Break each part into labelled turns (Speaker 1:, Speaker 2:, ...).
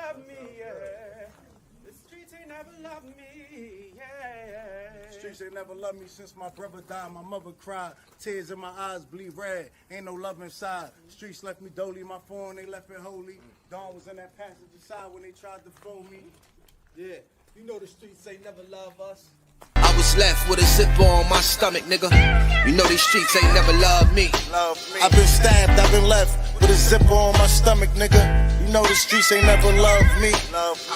Speaker 1: love me, yeah. The streets ain't never loved me, yeah.
Speaker 2: Streets ain't never loved me since my brother died. My mother cried, tears in my eyes bleed red. Ain't no love inside. Streets left me dolly, my phone they left it holy. Dawn was in that passenger side when they tried to phone me.
Speaker 1: Yeah, you know the streets ain't never love us.
Speaker 3: I was left with a zipper on my stomach, nigga. You know these streets ain't never loved me.
Speaker 2: I've been stabbed, I've been left with a zipper on my stomach, nigga. You know the streets ain't never loved me.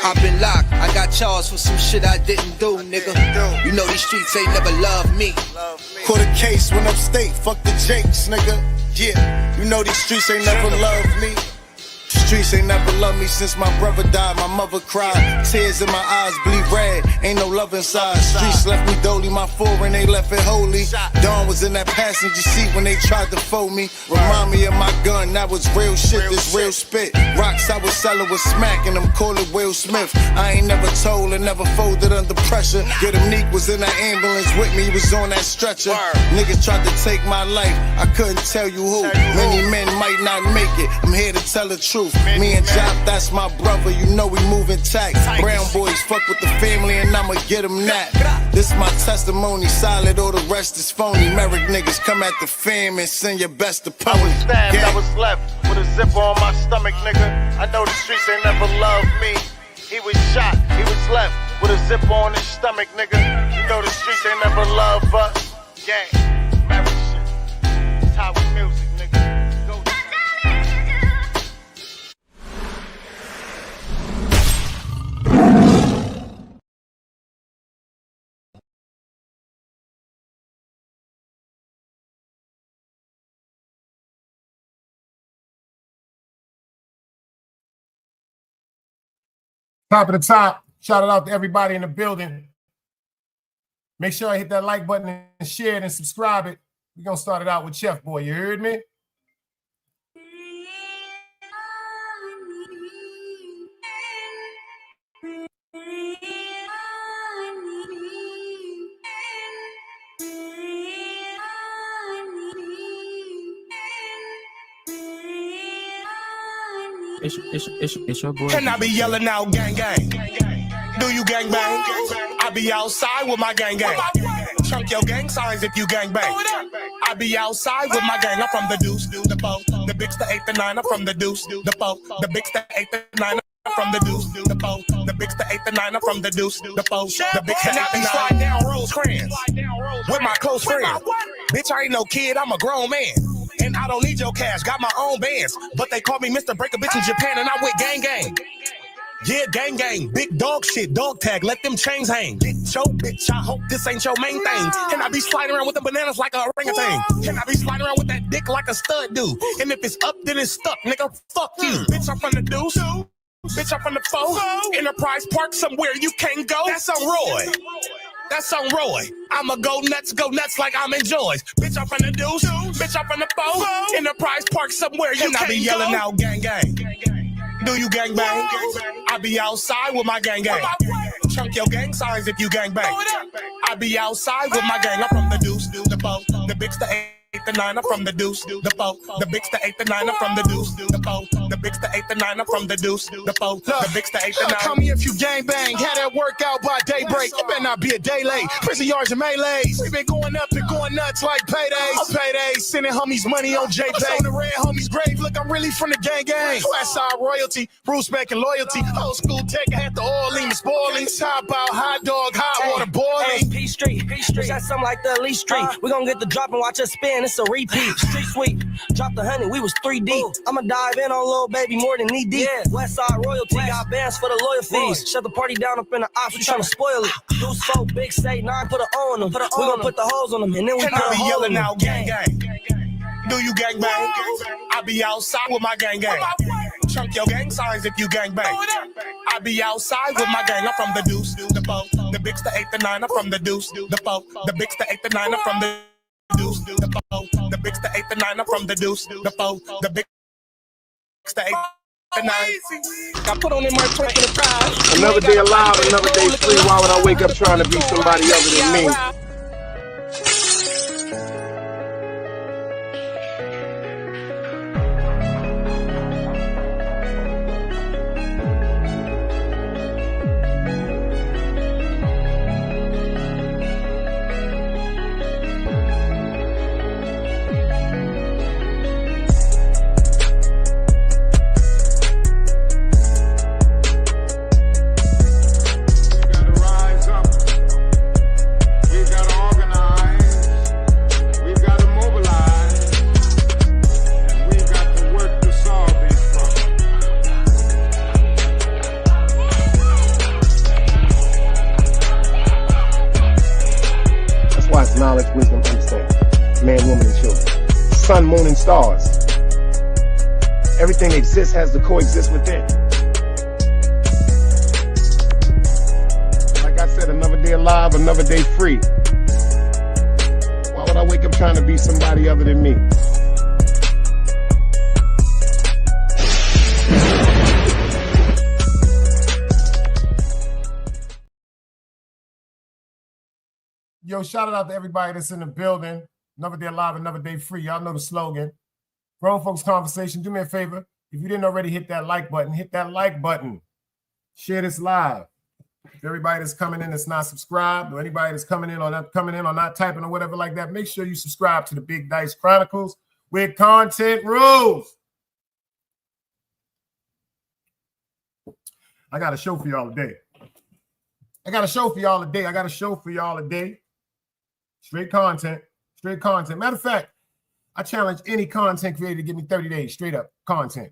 Speaker 3: I've been locked, I got charged for some shit I didn't do, nigga. You know these streets ain't never loved me.
Speaker 2: Caught a case, went upstate, fuck the Jakes, nigga. Yeah, you know these streets ain't never loved me. Streets ain't never loved me since my brother died. My mother cried, tears in my eyes bleed red. Ain't no love inside. Streets left me dolly, my foreign they left it holy. Dawn was in that passenger seat when they tried to fold me. Remind me of my gun, that was real shit, this real spit. Rocks I was selling was smacking them, call it Will Smith. I ain't never told and never folded under pressure. Get him Neek was in that ambulance with me, he was on that stretcher. Niggas tried to take my life, I couldn't tell you who. Many men might not make it, I'm here to tell the truth. Me and Jop, that's my brother, you know we moving tight. Brown boys fuck with the family and I'ma get them that. This my testimony, solid, all the rest is phony. Merrick niggas come at the fam and send your best opponent. I was stabbed, I was left with a zipper on my stomach, nigga. I know the streets ain't never loved me. He was shot, he was left with a zipper on his stomach, nigga. You know the streets ain't never loved us. Gang, marriage shit, it's how we music, nigga. Go.
Speaker 4: Top of the top, shout it out to everybody in the building. Make sure I hit that like button and share it and subscribe it. We're going to start it out with Chef Boy. You heard me?
Speaker 5: It's your boy.
Speaker 6: And I be yelling out gang gang. Do you gang bang? I be outside with my gang gang. Chunk your gang signs if you gang bang. I be outside with my gang. I'm from the deuce, the four, the bigs, the 8, the 9. I'm from the deuce, the four, the bigs, the 8, the 9. I'm from the deuce, the four, the bigs, the 8, the 9. I'm from the deuce, the four, the bigs, the 8, the 9. And I be sliding down Rosecrans with my close friend. Bitch, I ain't no kid, I'm a grown man. And I don't need your cash, got my own bands. But they call me Mr. Break a Bitch in Japan, and I'm with gang gang. Yeah, gang gang, big dog shit, dog tag, let them chains hang. Get your bitch, I hope this ain't your main thing. And I be sliding around with the bananas like a orangutan. And I be sliding around with that dick like a stud do. And if it's up, then it's stuck, nigga, fuck you. Bitch, I'm from the deuce. Bitch, I'm from the four. Enterprise Park, somewhere you can't go. That's on Roy. That's on Roy. I'ma go nuts like I'm in Joy's. Bitch, I'm from the deuce. Bitch, I'm from the four. Enterprise Park, somewhere you can't go. And I be yelling out gang gang. Do you gang bang? I be outside with my gang gang. Chunk your gang signs if you gang bang. I be outside with my gang. I'm from the deuce, the four, the bigs, the 8, the 9. I'm from the deuce, the four, the bigs, the 8, the 9. I'm from the deuce, the four, the bigs, the 8, the 9. I'm from the deuce, the four, the bigs, the 8, the 9.
Speaker 7: Call me if you gang bang, had that workout by daybreak. You better not be a day late. Prison yards and melees. We been going up and going nuts like paydays. Paydays, sending homies money on JPay. On the red homies grave, look, I'm really from the gang gang. Westside royalty, respect and loyalty. Old school tech, I had the oiling, the spoiling. Top out, hot dog, hot water boiling.
Speaker 5: P Street, that's something like the Lee Street. We gon' get the drop and watch us spin. It's a repeat. Street sweep, drop the 100. We was 3 deep. I'ma dive in on little baby more than knee deep. Westside royalty got bands for the lawyer fees. Shut the party down up in the ops. We tryna spoil it. Do so big, say 9, put a O on them. We gon' put the hoes on them and then we
Speaker 6: and
Speaker 5: put
Speaker 6: I
Speaker 5: a
Speaker 6: be
Speaker 5: hole
Speaker 6: yelling
Speaker 5: in them.
Speaker 6: out gang gang. Do you gang bang? I be outside with my gang gang. Chunk your gang signs if you gang bang. I be outside with my gang. I'm from the deuce, the four, the bigs, the 8, the 9. I'm from the deuce, the four, the bigs, the 8, the 9. I'm from the deuce, the four, the bigs, the 8, the 9. I'm from the deuce, the four, the bigs, the 8, the 9. I put on in my track in the crowd.
Speaker 8: Another day alive, another day free. Why would I wake up trying to be somebody other than me? Everything exists has to coexist within. Like I said, another day alive, another day free. Why would I wake up trying to be somebody other than me?
Speaker 4: Yo, shout out to everybody that's in the building. Another day alive, another day free. Y'all know the slogan. Grown Folks Conversation. Do me a favor. If you didn't already hit that like button, hit that like button. Share this live. If everybody that's coming in that's not subscribed, or anybody that's coming in or not typing or whatever like that, make sure you subscribe to the Big Dice Chronicles with content rules. I got a show for y'all today. Straight content. Matter of fact, I challenge any content creator to give me 30 days straight up content.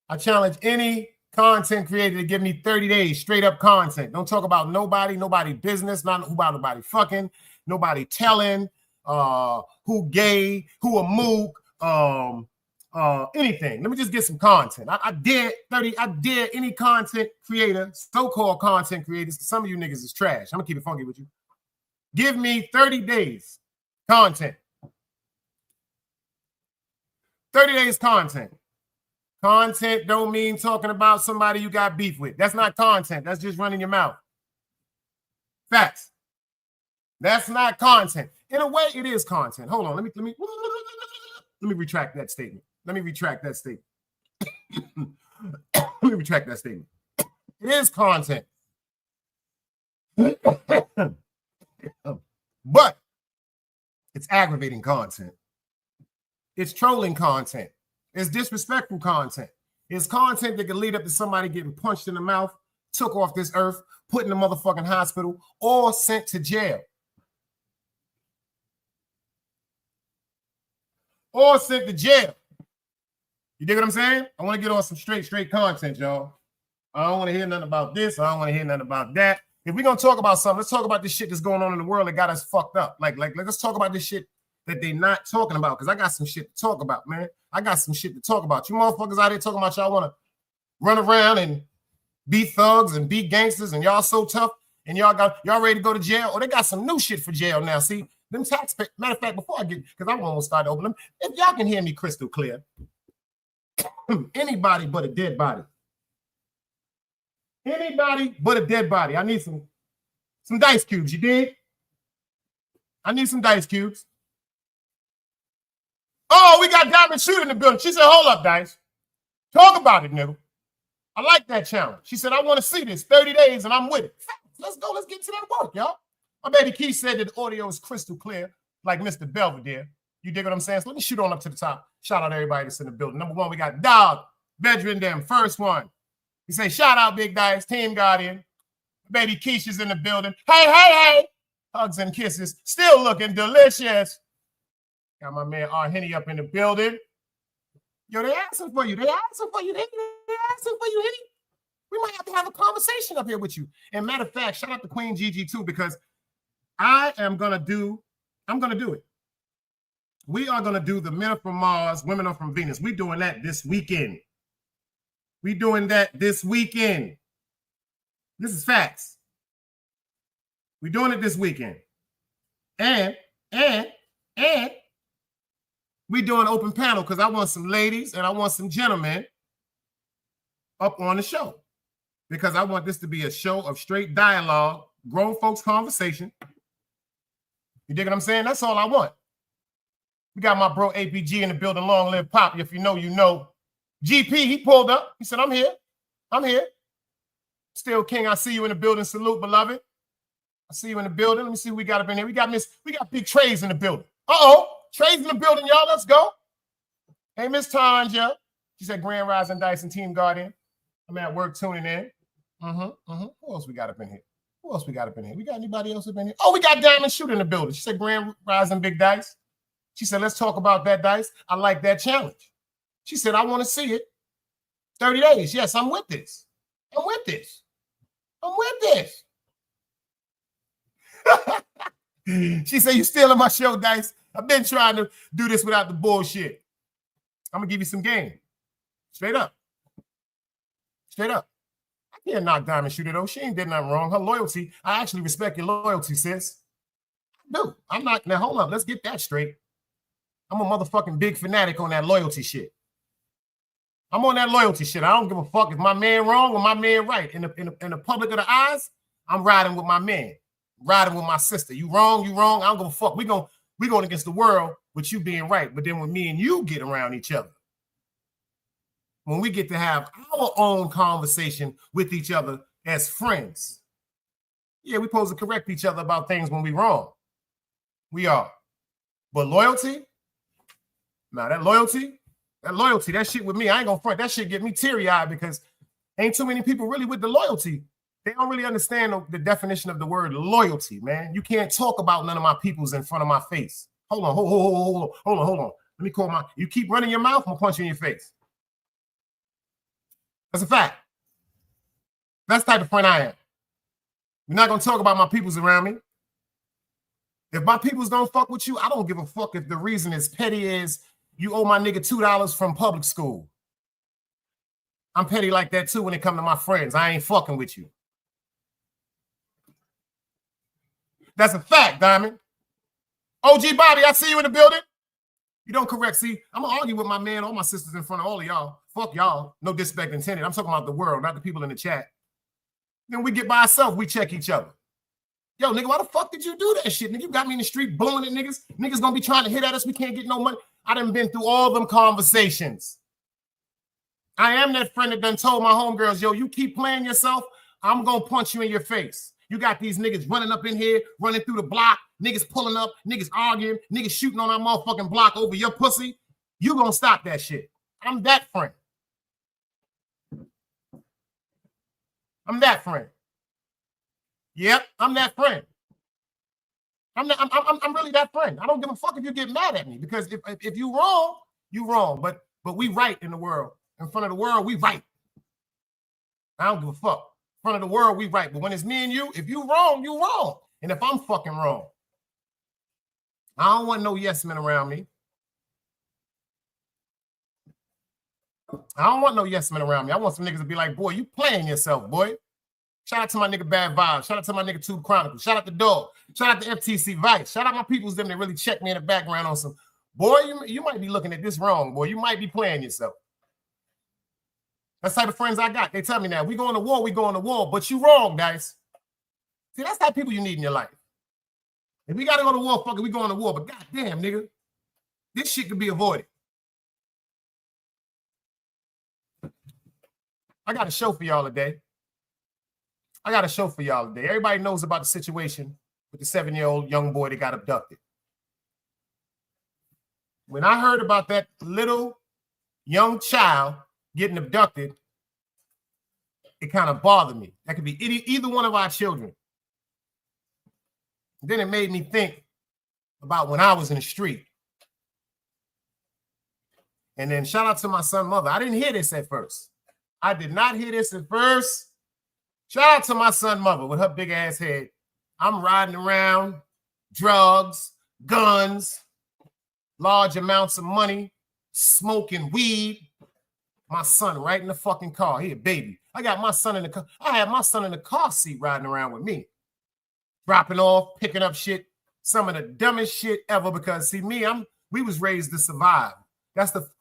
Speaker 4: I challenge any content creator to give me 30 days straight up content. Don't talk about nobody business, not about nobody fucking, nobody telling, who gay, who a mook, anything. Let me just get some content. I dare any content creator, so-called content creators, some of you niggas is trash. I'm gonna keep it funky with you. Give me 30 days content. 30 days content. Content don't mean talking about somebody you got beef with. That's not content. That's just running your mouth. Facts. That's not content. In a way, it is content. Hold on. Let me retract that statement. It is content. But it's aggravating content. It's trolling content. It's disrespectful content. It's content that can lead up to somebody getting punched in the mouth, took off this earth, put in the motherfucking hospital, or sent to jail. You dig what I'm saying? I want to get on some straight content, y'all. I don't want to hear nothing about this. I don't want to hear nothing about that. If we're going to talk about something, let's talk about this shit that's going on in the world that got us fucked up. Like let's talk about this shit that they not talking about, because I got some shit to talk about, man. I got some shit to talk about. You motherfuckers out there talking about y'all want to run around and be thugs and be gangsters and y'all so tough and y'all ready to go to jail. Or they got some new shit for jail now. See, them taxpayers, matter of fact, before I get, because I'm going to start to open them, if y'all can hear me crystal clear, anybody but a dead body. Anybody but a dead body. I need some dice cubes, you dig? I need some dice cubes. Oh, we got Diamond Shooter in the building. She said, hold up, Dice. Talk about it, nigga. I like that challenge. She said, I want to see this 30 days and I'm with it. Let's go. Let's get to that work, y'all. My baby Keith said that the audio is crystal clear, like Mr. Belvedere. You dig what I'm saying? So let me shoot on up to the top. Shout out to everybody that's in the building. Number one, we got Dog, Bedrin them, first one. He say, shout out, Big Dice, Team Guardian. Baby Keisha's in the building. Hey. Hugs and kisses. Still looking delicious. Got my man R. Henny up in the building. Yo, they asking for you. Henny. We might have to have a conversation up here with you. And matter of fact, shout out to Queen Gigi too, because I'm going to do it. We are going to do the Men Are From Mars, Women Are From Venus. We're doing that this weekend. This is facts. We're doing it this weekend. And we doing an open panel because I want some ladies and I want some gentlemen up on the show, because I want this to be a show of straight dialogue, grown folks conversation. You dig what I'm saying? That's all I want. We got my bro APG in the building. Long live Pop. If you know, you know. GP, he pulled up. He said, I'm here. Still King, I see you in the building. Salute, beloved. I see you in the building. Let me see who we got up in here. We got Big Trey's in the building. Trey's in the building, y'all. Let's go. Hey, Miss Tanja. She said Grand Rising Dice and Team Guardian. I'm at work tuning in. Who else we got up in here? We got anybody else up in here? Oh, we got Diamond Shooter in the building. She said Grand Rising Big Dice. She said, let's talk about that, Dice. I like that challenge. She said, I want to see it. 30 days. Yes, I'm with this. She said, you still on my show, Dice. I've been trying to do this without the bullshit. I'm gonna give you some game. Straight up. Straight up. I can't knock Diamond Shooter though. She ain't did nothing wrong. Her loyalty, I actually respect your loyalty, sis. No, I'm not. Now hold up. Let's get that straight. I'm a motherfucking big fanatic on that loyalty shit. I'm on that loyalty shit. I don't give a fuck if my man wrong or my man right. In the public of the eyes, I'm riding with my man. Riding with my sister. You wrong, you wrong. I don't give a fuck. We going against the world with you being right. But then when me and you get around each other, when we get to have our own conversation with each other as friends, yeah, we're supposed to correct each other about things when we wrong. We are. But loyalty? Nah, that loyalty, that shit with me, I ain't gonna front. That shit get me teary-eyed because ain't too many people really with the loyalty. They don't really understand the definition of the word loyalty, man. You can't talk about none of my peoples in front of my face. Hold on. Let me call you keep running your mouth, I'm gonna punch you in your face. That's a fact. That's the type of friend I am. You're not gonna talk about my peoples around me. If my peoples don't fuck with you, I don't give a fuck if the reason is petty as you owe my nigga $2 from public school. I'm petty like that too when it comes to my friends. I ain't fucking with you. That's a fact, Diamond. OG Bobby, I see you in the building. You don't correct. See, I'm going to argue with my man, all my sisters in front of all of y'all. Fuck y'all. No disrespect intended. I'm talking about the world, not the people in the chat. Then we get by ourselves. We check each other. Yo, nigga, why the fuck did you do that shit? Nigga, you got me in the street blowing at niggas. Niggas going to be trying to hit at us. We can't get no money. I done been through all them conversations. I am that friend that done told my homegirls, yo, you keep playing yourself, I'm going to punch you in your face. You got these niggas running up in here, running through the block, niggas pulling up, niggas arguing, niggas shooting on our motherfucking block over your pussy. You going to stop that shit. I'm that friend. I'm that friend. Yep, I'm that friend. I'm really that friend. I don't give a fuck if you get mad at me because if you wrong, you wrong. But we right in the world. In front of the world, we right. I don't give a fuck. In front of the world, we right. But when it's me and you, if you wrong, you wrong. And if I'm fucking wrong, I don't want no yes men around me. I don't want no yes men around me. I want some niggas to be like, boy, you playing yourself, boy. Shout out to my nigga Bad Vibes. Shout out to my nigga Tube Chronicles. Shout out to Dog. Shout out to FTC Vice. Shout out my peoples them that really check me in the background on some, boy, you might be looking at this wrong, boy. You might be playing yourself. That's the type of friends I got. They tell me now, we going to war, but you wrong, guys. See, that's the type of people you need in your life. If we got to go to war, fuck it, we going to war. But goddamn, nigga, this shit could be avoided. I got a show for y'all today. Everybody knows about the situation with the 7-year-old young boy that got abducted. When I heard about that little young child getting abducted, it kind of bothered me. That could be either one of our children. Then it made me think about when I was in the street. And then shout out to my son's mother. I didn't hear this at first. I did not hear this at first. Shout out to my son's mother with her big ass head. I'm riding around, drugs, guns, large amounts of money, smoking weed. My son right in the fucking car. He a baby. I got my son in the car. I had my son in the car seat riding around with me. Dropping off, picking up shit. Some of the dumbest shit ever because see me, we was raised to survive.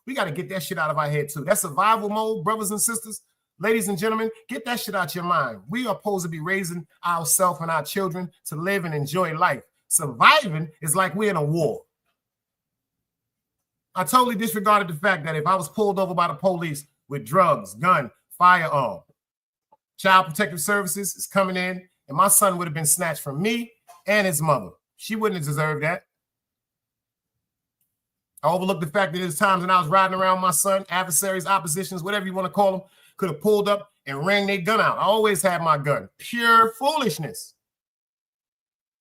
Speaker 4: We got to get that shit out of our head too. That survival mode, brothers and sisters, ladies and gentlemen, get that shit out your mind. We are supposed to be raising ourselves and our children to live and enjoy life. Surviving is like we're in a war. I totally disregarded the fact that if I was pulled over by the police with drugs, gun, firearm, Child Protective Services is coming in, and my son would have been snatched from me and his mother. She wouldn't have deserved that. I overlooked the fact that there's times when I was riding around my son, adversaries, oppositions, whatever you want to call them, could have pulled up and rang their gun out. I always had my gun. Pure foolishness.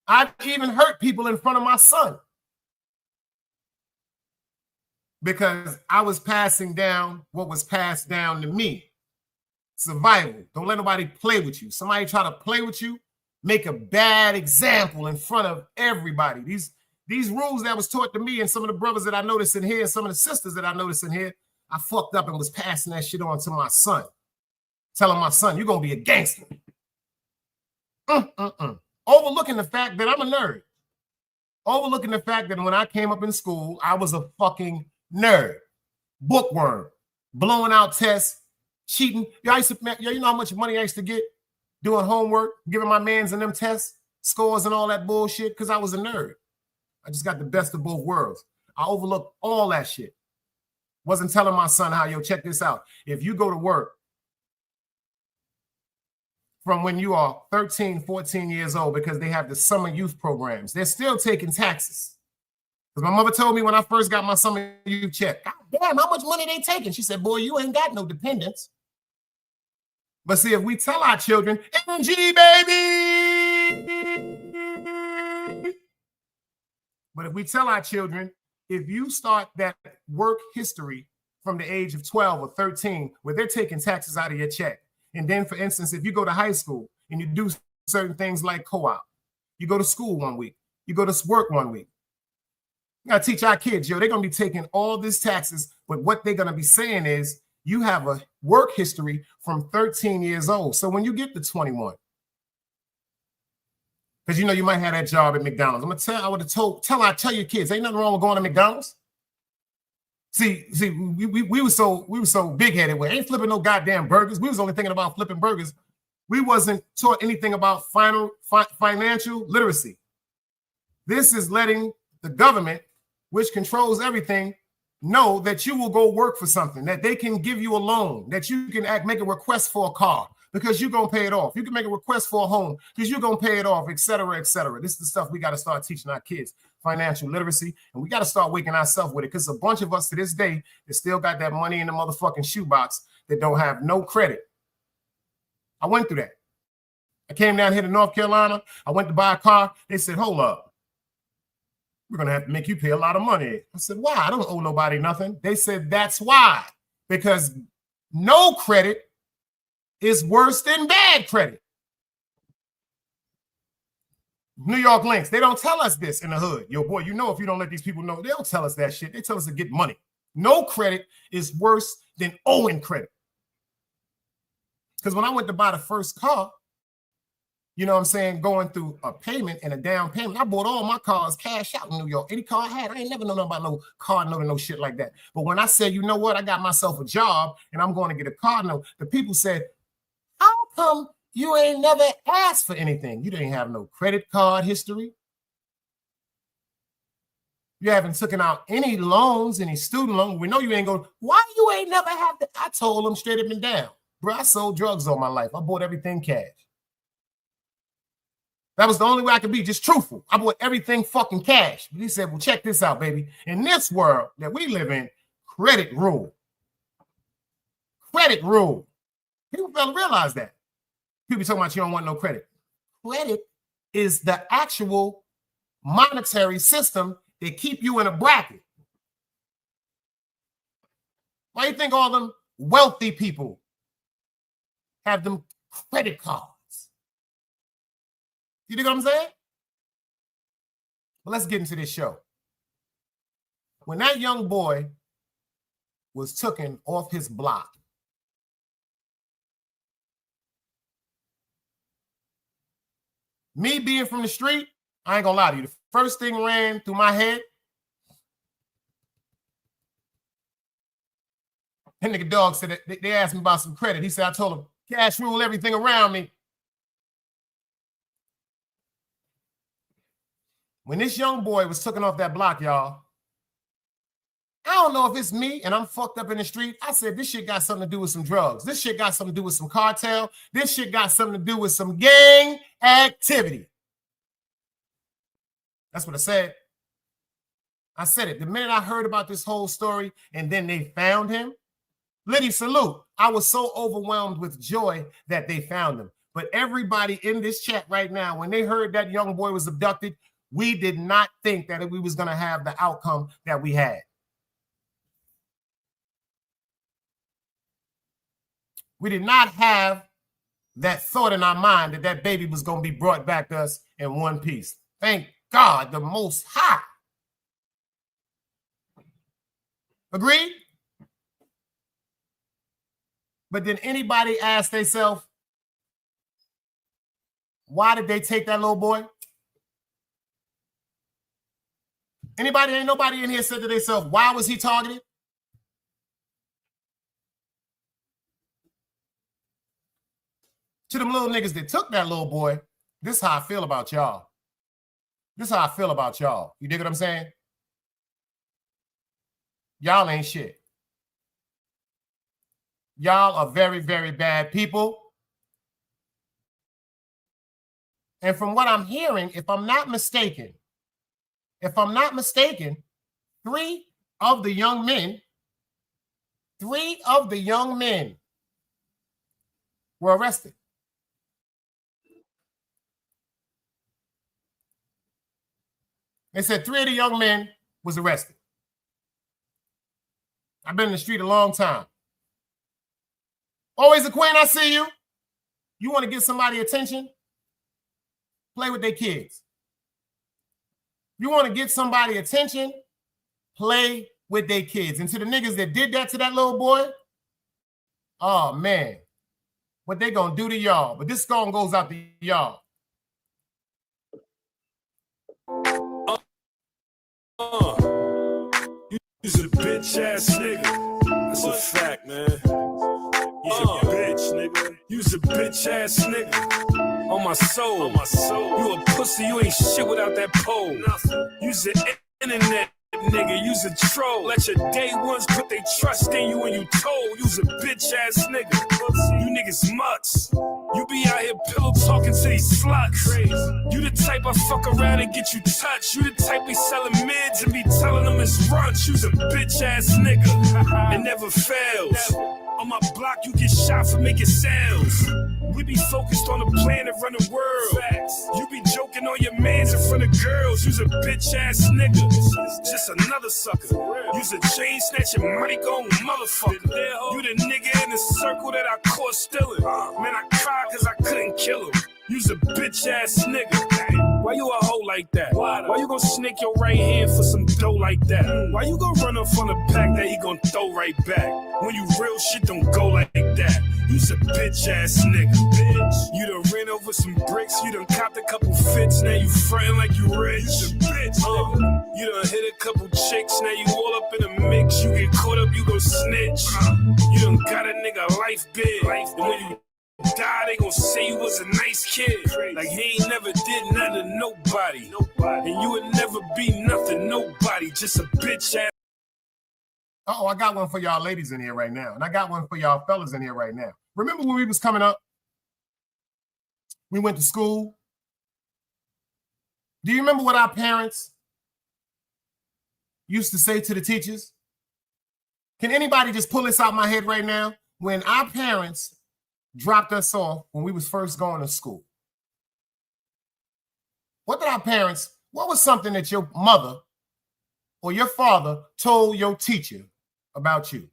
Speaker 4: I've even hurt people in front of my son because I was passing down what was passed down to me. Survival. Don't let nobody play with you. Somebody try to play with you, make a bad example in front of everybody. These these rules that was taught to me and some of the brothers that I noticed in here and some of the sisters that I noticed in here, I fucked up and was passing that shit on to my son. Telling my son, you're going to be a gangster. Overlooking the fact that I'm a nerd. Overlooking the fact that when I came up in school, I was a fucking nerd. Bookworm. Blowing out tests. Cheating. You know how much money I used to get doing homework, giving my mans and them tests, scores and all that bullshit, because I was a nerd. I just got the best of both worlds. I overlooked all that shit. Wasn't telling my son how, yo, check this out. If you go to work from when you are 13, 14 years old, because they have the summer youth programs, they're still taking taxes. Because my mother told me when I first got my summer youth check, God damn, how much money they taking? She said, boy, you ain't got no dependents. But see, if we tell our children, MG, baby. But if we tell our children, if you start that work history from the age of 12 or 13, where they're taking taxes out of your check, and then, for instance, if you go to high school and you do certain things like co-op, you go to school 1 week, you go to work 1 week. You got to teach our kids, yo, they're going to be taking all these taxes, but what they're going to be saying is you have a work history from 13 years old. So when you get to 21, because you know you might have that job at McDonald's. Tell your kids, ain't nothing wrong with going to McDonald's. See, we were so big-headed. We ain't flipping no goddamn burgers. We was only thinking about flipping burgers. We wasn't taught anything about financial literacy. This is letting the government, which controls everything, know that you will go work for something, that they can give you a loan, that you can make a request for a car because you're going to pay it off. You can make a request for a home because you're going to pay it off, et cetera, et cetera. This is the stuff we got to start teaching our kids, financial literacy, and we got to start waking ourselves with it, because a bunch of us to this day that still got that money in the motherfucking shoebox that don't have no credit. I went through that. I came down here to North Carolina. I went to buy a car. They said, hold up. We're going to have to make you pay a lot of money. I said, why? I don't owe nobody nothing. They said, that's why. Because no credit is worse than bad credit. New York Links, they don't tell us this in the hood. Yo, boy, you know if you don't let these people know, they don't tell us that shit. They tell us to get money. No credit is worse than owing credit. Because when I went to buy the first car, you know what I'm saying, going through a payment and a down payment, I bought all my cars cash out in New York. Any car I had, I ain't never known about no car note or no shit like that. But when I said, you know what, I got myself a job and I'm going to get a car note, the people said, how come you ain't never asked for anything? You didn't have no credit card history. You haven't taken out any loans, any student loans. We know you ain't going, why you ain't never have to? I told them straight up and down. Bro, I sold drugs all my life. I bought everything cash. That was the only way I could be, just truthful. I bought everything fucking cash. But he said, well, check this out, baby. In this world that we live in, credit rule. Credit rule. People fail to realize that. People talking about you don't want no credit. Credit is the actual monetary system that keep you in a bracket. Why do you think all them wealthy people have them credit cards? You know what I'm saying? Well, let's get into this show. When that young boy was taken off his block, me being from the street, I ain't gonna lie to you. The first thing ran through my head, that nigga dog said that they asked me about some credit. He said, I told him, cash rule everything around me. When this young boy was taken off that block, y'all, I don't know if it's me and I'm fucked up in the street. I said, this shit got something to do with some drugs. This shit got something to do with some cartel. This shit got something to do with some gang activity. That's what I said. I said it. The minute I heard about this whole story and then they found him, Liddy, salute. I was so overwhelmed with joy that they found him. But everybody in this chat right now, when they heard that young boy was abducted, we did not think that we was going to have the outcome that we had. We did not have that thought in our mind that that baby was going to be brought back to us in one piece. Thank God, the Most High Agreed? But did anybody ask themselves, why did they take that little boy? Anybody, ain't nobody in here said to themselves, why was he targeted? To them little niggas that took that little boy, this is how I feel about y'all. This is how I feel about y'all. You dig what I'm saying? Y'all ain't shit. Y'all are very, very bad people. And from what I'm hearing, if I'm not mistaken, three of the young men were arrested. They said 3 of the young men was arrested. I've been in the street a long time. Always a queen, I see you. You want to get somebody attention? Play with their kids. You want to get somebody attention? Play with their kids. And to the niggas that did that to that little boy, oh man, what they gonna do to y'all? But this song goes out to y'all.
Speaker 9: You's a bitch ass nigga. That's a fact, man. You's a bitch, nigga. You's a bitch ass nigga. On my soul. You a pussy, you ain't shit without that pole. You's an internet nigga, you's a troll. Let your day ones put their trust in you when you told. You's a bitch ass nigga. You niggas mutts. You be out here pillow talking to these sluts. You the type I fuck around and get you touched. You the type be selling mids and be telling them it's brunch. You's a bitch ass nigga. It never fails. On my block, you get shot for making sounds. We be focused on the plan to run the world. You be joking on your mans in front of girls. You's a bitch ass nigga. Just another sucker. You's a chain snatching, money gone motherfucker. You the nigga in the circle that I caught stealing. Man, I cried cause I couldn't kill him. You's a bitch ass nigga. Why you a hoe like that? Why you gonna snake your right hand for some dough like that? Why you gonna run up on a pack that he gonna throw right back? When you real shit don't go like that. You's a bitch ass nigga, bitch. You done ran over some bricks, you done copped a couple fits, now you frontin' like you rich. You's a bitch, you done hit a couple chicks, now you all up in a mix. You get caught up, you gon' snitch. You done got a nigga life big. And when you die, they gon' say you was a nice kid. Like he ain't never did nothing to nobody. And you would never be nothing, nobody. Just a bitch ass.
Speaker 4: Oh, I got one for y'all ladies in here right now. And I got one for y'all fellas in here right now. Remember when we was coming up? We went to school. Do you remember what our parents used to say to the teachers? Can anybody just pull this out my head right now? When our parents dropped us off when we was first going to school. What was something that your mother or your father told your teacher about you?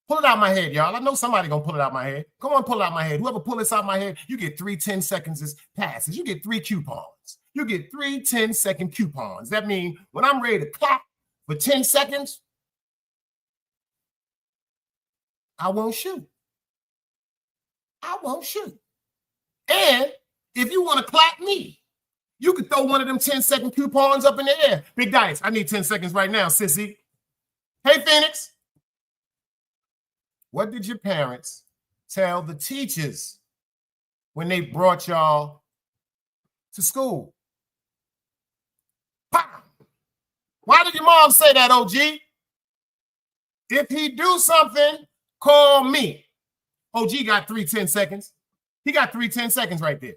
Speaker 4: Pull it out my head, y'all. I know somebody gonna pull it out my head. Come on, pull it out my head. Whoever pull this out my head, you get 3 10-second passes. You get 3 coupons. You get 3 10-second coupons. That means when I'm ready to clap for 10 seconds, I won't shoot. I won't shoot. And if you want to clap me, you could throw one of them 10-second coupons up in the air. Big Dice, I need 10 seconds right now, sissy. Hey, Phoenix. What did your parents tell the teachers when they brought y'all to school? Pop. Why did your mom say that, OG? If he do something, call me. OG got 3 10-seconds. He got 3 10-seconds right there.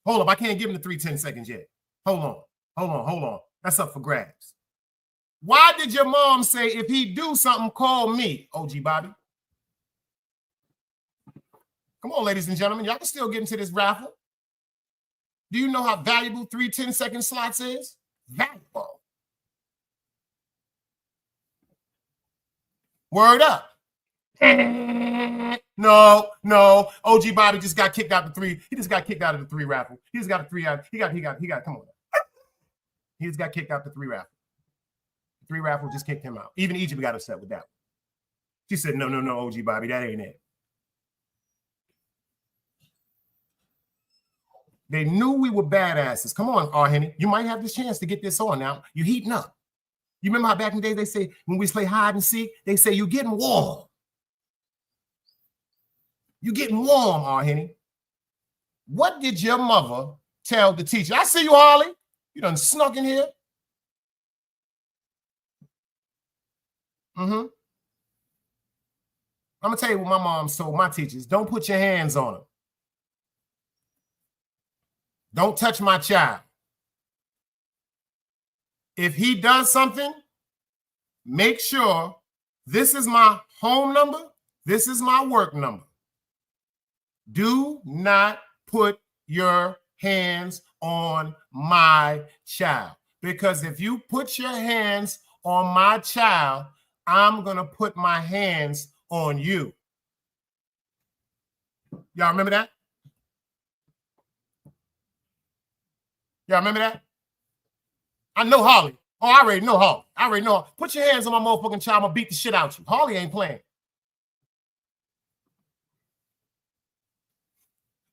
Speaker 4: Hold up, I can't give him the 3 10-seconds yet. Hold on. That's up for grabs. Why did your mom say if he do something, call me, OG Bobby? Come on, ladies and gentlemen, y'all can still get into this raffle. Do you know how valuable 3 10-second slots is? Valuable. Word up. No. OG Bobby just got kicked out the 3. He just got kicked out of the 3 raffle. He just got a 3 out. He got, come on. He just got kicked out the 3 raffle. 3 raffle, just kicked him out. Even Egypt got upset with that. She said, no, OG Bobby, that ain't it. They knew we were badasses. Come on, Henny. You might have this chance to get this on now. You're heating up. You remember how back in the day they say, when we play hide and seek, they say, you're getting warm. You're getting warm, Henny. What did your mother tell the teacher? I see you, Harley. You done snuck in here. I'm going to tell you what my mom told my teachers. Don't put your hands on them. Don't touch my child. If he does something, make sure this is my home number. This is my work number. Do not put your hands on my child. Because if you put your hands on my child, I'm going to put my hands on you. Y'all remember that? Y'all remember that? I know Harley. Oh, I already know Harley. I already know. Put your hands on my motherfucking child. I'm going to beat the shit out you. Harley ain't playing.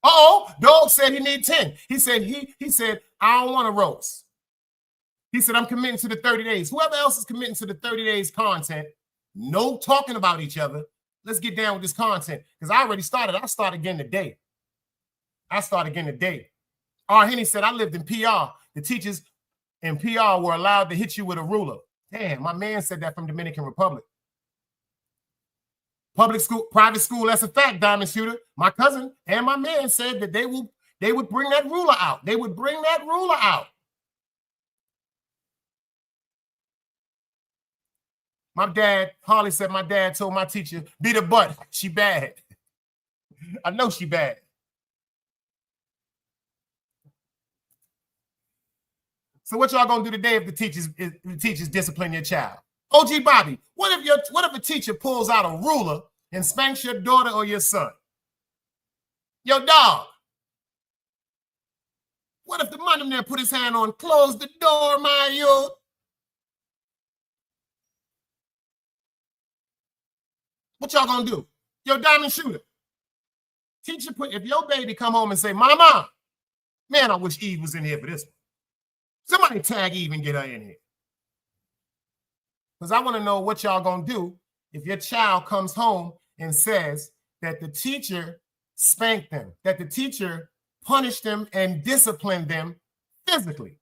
Speaker 4: Uh-oh, dog said he need 10. He said, I don't want to roast. He said, I'm committing to the 30 days. Whoever else is committing to the 30 days content, no talking about each other. Let's get down with this content. Because I already started. I'll start again today. Henny said, I lived in PR. The teachers in PR were allowed to hit you with a ruler. Damn, my man said that from Dominican Republic. Public school, private school, that's a fact, Diamond Shooter. My cousin and my man said that they would bring that ruler out. They would bring that ruler out. My dad, Harley said, my dad told my teacher, beat her butt. She bad. I know she bad. So what y'all gonna do today if the teachers discipline your child? OG Bobby, what if a teacher pulls out a ruler and spanks your daughter or your son? Yo, dog. What if the man there put his hand on, close the door, Mario? What y'all gonna do? Yo, Diamond Shooter. Teacher if your baby come home and say, Mama, man, I wish Eve was in here for this one. Somebody tag Eve and get her in here. Because I want to know what y'all going to do if your child comes home and says that the teacher spanked them, that the teacher punished them and disciplined them physically.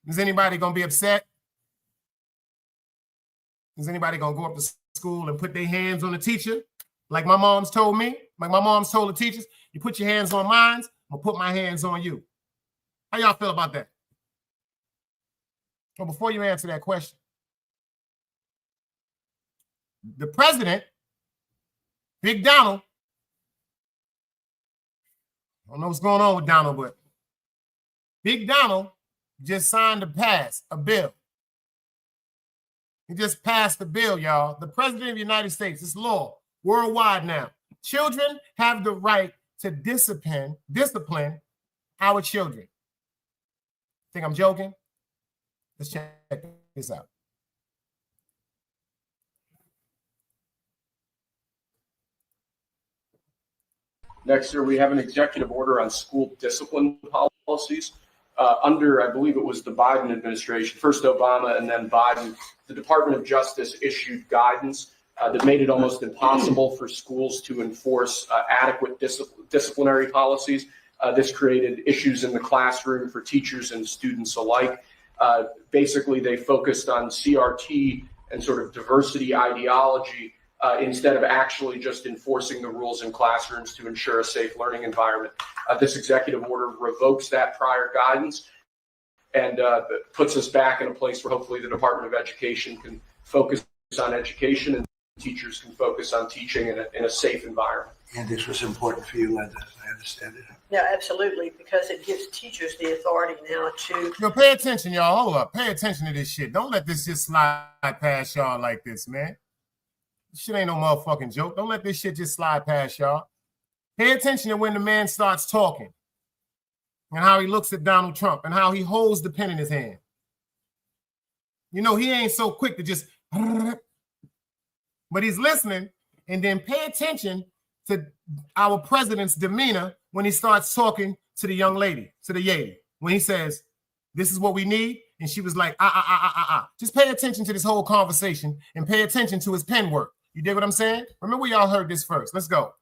Speaker 4: Is anybody going to be upset? Is anybody going to go up to school and put their hands on the teacher? Like my mom's told me, like my mom's told the teachers, you put your hands on mine, I'm going to put my hands on you. How y'all feel about that? Well, before you answer that question, the president, Big Donald, I don't know what's going on with Donald, but Big Donald just signed a bill. He just passed the bill, y'all. The president of the United States, it's law. Worldwide now. Children have the right to discipline our children. Think I'm joking? Let's check this out.
Speaker 10: Next year, we have an executive order on school discipline policies. Under, I believe it was the Biden administration, first Obama and then Biden, the Department of Justice issued guidance that made it almost impossible for schools to enforce adequate disciplinary policies. This created issues in the classroom for teachers and students alike. Basically, they focused on CRT and sort of diversity ideology instead of actually just enforcing the rules in classrooms to ensure a safe learning environment. This executive order revokes that prior guidance and puts us back in a place where hopefully the Department of Education can focus on education and teachers can focus on teaching in a safe environment.
Speaker 11: And this was important for you, Linda, as I understand it.
Speaker 12: Yeah, absolutely, because it gives teachers the authority now to...
Speaker 4: Yo, pay attention, y'all. Hold up. Pay attention to this shit. Don't let this just slide past y'all like this, man. This shit ain't no motherfucking joke. Don't let this shit just slide past y'all. Pay attention to when the man starts talking and how he looks at Donald Trump and how he holds the pen in his hand. You know, he ain't so quick to just, but he's listening. And then pay attention to our president's demeanor when he starts talking to the young lady, to the yay, when he says, this is what we need. And she was like, Just pay attention to this whole conversation and pay attention to his pen work. You dig what I'm saying? Remember, y'all heard this first. Let's go.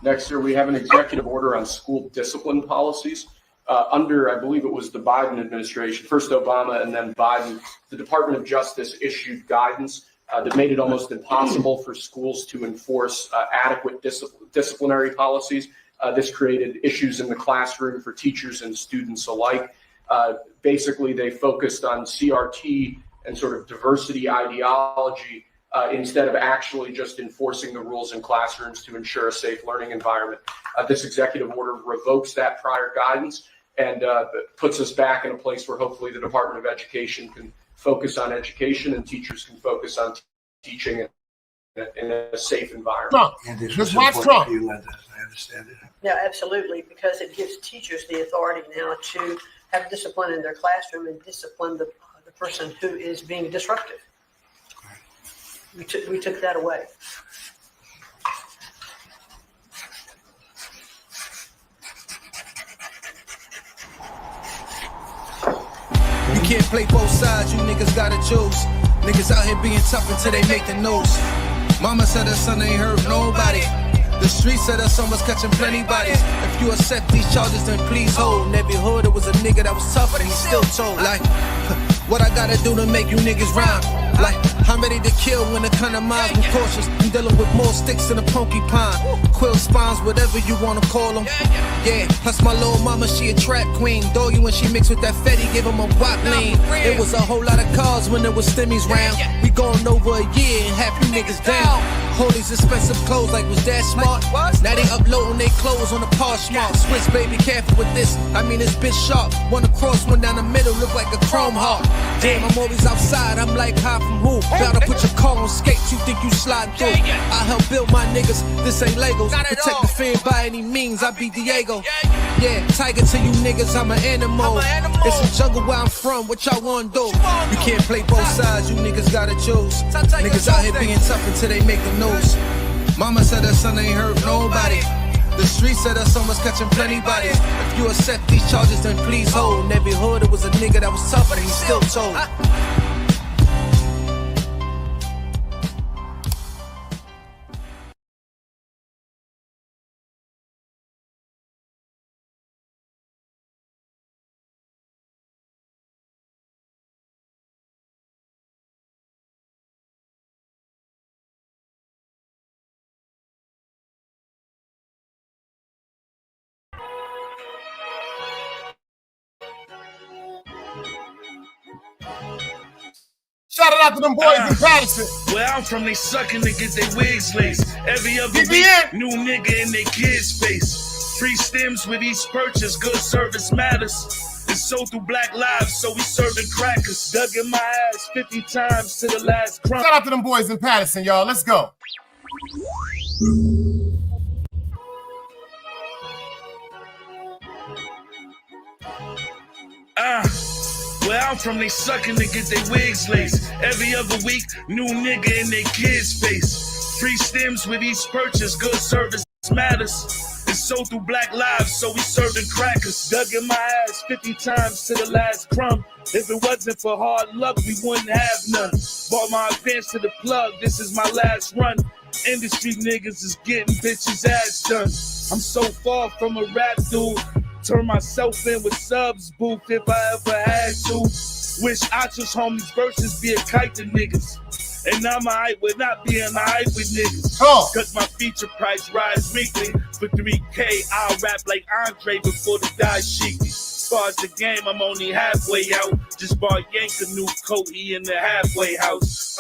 Speaker 10: Next year, we have an executive order on school discipline policies. Under, I believe it was the Biden administration, first Obama and then Biden, the Department of Justice issued guidance that made it almost impossible for schools to enforce adequate disciplinary policies. This created issues in the classroom for teachers and students alike. Basically, they focused on CRT and sort of diversity ideology instead of actually just enforcing the rules in classrooms to ensure a safe learning environment. This executive order revokes that prior guidance and puts us back in a place where hopefully the Department of Education can focus on education and teachers can focus on teaching in a safe environment.
Speaker 4: Just watch Trump.
Speaker 11: I understand it.
Speaker 12: Yeah, absolutely, because it gives teachers the authority now to have discipline in their classroom and discipline the person who is being disruptive. We took that away.
Speaker 3: You can't play both sides, you niggas gotta choose. Niggas out here being tough until they make the news. Mama said her son ain't hurt nobody. The streets said her son was catching plenty bodies. If you accept these charges, then please hold. In every hood, it was a nigga that was tough, and he still told. Like, what I gotta do to make you niggas rhyme? Like, I'm ready to kill when the kind of minds be cautious. I'm dealing with more sticks than a porcupine. Quill spines, whatever you wanna call them. Yeah, plus my little mama, she a trap queen. Doggy when she mixed with that Fetty, give him a wop lean. It was a whole lot of cars when there was stimmies round. We going over a year and half you niggas down. All these expensive clothes like was that smart? Now they uploading their clothes on the Poshmark. Swiss baby, careful with this. I mean this bitch sharp. One across, one down the middle, look like a chrome heart. Damn, I'm always outside. I'm like high from who? Bout to put your car on skates. You think you sliding through? I help build my niggas. This ain't Legos. Protect the fan by any means. I be Diego. Yeah, tiger to you niggas. I'm an animal. It's a jungle where I'm from. What y'all wanna do? You can't play both sides. You niggas gotta choose. Niggas out here being tough until they make the news. Mama said her son ain't hurt nobody. The streets said her son was catching plenty bodies. If you accept these charges, then please hold. In every hood, it was a nigga that was tough, and he still told.
Speaker 4: Shout it out to them boys in Patterson.
Speaker 9: Where I'm from, they sucking to get their wigs laced. Every other week, new nigga in their kid's face. Free stems with each purchase, good service matters. It's sold through Black Lives, so we serving crackers. Dug in my ass 50 times to the last crumb.
Speaker 4: Shout out to them boys in Patterson, y'all. Let's go.
Speaker 9: Where I'm from, they sucking to get their wigs laced. Every other week, new nigga in their kid's face. Free stems with each purchase, good service matters. It's sold through Black Lives, so we serving crackers. Dug in my ass 50 times to the last crumb. If it wasn't for hard luck, we wouldn't have none. Bought my advance to the plug, this is my last run. Industry niggas is getting bitches ass done. I'm so far from a rap dude. Turn myself in with subs, booth, if I ever had to. Wish I just homies versus be a kite to niggas. And I'm alright with not being alright with niggas. Cause my feature price rise weekly. For 3K, I'll rap like Andre before the dashiki. As far as the game, I'm only halfway out. Just bought Yank a new coat, he in the halfway house.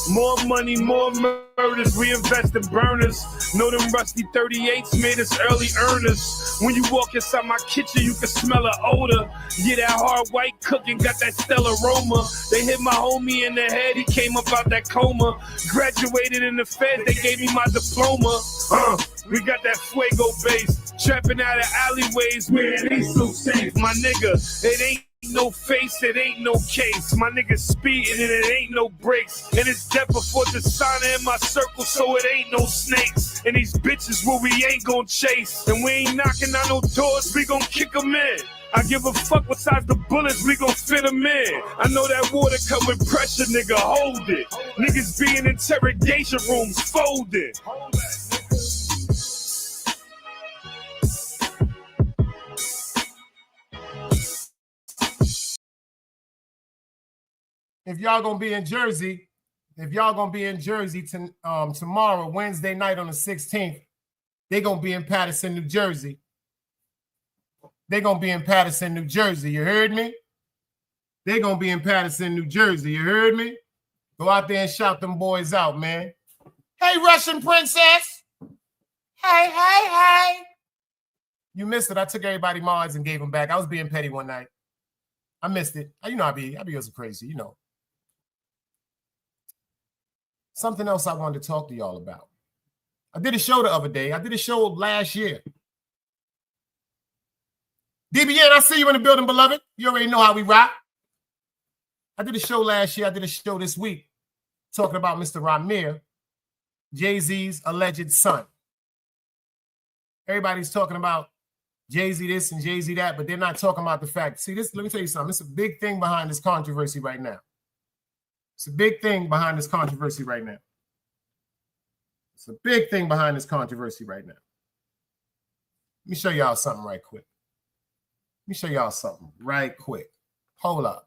Speaker 9: More money, more murders, we invest in burners. Know them rusty 38s made us early earners. When you walk inside my kitchen, you can smell an odor. Yeah, that hard white cooking got that stellar aroma. They hit my homie in the head, he came up out that coma. Graduated in the Fed, they gave me my diploma. We got that fuego base, trapping out of alleyways where it ain't so safe. My nigga, it ain't no face, it ain't no case. My niggas speeding and it ain't no brakes. And it's death before the sign in my circle, so it ain't no snakes. And these bitches where we ain't gon' chase. And we ain't knocking on no doors, we gon' kick them in. I give a fuck what size the bullets, we gon' fit them in. I know that water come with pressure, nigga, hold it. Niggas be in interrogation rooms, folded.
Speaker 4: If y'all gonna be in Jersey, tomorrow, Wednesday night on the 16th, they gonna be in Paterson, New Jersey. They gonna be in Paterson, New Jersey. You heard me? They gonna be in Paterson, New Jersey. You heard me? Go out there and shout them boys out, man. Hey, Russian princess. Hey, hey, hey. You missed it. I took everybody Mars and gave them back. I was being petty one night. I missed it. You know, I be so crazy, you know. Something else I wanted to talk to y'all about. I did a show the other day. I did a show last year. DBN, I see you in the building, beloved. You already know how we rock. I did a show last year. I did a show this week talking about Mr. Ramir, Jay-Z's alleged son. Everybody's talking about Jay-Z this and Jay-Z that, but they're not talking about the fact. See, this, let me tell you something. It's a big thing behind this controversy right now. It's a big thing behind this controversy right now. It's a big thing behind this controversy right now. Let me show y'all something right quick. Hold up.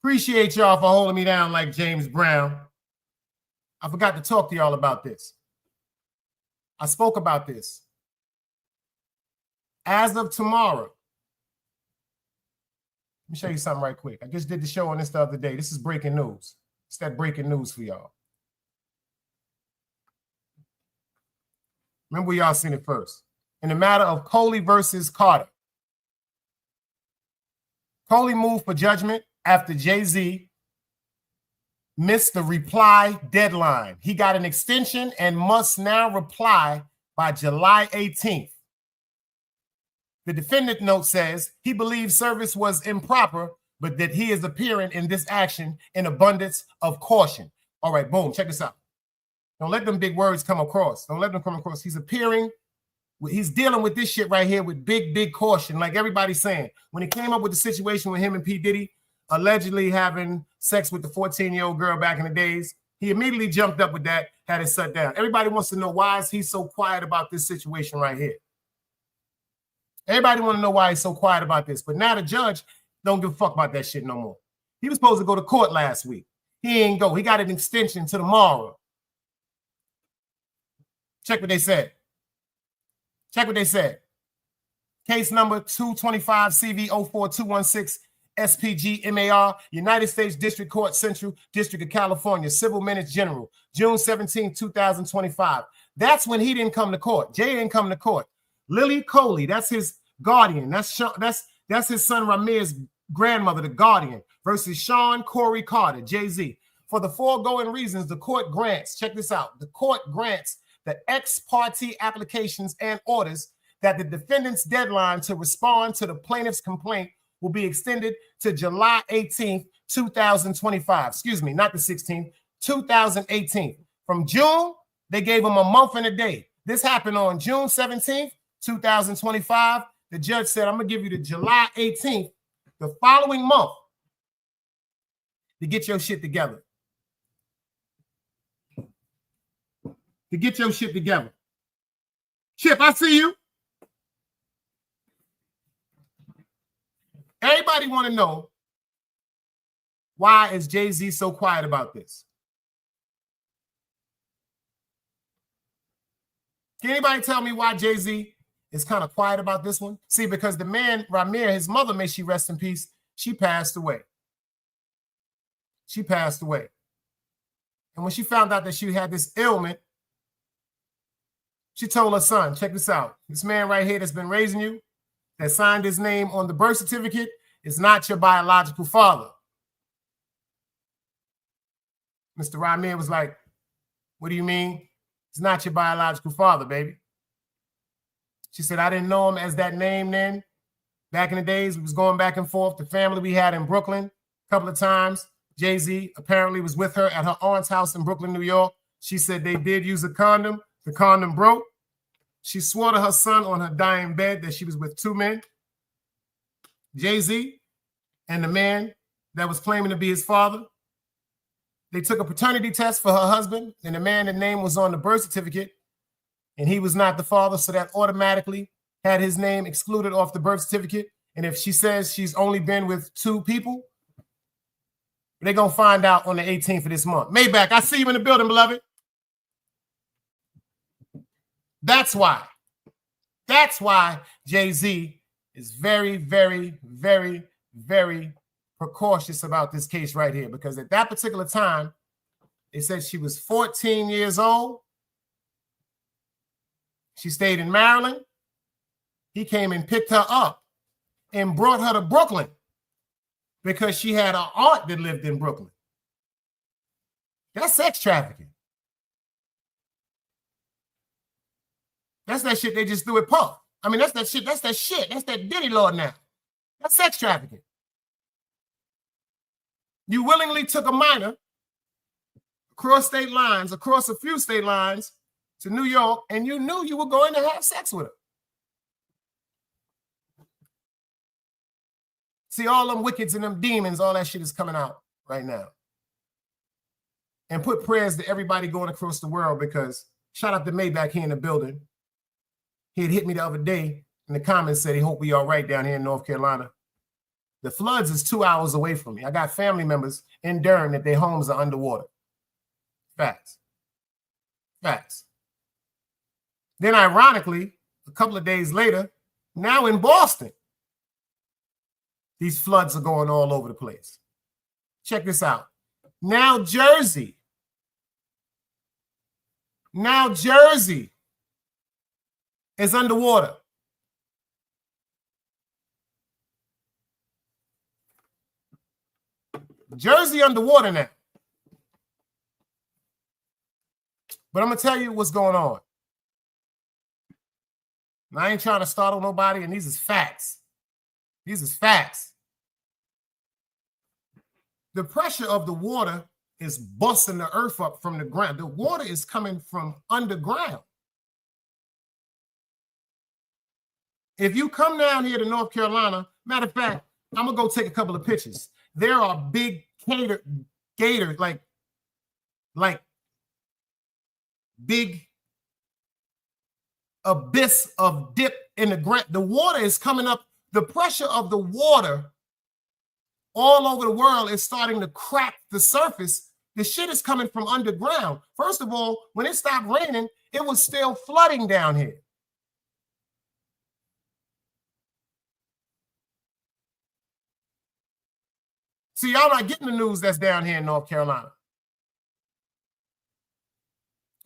Speaker 4: Appreciate y'all for holding me down like James Brown. I forgot to talk to y'all about this. I spoke about this. As of tomorrow, let me show you something right quick. I just did the show on this the other day. This is breaking news. It's that breaking news for y'all. Remember, y'all seen it first. In the matter of Coley versus Carter. Coley moved for judgment after Jay-Z missed the reply deadline. He got an extension and must now reply by July 18th. The defendant note says he believes service was improper, but that he is appearing in this action in abundance of caution. All right, boom, check this out. Don't let them big words come across. Don't let them come across. He's appearing. He's dealing with this shit right here with big caution, like everybody's saying. When he came up with the situation with him and P. Diddy, allegedly having sex with the 14-year-old girl back in the days, he immediately jumped up with that, had it shut down. Everybody wants to know why is he so quiet about this situation right here. Everybody want to know why he's so quiet about this. But now the judge don't give a fuck about that shit no more. He was supposed to go to court last week. He ain't go. He got an extension to tomorrow. Check what they said. Check what they said. Case number 225 CV04216 SPG MAR, United States District Court, Central District of California, Civil Minutes General, June 17, 2025. That's when he didn't come to court. Jay didn't come to court. Lily Coley, that's his guardian. That's his son Ramir's grandmother, the guardian, versus Sean Corey Carter, Jay-Z. For the foregoing reasons, the court grants, check this out, the court grants the ex parte applications and orders that the defendant's deadline to respond to the plaintiff's complaint will be extended to July 18th, 2025. Excuse me, not the 16th, 2018. From June, they gave him a month and a day. This happened on June 17th, 2025. The judge said, I'm going to give you to July 18th, the following month, to get your shit together. To get your shit together. Chip, I see you. Everybody want to know, why is Jay-Z so quiet about this? Can anybody tell me why Jay-Z is kind of quiet about this one? See, because the man, Ramir, his mother, may she rest in peace, she passed away. She passed away. And when she found out that she had this ailment, she told her son, check this out. This man right here that's been raising you, that signed his name on the birth certificate, is not your biological father. Mr. Ramir was like, what do you mean? It's not your biological father, baby. She said, I didn't know him as that name then. Back in the days, we was going back and forth. The family we had in Brooklyn a couple of times. Jay-Z apparently was with her at her aunt's house in Brooklyn, New York. She said they did use a condom. The condom broke. She swore to her son on her dying bed that she was with two men, Jay-Z and the man that was claiming to be his father. They took a paternity test for her husband, and the man, the name was on the birth certificate, and he was not the father, so that automatically had his name excluded off the birth certificate. And if she says she's only been with two people, they're going to find out on the 18th of this month. Maybach, I see you in the building, beloved. That's why. That's why Jay-Z is very, very, very, very precautious about this case right here. Because at that particular time, they said she was 14 years old. She stayed in Maryland. He came and picked her up and brought her to Brooklyn because she had an aunt that lived in Brooklyn. That's sex trafficking. That's that shit they just do at Puff. I mean, that's that shit. That's that shit. That's that Diddy Lord now. That's sex trafficking. You willingly took a minor across state lines, across a few state lines to New York, and you knew you were going to have sex with her. See, all them wickeds and them demons, all that shit is coming out right now. And put prayers to everybody going across the world, because shout out to Maybach here in the building. He had hit me the other day in the comments, said he hope we all right down here in North Carolina. The floods is 2 hours away from me. I got family members in Durham that their homes are underwater. Facts. Facts. Then ironically, a couple of days later, now in Boston, these floods are going all over the place. Check this out. Now Jersey. Now Jersey is underwater. Jersey underwater now. But I'm going to tell you what's going on. And I ain't trying to startle nobody, and these is facts. These is facts. The pressure of the water is busting the earth up from the ground. The water is coming from underground. If you come down here to North Carolina, matter of fact, I'm going to go take a couple of pictures. There are big gators, like big abyss of dip in the ground. The water is coming up. The pressure of the water all over the world is starting to crack the surface. The shit is coming from underground. First of all, when it stopped raining, it was still flooding down here. See, y'all not getting the news that's down here in North Carolina.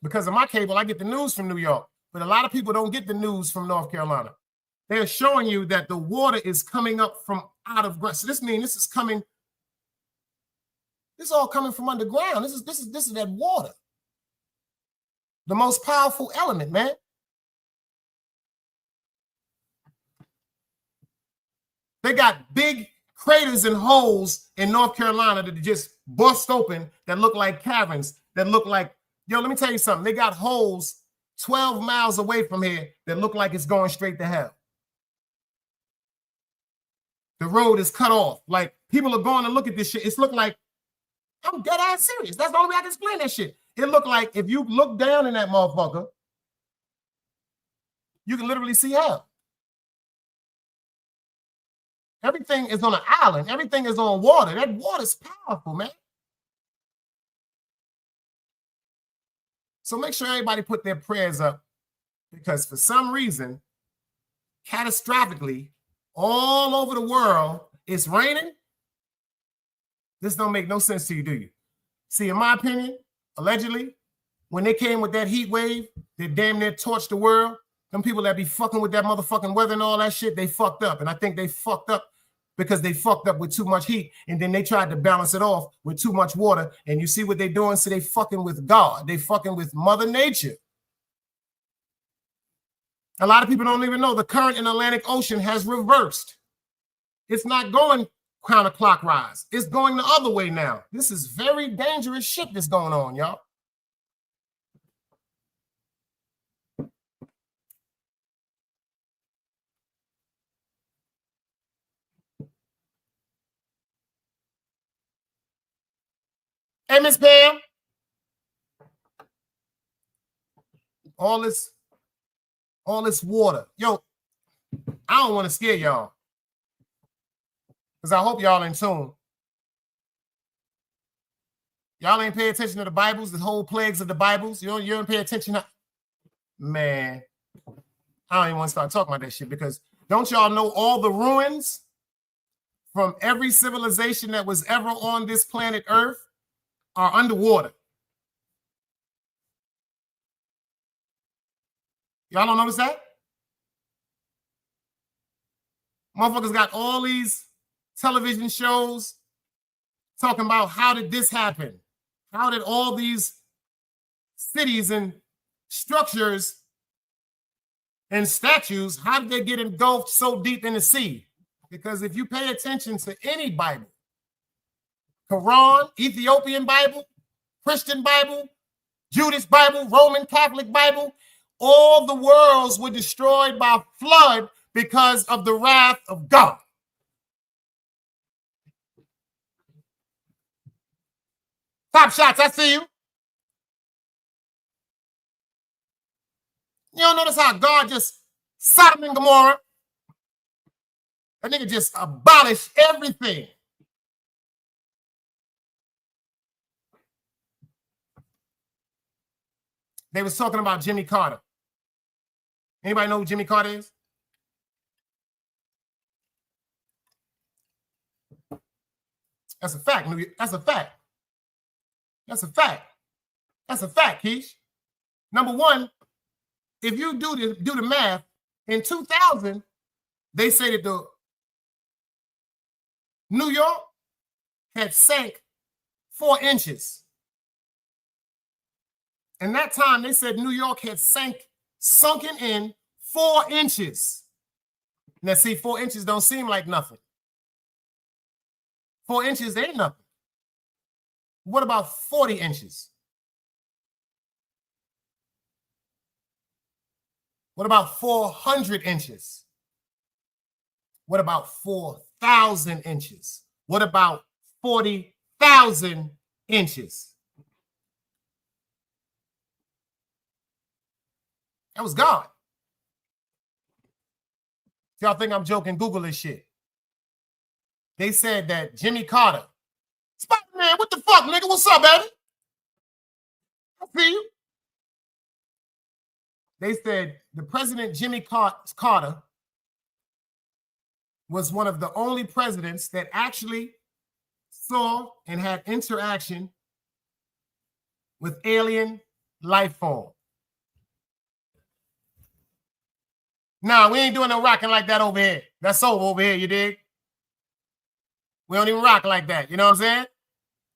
Speaker 4: Because of my cable, I get the news from New York. But a lot of people don't get the news from North Carolina. They're showing you that the water is coming up from out of ground. So this means this is coming. This is all coming from underground. This is that water. The most powerful element, man. They got big craters and holes in North Carolina that just bust open that look like caverns, that look like, yo, let me tell you something. They got holes 12 miles away from here that look like it's going straight to hell. The road is cut off. Like, people are going to look at this shit. It's look like, I'm dead ass serious. That's the only way I can explain that shit. It looked like if you look down in that motherfucker, you can literally see hell. Everything is on an island. Everything is on water. That water's powerful, man. So make sure everybody put their prayers up, because for some reason, catastrophically, all over the world, it's raining. This don't make no sense to you, do you? See, in my opinion, allegedly, when they came with that heat wave, they damn near torched the world. Them people that be fucking with that motherfucking weather and all that shit, they fucked up. And I think they fucked up because they fucked up with too much heat, and then they tried to balance it off with too much water. And you see what they're doing? So they fucking with God. They fucking with Mother Nature. A lot of people don't even know the current in the Atlantic Ocean has reversed. It's not going counterclockwise. It's going the other way now. This is very dangerous shit that's going on, y'all. Hey, Miss Pam. All this water. Yo, I don't want to scare y'all, because I hope y'all in tune. Y'all ain't pay attention to the Bibles, the whole plagues of the Bibles. You don't pay attention to... Man, I don't even want to start talking about that shit, because don't y'all know all the ruins from every civilization that was ever on this planet Earth are underwater? Y'all don't notice that? Motherfuckers got all these television shows talking about how did this happen? How did all these cities and structures and statues, how did they get engulfed so deep in the sea? Because if you pay attention to any Bible, Quran, Ethiopian Bible, Christian Bible, Jewish Bible, Roman Catholic Bible, all the worlds were destroyed by flood because of the wrath of God. Top shots, I see you. You don't notice how God just Sodom and Gomorrah? That nigga just abolished everything. They was talking about Jimmy Carter. Anybody know who Jimmy Carter is? That's a fact. That's a fact. That's a fact. That's a fact, Keish. Number one, if you do the math, in 2000, they say that the New York had sank 4 inches. In that time, they said New York had sunken in 4 inches. Now, see, 4 inches don't seem like nothing. 4 inches ain't nothing. What about 40 inches? What about 400 inches? What about 4,000 inches? What about 40,000 inches? That was God. Y'all think I'm joking? Google this shit. They said that Jimmy Carter, Spider-Man, what the fuck, nigga? What's up, baby? I see you. They said the President Jimmy Carter was one of the only presidents that actually saw and had interaction with alien life form. Nah, we ain't doing no rocking like that over here. That's over here, you dig? We don't even rock like that. You know what I'm saying?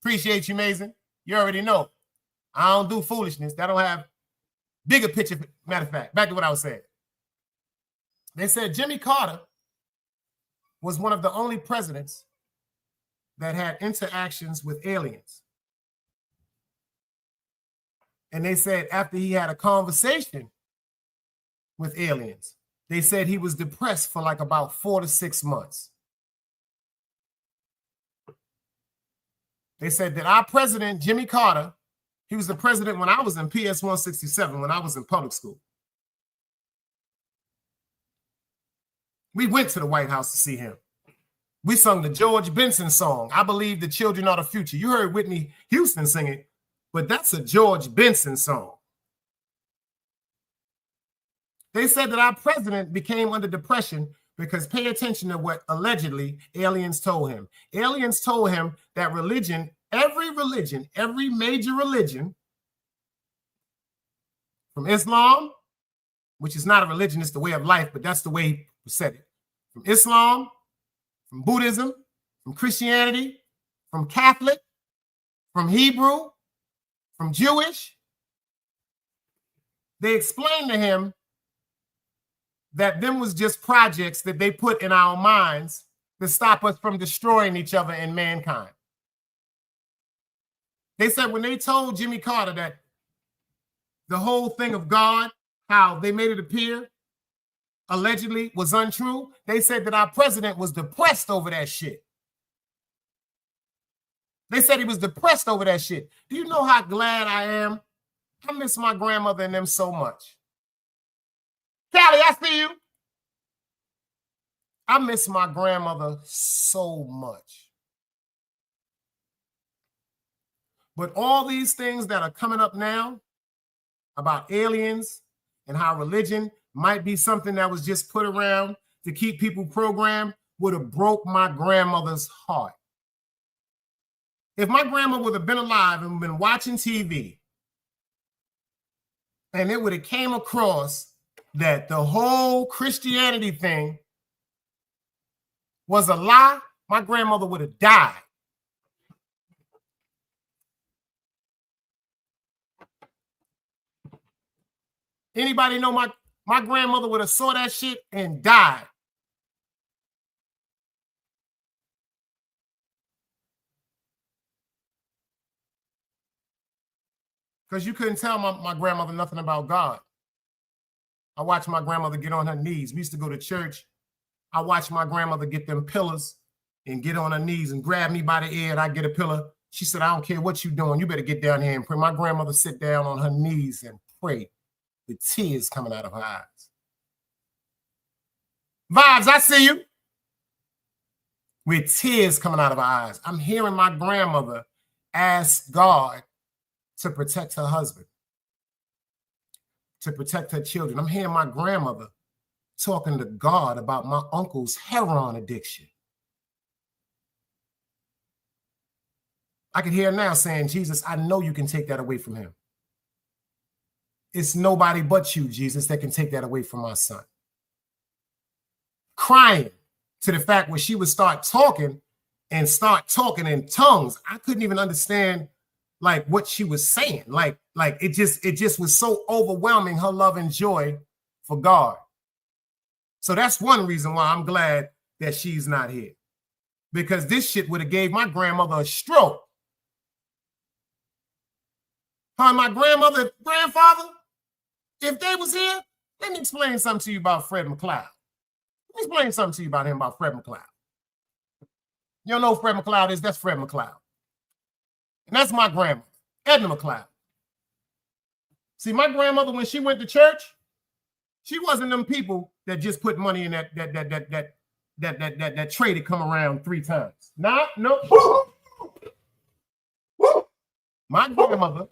Speaker 4: Appreciate you, Mason. You already know. I don't do foolishness. That don't have bigger picture. Matter of fact, back to what I was saying. They said Jimmy Carter was one of the only presidents that had interactions with aliens. And they said after he had a conversation with aliens, they said he was depressed for like about 4 to 6 months. They said that our president, Jimmy Carter, he was the president when I was in PS 167, when I was in public school. We went to the White House to see him. We sung the George Benson song, I Believe the Children Are the Future. You heard Whitney Houston sing it, but that's a George Benson song. They said that our president became under depression because pay attention to what allegedly aliens told him. Aliens told him that religion, every major religion, from Islam, which is not a religion, it's the way of life, but that's the way he said it. From Islam, from Buddhism, from Christianity, from Catholic, from Hebrew, from Jewish, they explained to him that them was just projects that they put in our minds to stop us from destroying each other and mankind. They said when they told Jimmy Carter that the whole thing of God, how they made it appear, allegedly was untrue, they said that our president was depressed over that shit. They said he was depressed over that shit. Do you know how glad I am? I miss my grandmother and them so much. Callie, I see you. I miss my grandmother so much. But all these things that are coming up now about aliens and how religion might be something that was just put around to keep people programmed would have broke my grandmother's heart. If my grandma would have been alive and been watching TV and it would have came across that the whole Christianity thing was a lie, my grandmother would have died. Anybody know my grandmother would have saw that shit and died. Because you couldn't tell my grandmother nothing about God. I watched my grandmother get on her knees. We used to go to church. I watched my grandmother get them pillars and get on her knees and grab me by the ear and I get a pillar. She said, I don't care what you're doing. You better get down here and pray. My grandmother sit down on her knees and pray with tears coming out of her eyes. Vibes, I see you. With tears coming out of her eyes. I'm hearing my grandmother ask God to protect her husband, to protect her children. I'm hearing my grandmother talking to God about my uncle's heroin addiction. I can hear her now saying, Jesus, I know you can take that away from him. It's nobody but you, Jesus, that can take that away from my son. Crying to the fact where she would start talking in tongues. I couldn't even understand like what she was saying. Like it just was so overwhelming, her love and joy for God. So that's one reason why I'm glad that she's not here. Because this shit would have gave my grandmother a stroke. Her and my grandfather, if they was here, let me explain something to you about Fred McLeod. Let me explain something to you about him, about Fred McLeod. You don't know who Fred McLeod is? That's Fred McLeod. And that's my grandma, Edna McLeod. See, my grandmother, when she went to church, she wasn't them people that just put money in that tray to come around 3 times. No. My grandmother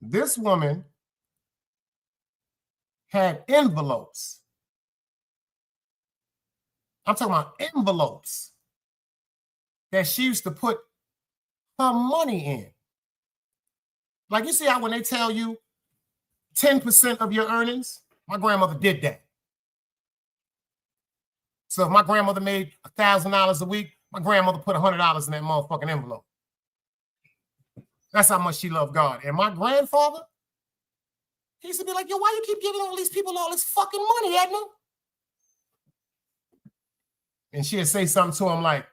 Speaker 4: This woman had envelopes. I'm talking about envelopes that she used to put her money in. Like, you see how when they tell you 10% of your earnings, my grandmother did that. So if my grandmother made $1,000 a week, my grandmother put $100 in that motherfucking envelope. That's how much she loved God. And my grandfather, he used to be like, yo, why you keep giving all these people all this fucking money, Edna? And she'd say something to him like,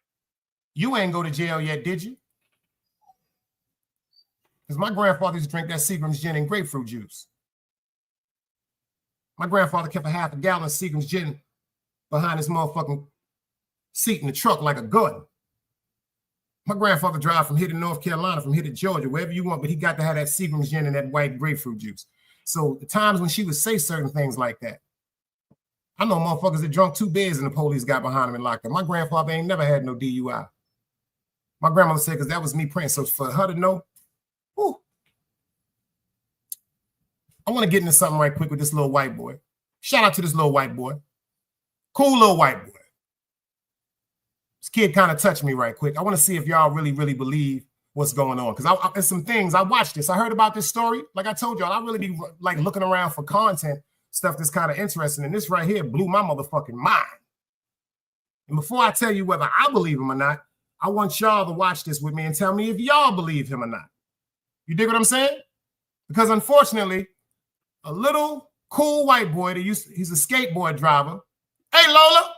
Speaker 4: you ain't go to jail yet, did you? Because my grandfather used to drink that Seagram's gin and grapefruit juice. My grandfather kept a half a gallon of Seagram's gin behind his motherfucking seat in the truck like a gun. My grandfather drive from here to North Carolina, from here to Georgia, wherever you want, but he got to have that Seagram's gin and that white grapefruit juice. So the times when she would say certain things like that, I know motherfuckers that drunk 2 beers and the police got behind him and locked him. My grandfather ain't never had no DUI. My grandmother said, because that was me praying. So for her to know, whew, I want to get into something right quick with this little white boy. Shout out to this little white boy. Cool little white boy. This kid kind of touched me right quick. I want to see if y'all really, really believe what's going on. Because there's some things, I watched this. I heard about this story. Like I told y'all, I really be like looking around for content, stuff that's kind of interesting. And this right here blew my motherfucking mind. And before I tell you whether I believe him or not, I want y'all to watch this with me and tell me if y'all believe him or not. You dig what I'm saying? Because unfortunately, a little cool white boy, he's a skateboard driver. Hey, Lola.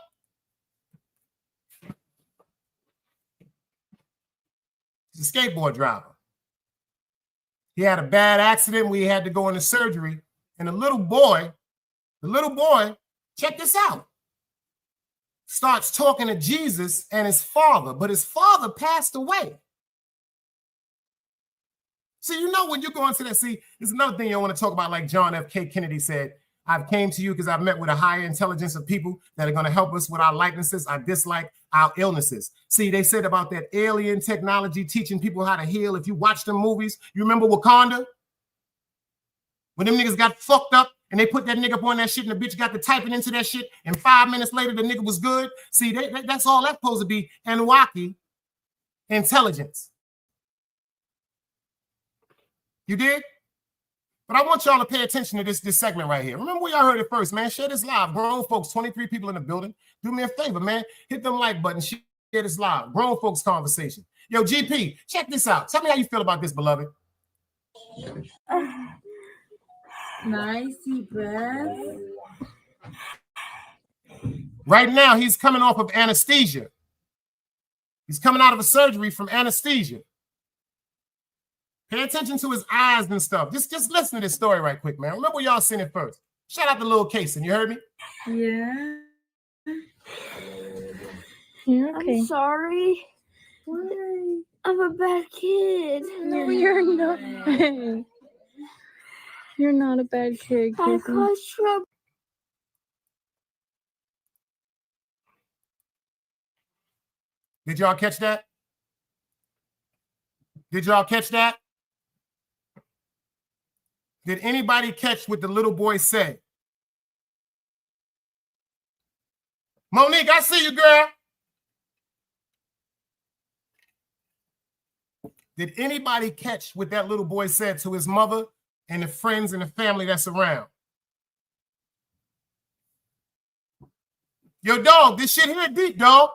Speaker 4: He's a skateboard driver. He had a bad accident where he had to go into surgery. And the little boy, check this out, starts talking to Jesus and his father, but his father passed away. See, you know when you go into that, see, there's another thing you want to talk about, like John F. Kennedy said, I've came to you because I've met with a higher intelligence of people that are going to help us with our likenesses, our dislike, our illnesses. See, they said about that alien technology teaching people how to heal. If you watch them movies, you remember Wakanda? When them niggas got fucked up and they put that nigga up on that shit and the bitch got to typing into that shit and 5 minutes later the nigga was good. See, that's all that's supposed to be Anunnaki intelligence. You dig? But I want y'all to pay attention to this segment right here. Remember where y'all heard it first, man. Share this live. Grown folks, 23 people in the building. Do me a favor, man. Hit them like button. Share this live. Grown folks conversation. Yo, GP, check this out. Tell me how you feel about this, beloved.
Speaker 13: Nice deep breath.
Speaker 4: Right now, he's coming off of anesthesia. He's coming out of a surgery from anesthesia. Pay attention to his eyes and stuff. Just listen to this story right quick, man. Remember y'all seen it first. Shout out to Lil Kason. You heard me?
Speaker 13: Yeah.
Speaker 14: You're okay. I'm sorry.
Speaker 13: Why?
Speaker 14: I'm a bad kid.
Speaker 13: No, you're not. You're not a bad kid,
Speaker 14: I
Speaker 13: Kason.
Speaker 14: caused trouble.
Speaker 4: Did y'all catch that? Did y'all catch that? Did anybody catch what the little boy said? Monique, I see you, girl. Did anybody catch what that little boy said to his mother and the friends and the family that's around? Yo, dog, this shit here deep, dog.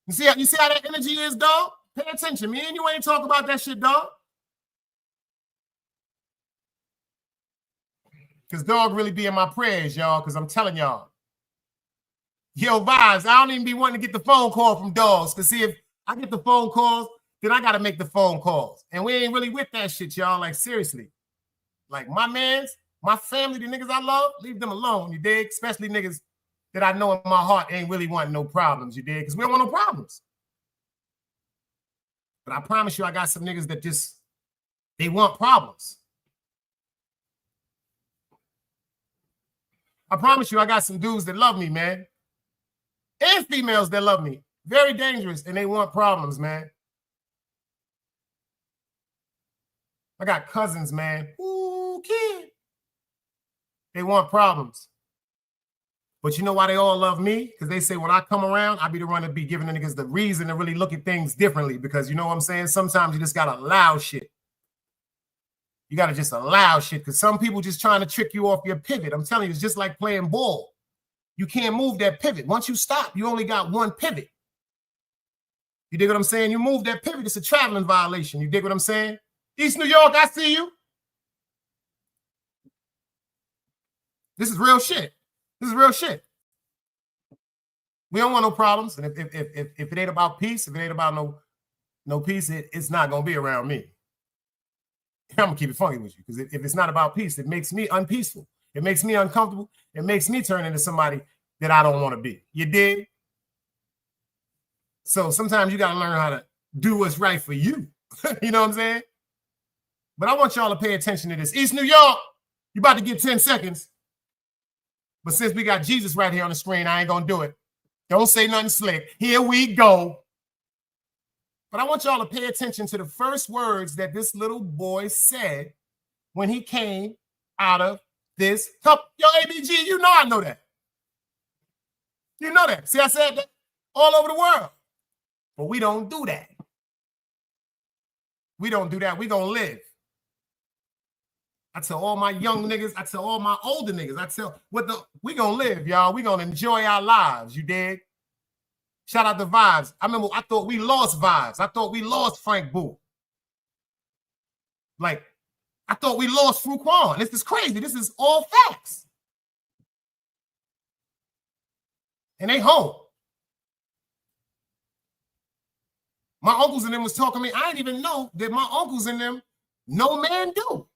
Speaker 4: You see how that energy is, dog? Pay attention. Me and you ain't talk about that shit, dog. Because dog really be in my prayers, y'all, because I'm telling y'all. Yo, vibes, I don't even be wanting to get the phone call from dogs. Because see, if I get the phone calls, then I got to make the phone calls. And we ain't really with that shit, y'all. Like, seriously. Like, my mans, my family, the niggas I love, leave them alone, you dig? Especially niggas that I know in my heart ain't really wanting no problems, you dig? Because we don't want no problems. But I promise you, I got some niggas that just, they want problems. I promise you, I got some dudes that love me, man. And females that love me. Very dangerous, and they want problems, man. I got cousins, man. Ooh, kid. They want problems. But you know why they all love me? Because they say when I come around, I be the one to be giving the niggas the reason to really look at things differently. Because you know what I'm saying? Sometimes you just got to allow shit. You got to just allow shit. Because some people just trying to trick you off your pivot. I'm telling you, it's just like playing ball. You can't move that pivot. Once you stop, you only got one pivot. You dig what I'm saying? You move that pivot, it's a traveling violation. You dig what I'm saying? East New York, I see you. This is real shit. This is real shit. We don't want no problems. And if it ain't about peace, if it ain't about no peace, it's not going to be around me. I'm going to keep it funky with you. Because if it's not about peace, it makes me unpeaceful. It makes me uncomfortable. It makes me turn into somebody that I don't want to be. You dig? So sometimes you got to learn how to do what's right for you. You know what I'm saying? But I want y'all to pay attention to this. East New York, you about to get 10 seconds. But since we got Jesus right here on the screen, I ain't going to do it. Don't say nothing slick. Here we go. But I want y'all to pay attention to the first words that this little boy said when he came out of this cup. Yo, ABG, you know I know that. You know that. See, I said that all over the world. But we don't do that. We don't do that. We gonna live. I tell all my young niggas, I tell all my older niggas, I tell we gonna live, y'all. We gonna enjoy our lives, you dig? Shout out to Vibes. I thought we lost Vibes. I thought we lost Frank Boo. Like, I thought we lost Fruquan. This is crazy. This is all facts. And they home. My uncles and them was talking to me. I didn't even know that my uncles and them no man do.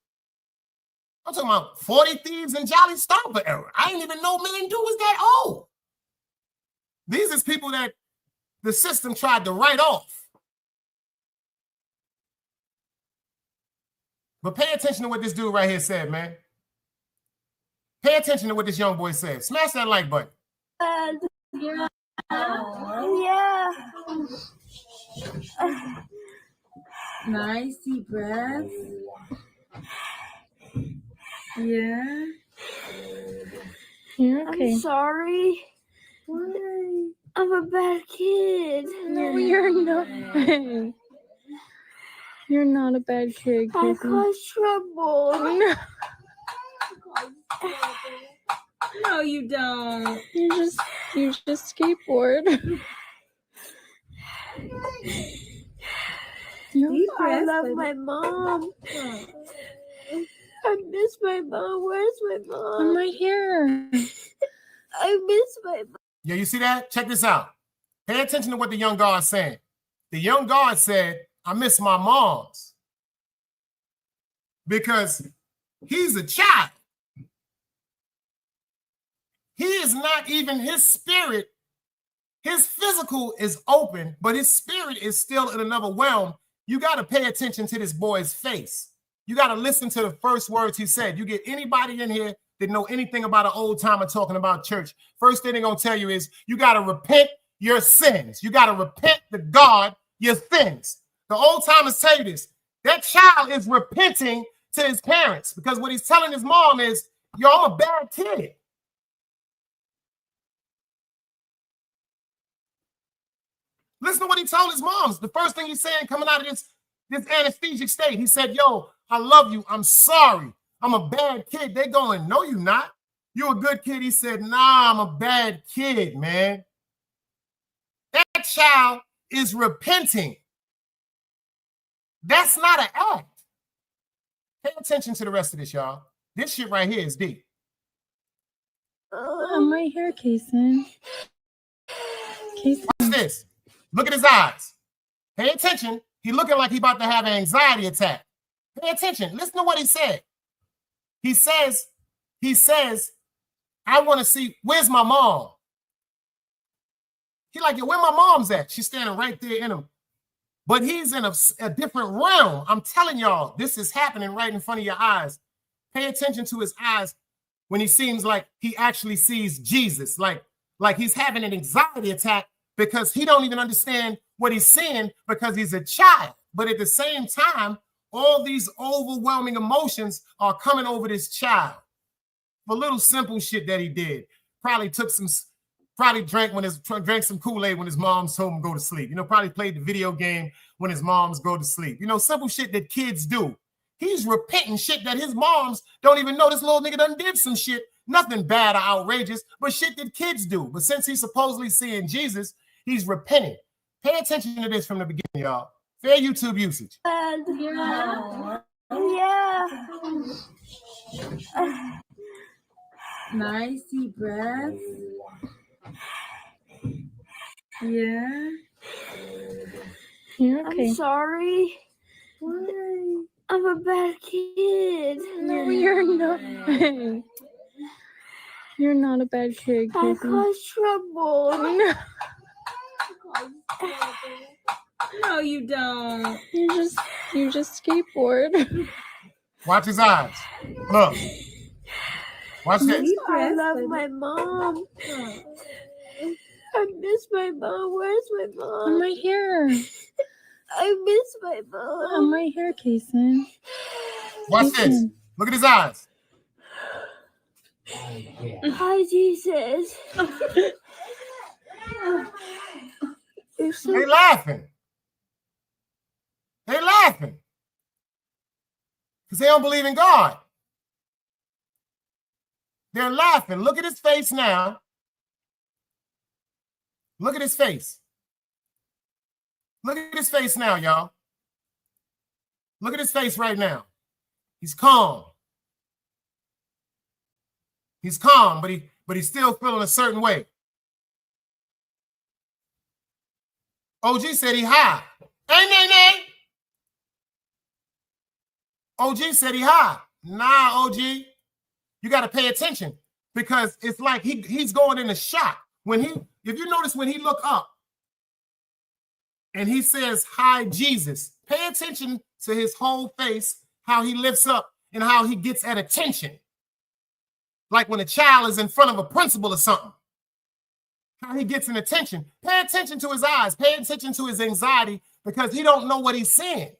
Speaker 4: I'm talking about 40 Thieves and Jolly Stomper era. I didn't even know man do was that old. These is people that the system tried to write off. But pay attention to what this dude right here said, man. Pay attention to what this young boy said. Smash that like button.
Speaker 14: Yeah.
Speaker 13: Nice deep breath. Yeah. You're okay.
Speaker 14: I'm sorry.
Speaker 13: Why?
Speaker 14: I'm a bad kid.
Speaker 13: No, you're not. You're not a bad kid,
Speaker 14: I
Speaker 13: Casey.
Speaker 14: cause trouble.
Speaker 13: No. No, you don't. You just skateboard.
Speaker 14: I love my mom. I miss my mom. Where's my mom?
Speaker 13: I'm right here.
Speaker 14: I miss my mom.
Speaker 4: Yeah, you see that? Check this out. Pay attention to what the young guard saying. The young guard said, I miss my moms. Because he's a child. He is not even his spirit. His physical is open, but his spirit is still in another realm. You got to pay attention to this boy's face. You got to listen to the first words he said. You get anybody in here that know anything about an old timer talking about church. First thing they're going to tell you is you got to repent your sins. You got to repent to God your sins. The old timers tell you this. That child is repenting to his parents because what he's telling his mom is, yo, I'm a bad kid. Listen to what he told his moms. The first thing he's saying coming out of this anesthetic state, he said, yo, I love you. I'm sorry. I'm a bad kid. They going, no, you not. You a good kid. He said, nah, I'm a bad kid, man. That child is repenting. That's not an act. Pay attention to the rest of this, y'all. This shit right here is deep.
Speaker 13: I'm right here, Kason.
Speaker 4: Watch this. Look at his eyes. Pay attention. He looking like he about to have an anxiety attack. Pay attention. Listen to what he said. He says, I want to see, where's my mom? He like, yo, where my mom's at? She's standing right there in him. But he's in a different realm. I'm telling y'all, this is happening right in front of your eyes. Pay attention to his eyes when he seems like he actually sees Jesus. Like he's having an anxiety attack because he don't even understand what he's seeing because he's a child. But at the same time, all these overwhelming emotions are coming over this child for little simple shit that he did. Probably drank some Kool-Aid when his mom's told him to go to sleep. You know, probably played the video game when his moms go to sleep. You know, simple shit that kids do. He's repenting shit that his moms don't even know. This little nigga done did some shit, nothing bad or outrageous, but shit that kids do. But since he's supposedly seeing Jesus, he's repenting. Pay attention to this from the beginning, y'all. Fair YouTube usage.
Speaker 14: Yeah.
Speaker 15: Nice deep breath. Yeah.
Speaker 13: You're okay.
Speaker 14: I'm sorry.
Speaker 15: Why?
Speaker 14: I'm a bad kid.
Speaker 13: No, you're not. You're not a bad kid,
Speaker 14: I
Speaker 13: Casey.
Speaker 14: caused trouble.
Speaker 13: No.
Speaker 15: No, you don't.
Speaker 13: You just skateboard.
Speaker 4: Watch his eyes. Look. Watch this.
Speaker 14: I love my mom. I miss my mom. Where's my mom?
Speaker 13: I'm right here.
Speaker 14: I miss my mom.
Speaker 13: I'm right here, Kason.
Speaker 4: Watch this. Look at his eyes.
Speaker 14: Hi, Jesus. You're so
Speaker 4: They laughing. They laughing. Because they don't believe in God. They're laughing. Look at his face now. Look at his face. Look at his face now, y'all. Look at his face right now. He's calm. He's calm, but he's still feeling a certain way. OG said he high. Hey, nay. OG said he high. Nah, OG. You got to pay attention because it's like he's going into shock. If you notice when he look up and he says, "Hi, Jesus," pay attention to his whole face, how he lifts up and how he gets at attention. Like when a child is in front of a principal or something, how he gets an attention. Pay attention to his eyes. Pay attention to his anxiety because he don't know what he's saying.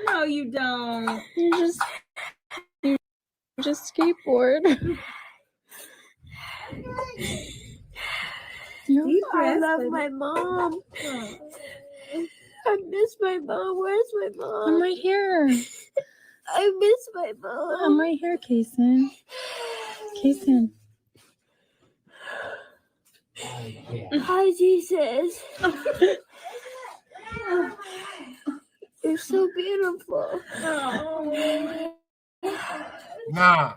Speaker 15: No, you don't.
Speaker 13: You just skateboard.
Speaker 14: I love my mom. I miss my mom. Where's my mom?
Speaker 13: I'm right here.
Speaker 14: I miss my mom.
Speaker 13: I'm right here, Kason. Kason.
Speaker 14: Hi, Jesus. You're so beautiful.
Speaker 4: Nah,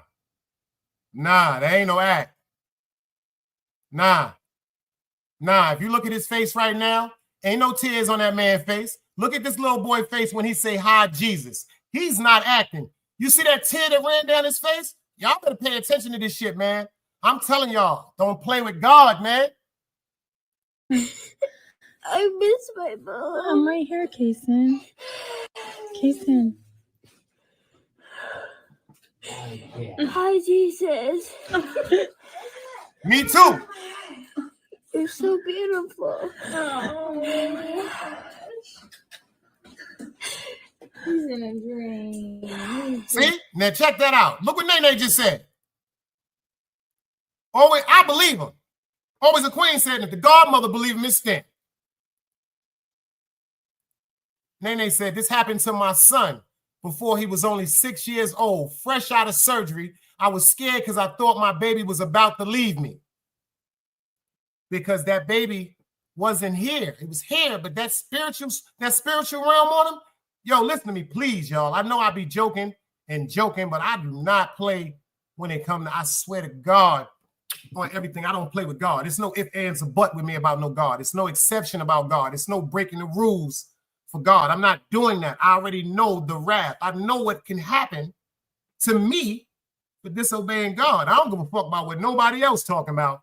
Speaker 4: that ain't no act. Nah. If you look at his face right now, ain't no tears on that man's face. Look at this little boy face when he say, "Hi, Jesus." He's not acting. You see that tear that ran down his face? Y'all better pay attention to this shit, man. I'm telling y'all, don't play with God, man.
Speaker 14: I miss my mom.
Speaker 13: I'm right here, Kason. Kason.
Speaker 14: Hi, Jesus.
Speaker 4: Me too.
Speaker 14: You're so beautiful.
Speaker 15: He's in a dream.
Speaker 4: See? Now check that out. Look what Nene just said. Always, I believe him. Always the queen said that the godmother believed him, Miss Stent. Nene said, "This happened to my son before he was only 6 years old, fresh out of surgery. I was scared because I thought my baby was about to leave me. Because that baby wasn't here. It was here, but that spiritual realm on him. Yo, listen to me, please, y'all. I know I be joking, but I do not play when it comes to, I swear to God, on everything. I don't play with God. There's no ifs, ands, or buts with me about no God. It's no exception about God. It's no breaking the rules for God. I'm not doing that. I already know the wrath. I know what can happen to me for disobeying God. I don't give a fuck about what nobody else talking about.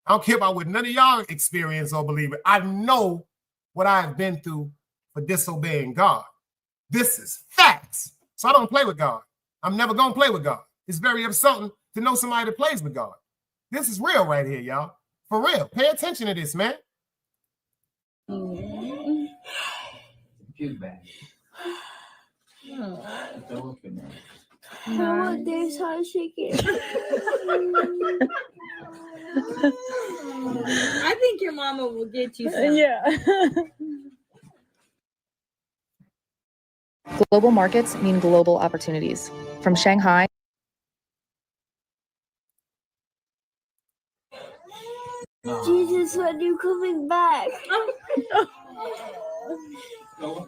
Speaker 4: I don't care about what none of y'all experience or believe it. I know what I have been through for disobeying God. This is facts. So I don't play with God. I'm never going to play with God. It's very upsetting to know somebody that plays with God. This is real right here, y'all. For real. Pay attention to this, man.
Speaker 14: I want this hot chicken.
Speaker 15: I think your mama will get you some.
Speaker 13: Yeah.
Speaker 16: Global markets mean global opportunities. From Shanghai.
Speaker 14: Jesus, when you coming back?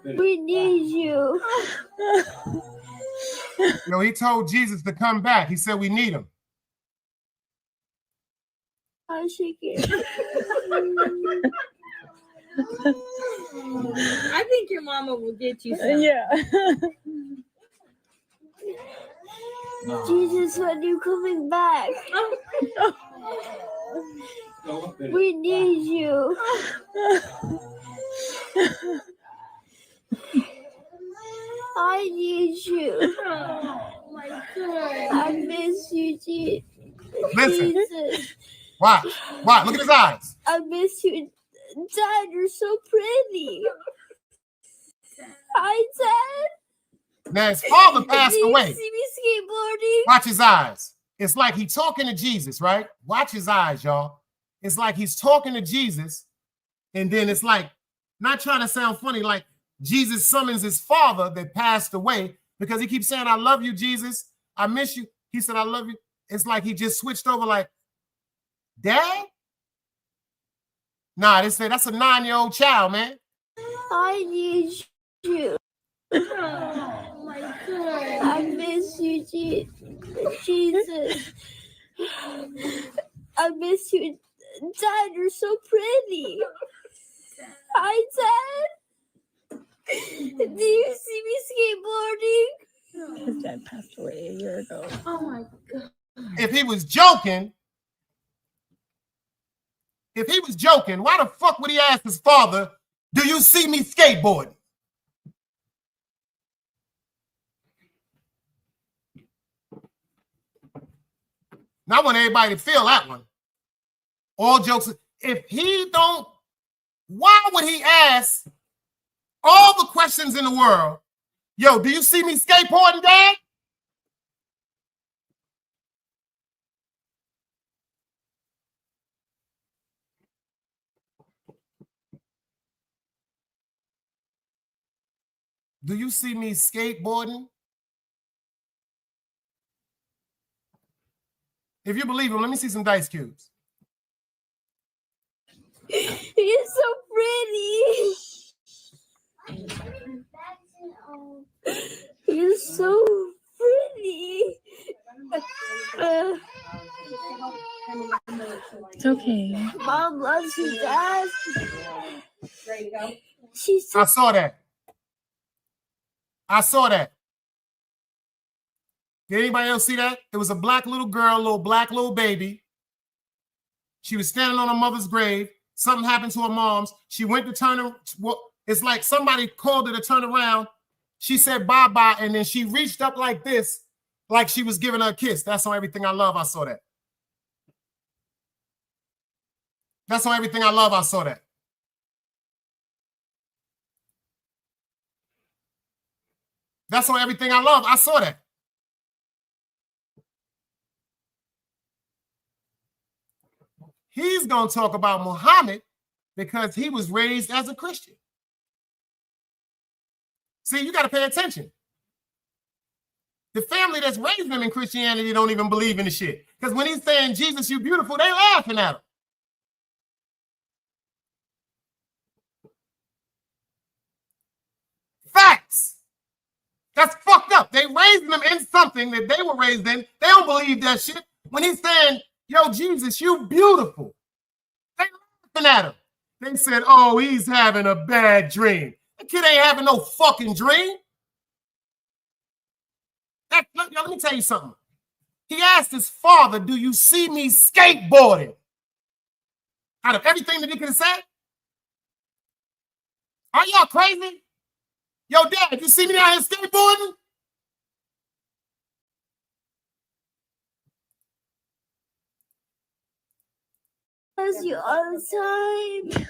Speaker 14: We need you.
Speaker 4: Yo, he told Jesus to come back. He said we need him.
Speaker 14: Hot chicken.
Speaker 15: I think your mama will get you some.
Speaker 13: Yeah.
Speaker 14: Jesus, when you coming back? We need you. I need you.
Speaker 15: Oh my God.
Speaker 14: I miss you, Jesus.
Speaker 4: Listen. Watch. Look at his eyes.
Speaker 14: I miss you. Dad, you're so pretty. Hi, Dad.
Speaker 4: Now his father passed
Speaker 14: Do
Speaker 4: away.
Speaker 14: you see me skateboarding?
Speaker 4: Watch his eyes. It's like he's talking to Jesus, right? Watch his eyes, y'all. It's like he's talking to Jesus, and then it's like, not trying to sound funny, like Jesus summons his father that passed away because he keeps saying, I love you, Jesus. I miss you. He said, I love you. It's like he just switched over like, Dad? Nah, that's a 9-year-old child, man.
Speaker 14: I need you.
Speaker 15: Oh my God.
Speaker 14: I miss you, Jesus. I miss you. Dad, you're so pretty. Hi, Dad. Do you see me skateboarding?
Speaker 13: His dad passed away a year ago.
Speaker 15: Oh my God.
Speaker 4: If he was joking, why the fuck would he ask his father, do you see me skateboarding? Now I want everybody to feel that one. All jokes. If he don't, why would he ask all the questions in the world? Yo, do you see me skateboarding, Dad? Do you see me skateboarding? If you believe him, let me see some dice cubes.
Speaker 14: You're so pretty. You're so pretty.
Speaker 13: It's okay.
Speaker 14: Mom loves you, Dad.
Speaker 4: I saw that. Did anybody else see that? It was a black little girl, black little baby. She was standing on her mother's grave. Something happened to her mom's. She went to turn her. It's like somebody called her to turn around. She said bye-bye, and then she reached up like this, like she was giving her a kiss. That's on Everything I Love. I saw that. That's on Everything I Love. I saw that. That's on Everything I Love. I saw that. He's going to talk about Muhammad because he was raised as a Christian. See, you got to pay attention. The family that's raising him in Christianity don't even believe in the shit. Because when he's saying, Jesus, you beautiful, they laughing at him. Facts. That's fucked up. They raised them in something that they were raised in. They don't believe that shit. When he's saying, yo, Jesus, you beautiful. They laughing at him. They said, oh, he's having a bad dream. That kid ain't having no fucking dream. Let me tell you something. He asked his father, do you see me skateboarding? Out of everything that he could have said? Are y'all crazy? Yo, Dad, you see me out here skateboarding?
Speaker 14: Loves you all the time.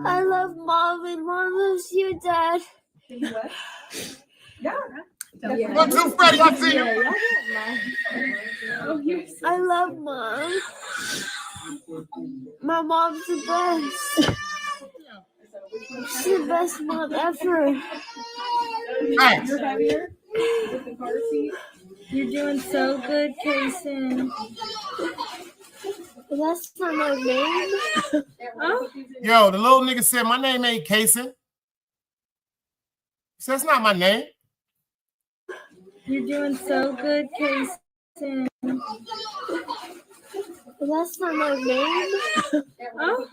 Speaker 14: I love Mom and Mom loves you, Dad.
Speaker 15: What? Yeah.
Speaker 4: 1, 2, Freddie, I see you.
Speaker 14: I love Mom. My mom's the best. She's the best mom ever.
Speaker 4: Thanks.
Speaker 15: You're heavier with the car seat. You're doing so good, Kason.
Speaker 14: That's not my name.
Speaker 15: Oh.
Speaker 4: Yo, the little nigga said my name ain't Kason. He said, that's not my name.
Speaker 15: You're doing so good, Kason.
Speaker 14: That's not my name.
Speaker 15: Oh.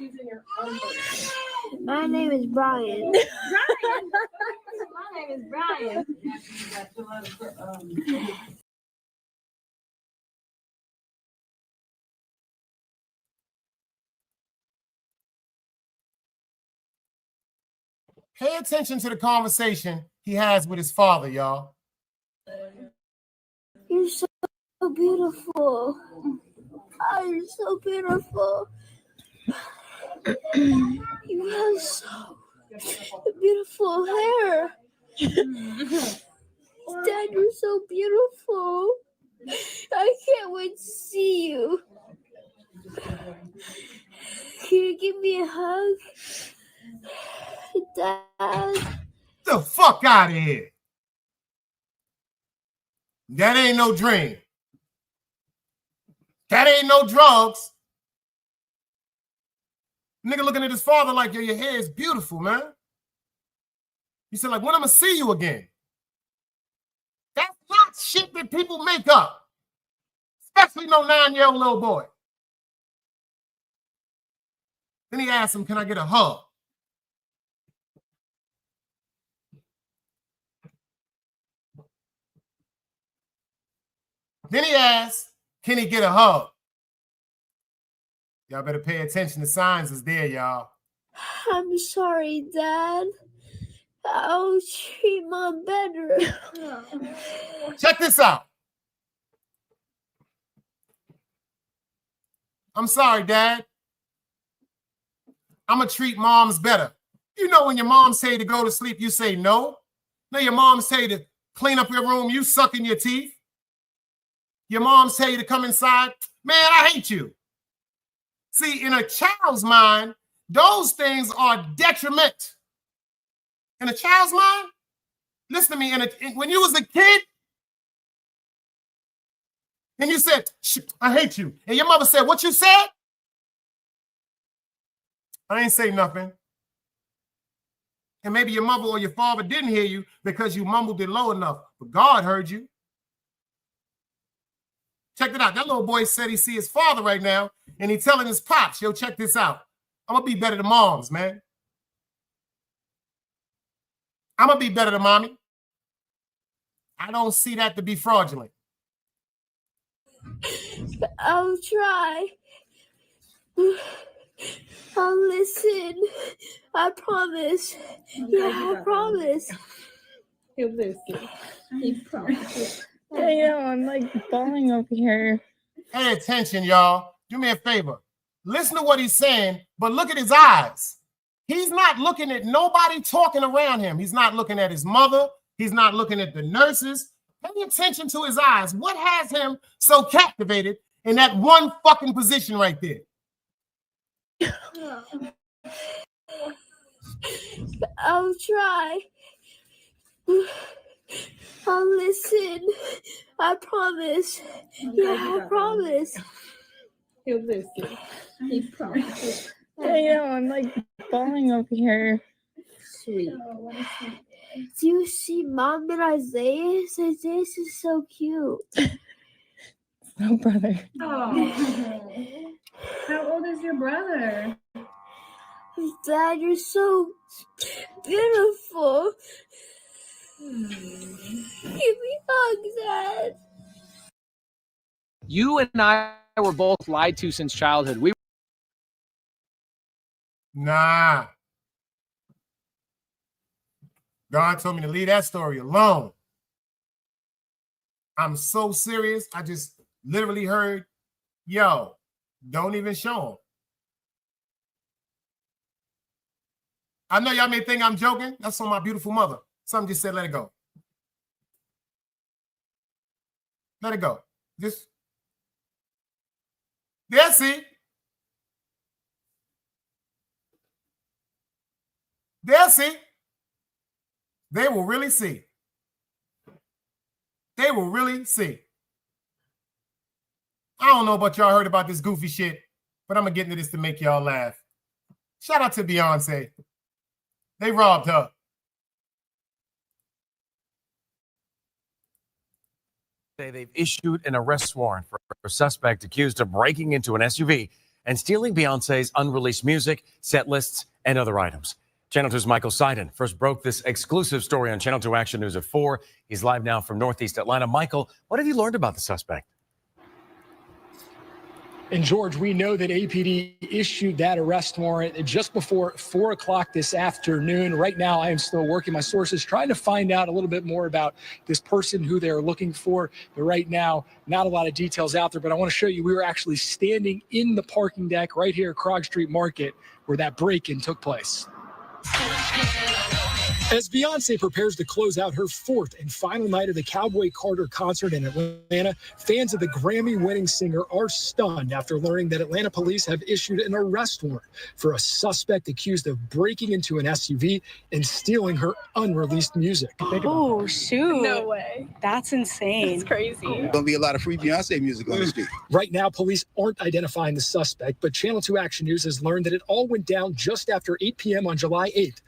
Speaker 14: My name is Brian.
Speaker 15: Brian. My name is Brian.
Speaker 4: Pay attention to the conversation he has with his father, y'all.
Speaker 14: You're so beautiful. Oh, you're so beautiful. You have so beautiful hair. Dad, you're so beautiful. I can't wait to see you. Can you give me a hug? Dad.
Speaker 4: The fuck out of here. That ain't no dream. That ain't no drugs. Nigga looking at his father like, yo, your hair is beautiful, man. He said, like, when I'm gonna see you again? That's not shit that people make up. Especially no 9-year-old little boy. Then he asked him, can I get a hug? Then he asked, can he get a hug? Y'all better pay attention. The signs is there, y'all.
Speaker 14: I'm sorry, Dad. I'll treat Mom better.
Speaker 4: Check this out. I'm sorry, Dad. I'm going to treat moms better. You know when your mom say to go to sleep, you say no? No, your mom say to clean up your room, you sucking your teeth. Your mom say you to come inside, man, I hate you. See, in a child's mind, those things are detriment. In a child's mind, listen to me, when you was a kid, and you said, I hate you, and your mother said, what you said? I ain't say nothing. And maybe your mother or your father didn't hear you because you mumbled it low enough, but God heard you. Check it out. That little boy said he see his father right now, and he telling his pops, yo, check this out. I'm going to be better than moms, man. I'm going to be better than mommy. I don't see that to be fraudulent.
Speaker 14: I'll try. I'll listen. I promise. Yeah, I promise.
Speaker 15: He'll listen. He promises.
Speaker 13: I know, I'm like falling over here.
Speaker 4: Pay attention, y'all. Do me a favor. Listen to what he's saying, but look at his eyes. He's not looking at nobody talking around him. He's not looking at his mother. He's not looking at the nurses. Pay attention to his eyes. What has him so captivated in that one fucking position right there?
Speaker 14: I'll try. I'll listen. I promise. Yeah, I promise.
Speaker 15: He'll listen. He promises.
Speaker 13: I know, I'm like falling over here.
Speaker 15: Sweet.
Speaker 14: Do you see Mom and Isaiah? Isaiah is so cute.
Speaker 13: No, brother.
Speaker 15: Oh. How old is your brother?
Speaker 14: Dad, you're so beautiful. Give me hugs, Dad.
Speaker 17: You and I were both lied to since childhood.
Speaker 4: Nah. God told me to leave that story alone. I'm so serious. I just literally heard, yo, don't even show him. I know y'all may think I'm joking. That's on my beautiful mother. Something just said, let it go. Let it go. Just, they'll see. They'll see. They will really see. They will really see. I don't know about y'all heard about this goofy shit, but I'm going to get into this to make y'all laugh. Shout out to Beyoncé. They robbed her.
Speaker 18: They've issued an arrest warrant for a suspect accused of breaking into an SUV and stealing Beyonce's unreleased music, set lists, and other items. Channel 2's Michael Seiden first broke this exclusive story on Channel 2 Action News at 4. He's live now from Northeast Atlanta. Michael, what have you learned about the suspect?
Speaker 19: And George, we know that APD issued that arrest warrant just before 4 o'clock this afternoon. Right now, I am still working my sources, trying to find out a little bit more about this person who they're looking for. But right now, not a lot of details out there. But I want to show you, we were actually standing in the parking deck right here at Krog Street Market where that break-in took place. As Beyoncé prepares to close out her fourth and final night of the Cowboy Carter concert in Atlanta, fans of the Grammy-winning singer are stunned after learning that Atlanta police have issued an arrest warrant for a suspect accused of breaking into an SUV and stealing her unreleased music.
Speaker 20: Oh, shoot.
Speaker 14: No way.
Speaker 20: That's insane.
Speaker 14: It's crazy.
Speaker 21: Gonna be a lot of free Beyoncé music on the street.
Speaker 19: Right now, police aren't identifying the suspect, but Channel 2 Action News has learned that it all went down just after 8 p.m. on July 8th.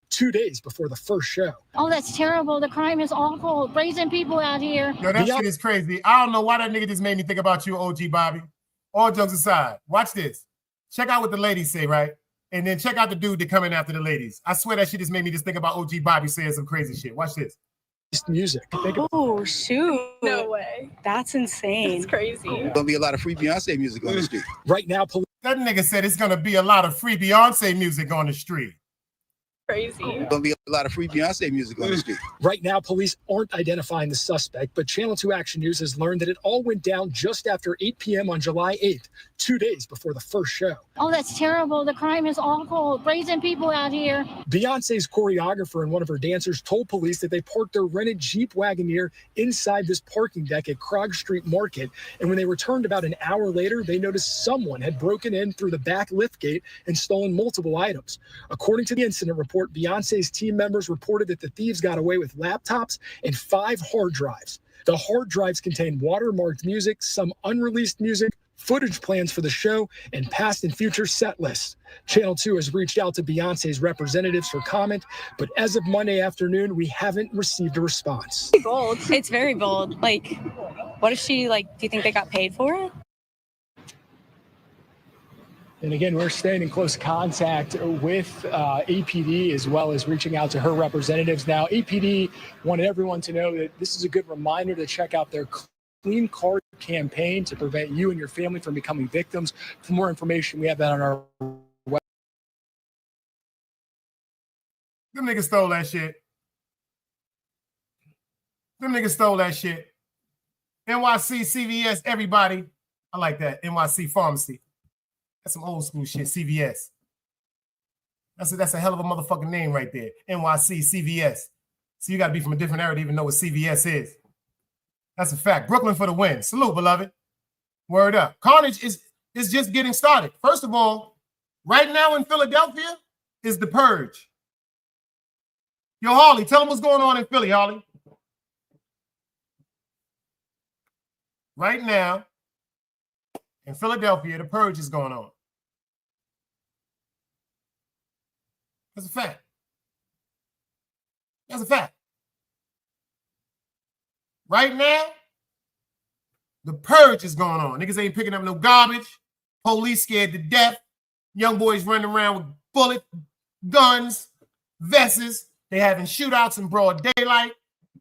Speaker 19: 2 days before the first show.
Speaker 22: Oh, that's terrible. The crime is awful. Raising people out here.
Speaker 4: Yo, that shit is crazy. I don't know why that nigga just made me think about you, OG Bobby. All jokes aside, watch this. Check out what the ladies say, right? And then check out the dude that coming after the ladies. I swear that shit just made me just think about OG Bobby saying some crazy shit. Watch this.
Speaker 19: Music.
Speaker 20: Oh, shoot.
Speaker 14: No way.
Speaker 20: That's insane.
Speaker 14: It's crazy.
Speaker 21: Gonna be a lot of free Beyoncé music on the street.
Speaker 19: Right now, police.
Speaker 4: That nigga said it's gonna be a lot of free Beyoncé music on the street.
Speaker 14: Crazy.
Speaker 21: Gonna be a lot of free Beyoncé music on the street.
Speaker 19: Right now, police aren't identifying the suspect, but Channel 2 Action News has learned that it all went down just after 8 p.m. on July 8th, 2 days before the first show.
Speaker 22: Oh, that's terrible. The crime is awful. Raising people out here.
Speaker 19: Beyonce's choreographer and one of her dancers told police that they parked their rented Jeep Wagoneer inside this parking deck at Krog Street Market. And when they returned about an hour later, they noticed someone had broken in through the back liftgate and stolen multiple items. According to the incident report, Beyonce's team members reported that the thieves got away with laptops and 5 hard drives. The hard drives contain watermarked music, some unreleased music, footage plans for the show, and past and future set lists. Channel 2 has reached out to Beyonce's representatives for comment, but as of Monday afternoon, we haven't received a response.
Speaker 20: Bold. It's very bold. Like, what if she, do you think they got paid for it?
Speaker 19: And again, we're staying in close contact with APD as well as reaching out to her representatives. Now, APD wanted everyone to know that this is a good reminder to check out their Clean Card campaign to prevent you and your family from becoming victims. For more information, we have that on our website.
Speaker 4: Them niggas stole that shit. Them niggas stole that shit. NYC, CVS, everybody. I like that. NYC Pharmacy. That's some old school shit, CVS. That's a hell of a motherfucking name right there. NYC, CVS. So you got to be from a different era to even know what CVS is. That's a fact. Brooklyn for the win. Salute, beloved. Word up. Carnage is just getting started. First of all, right now in Philadelphia is the purge. Yo, Harley, tell them what's going on in Philly, Harley. Right now, in Philadelphia, the purge is going on. That's a fact. That's a fact. Right now, the purge is going on. Niggas ain't picking up no garbage. Police scared to death. Young boys running around with bullet guns, vests. They having shootouts in broad daylight.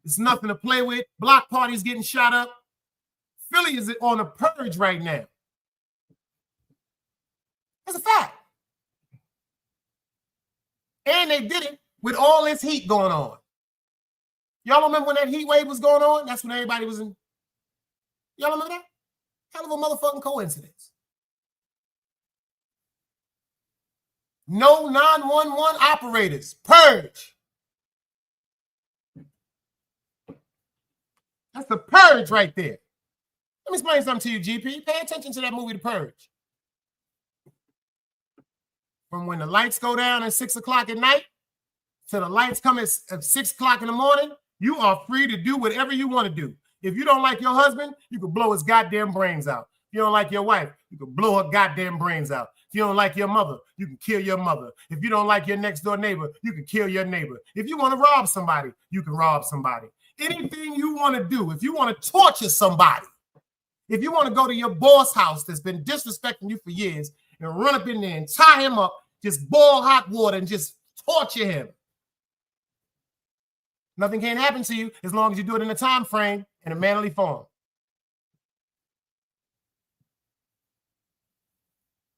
Speaker 4: It's nothing to play with. Block parties getting shot up. Philly is on a purge right now. That's a fact. And they did it with all this heat going on. Y'all remember when that heat wave was going on? That's when everybody was in. Y'all remember that? Hell of a motherfucking coincidence. No 911 operators. Purge. That's The Purge right there. Let me explain something to you, GP. Pay attention to that movie, The Purge. From when the lights go down at 6 o'clock at night to the lights come at 6 o'clock in the morning, you are free to do whatever you want to do. If you don't like your husband, you can blow his goddamn brains out. If you don't like your wife, you can blow her goddamn brains out. If you don't like your mother, you can kill your mother. If you don't like your next door neighbor, you can kill your neighbor. If you want to rob somebody, you can rob somebody. Anything you want to do, if you want to torture somebody, if you want to go to your boss house that's been disrespecting you for years and run up in there and tie him up, just boil hot water and just torture him. Nothing can happen to you as long as you do it in a time frame in a manly form.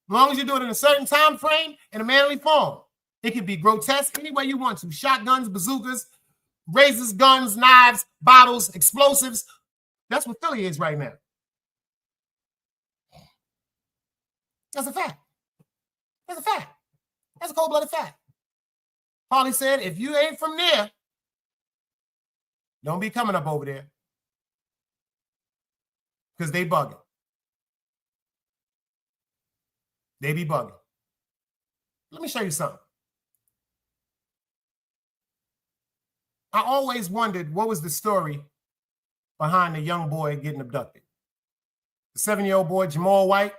Speaker 4: As long as you do it in a certain time frame in a manly form. It can be grotesque any way you want to. Shotguns, bazookas, razors, guns, knives, bottles, explosives. That's what Philly is right now. That's a fact. That's a fact. That's a cold-blooded fact. Paulie said, if you ain't from there, don't be coming up over there. Because they bugging. They be bugging. Let me show you something. I always wondered what was the story behind the young boy getting abducted. The 7-year-old boy, Jamal White,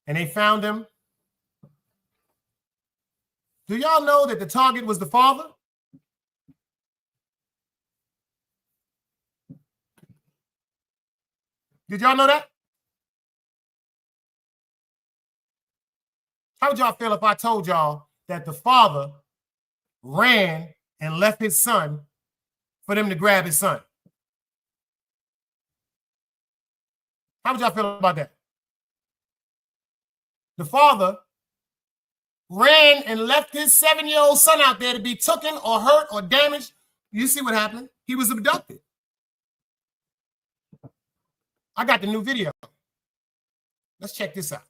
Speaker 4: and they found him. Do y'all know that the target was the father? Did y'all know that? How would y'all feel if I told y'all that the father ran and left his son for them to grab his son? How would y'all feel about that? The father ran and left his 7-year-old son out there to be taken or hurt or damaged. You see what happened? He was abducted. I got the new video. Let's check this out.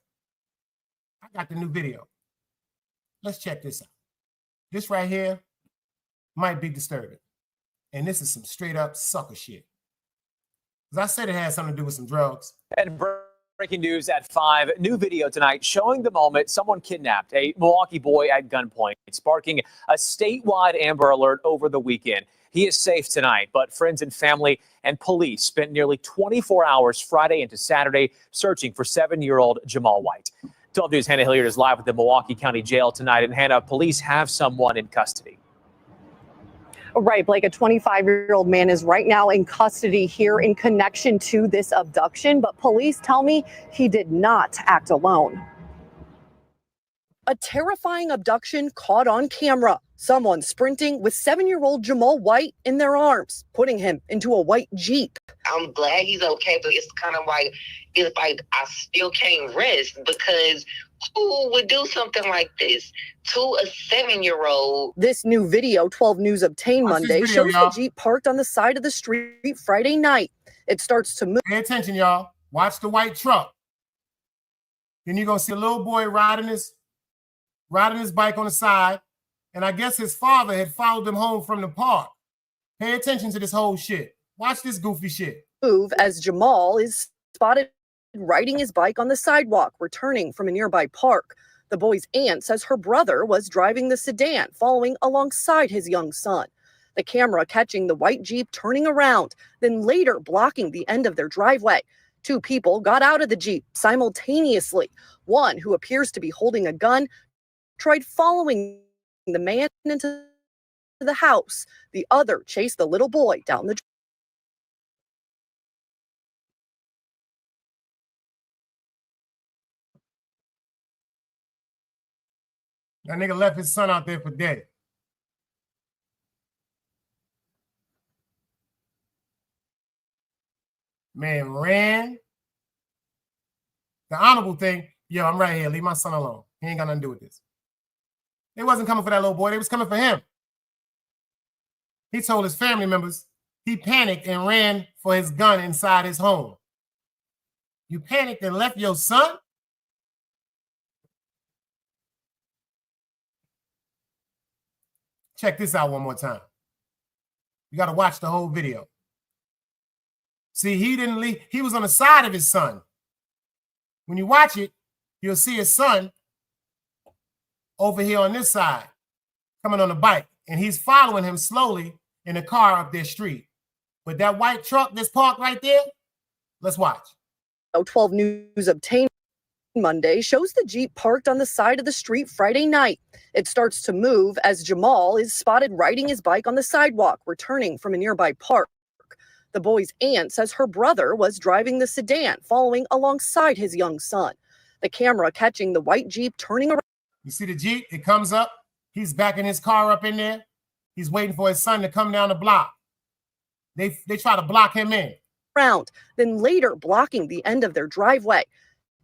Speaker 4: I got the new video. Let's check this out. This right here might be disturbing. And this is some straight up sucker shit. Because I said it had something to do with some drugs.
Speaker 1: And breaking news at 5. New video tonight showing the moment someone kidnapped a Milwaukee boy at gunpoint, sparking a statewide Amber Alert over the weekend. He is safe tonight, but friends and family and police spent nearly 24 hours Friday into Saturday searching for 7-year-old Jamal White. 12 News' Hannah Hilliard is live at the Milwaukee County Jail tonight. And Hannah, police have someone in custody.
Speaker 2: Right, Blake, a 25-year-old man is right now in custody here in connection to this abduction, but police tell me he did not act alone. A terrifying abduction caught on camera. Someone sprinting with 7-year-old Jamal White in their arms, putting him into a white Jeep.
Speaker 23: I'm glad he's okay, but it's kind of like, I still can't rest because who would do something like this to a 7-year-old?
Speaker 2: This new video 12 News obtained Monday shows the Jeep parked on the side of the street Friday night. It starts to move.
Speaker 4: Pay attention, y'all. Watch the white truck. Then you're going to see a little boy riding his bike on the side. And I guess his father had followed him home from the park. Pay attention to this whole shit. Watch this goofy shit.
Speaker 2: Move as Jamal is spotted riding his bike on the sidewalk, returning from a nearby park. The boy's aunt says her brother was driving the sedan, following alongside his young son. The camera catching the white Jeep turning around, then later blocking the end of their driveway. 2 people got out of the Jeep simultaneously. One, who appears to be holding a gun, tried following the man into the house. The other chased the little boy down the
Speaker 4: That nigga left his son out there for dead. Man ran. The honorable thing, yo, I'm right here. Leave my son alone. He ain't got nothing to do with this. They wasn't coming for that little boy. They was coming for him. He told his family members he panicked and ran for his gun inside his home. You panicked and left your son? Check this out one more time. You got to watch the whole video. See, he didn't leave. He was on the side of his son. When you watch it, you'll see his son over here on this side, coming on a bike, and he's following him slowly in a car up their street. But that white truck that's parked right there, let's watch.
Speaker 2: 12 News obtained Monday shows the Jeep parked on the side of the street Friday night. It starts to move as Jamal is spotted riding his bike on the sidewalk, returning from a nearby park. The boy's aunt says her brother was driving the sedan, following alongside his young son. The camera catching the white Jeep turning around.
Speaker 4: You see the Jeep? It comes up. He's backing his car up in there. He's waiting for his son to come down the block. They try to block him in.
Speaker 2: Then later blocking the end of their driveway.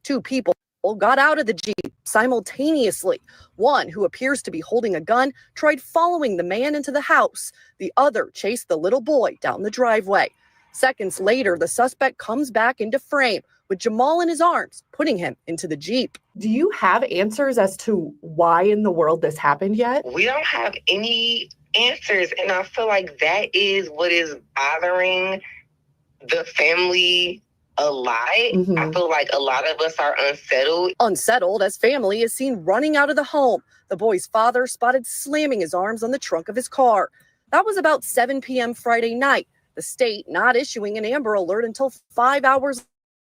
Speaker 2: 2 people got out of the Jeep simultaneously. One, who appears to be holding a gun, tried following the man into the house. The other chased the little boy down the driveway. Seconds later, the suspect comes back into frame with Jamal in his arms, putting him into the Jeep.
Speaker 5: Do you have answers as to why in the world this happened yet?
Speaker 23: We don't have any answers, and I feel like that is what is bothering the family a lot. I feel like a lot of us are unsettled.
Speaker 2: Unsettled as family is seen running out of the home. The boy's father spotted slamming his arms on the trunk of his car. That was about 7 p.m. Friday night. The state not issuing an Amber Alert until 5 hours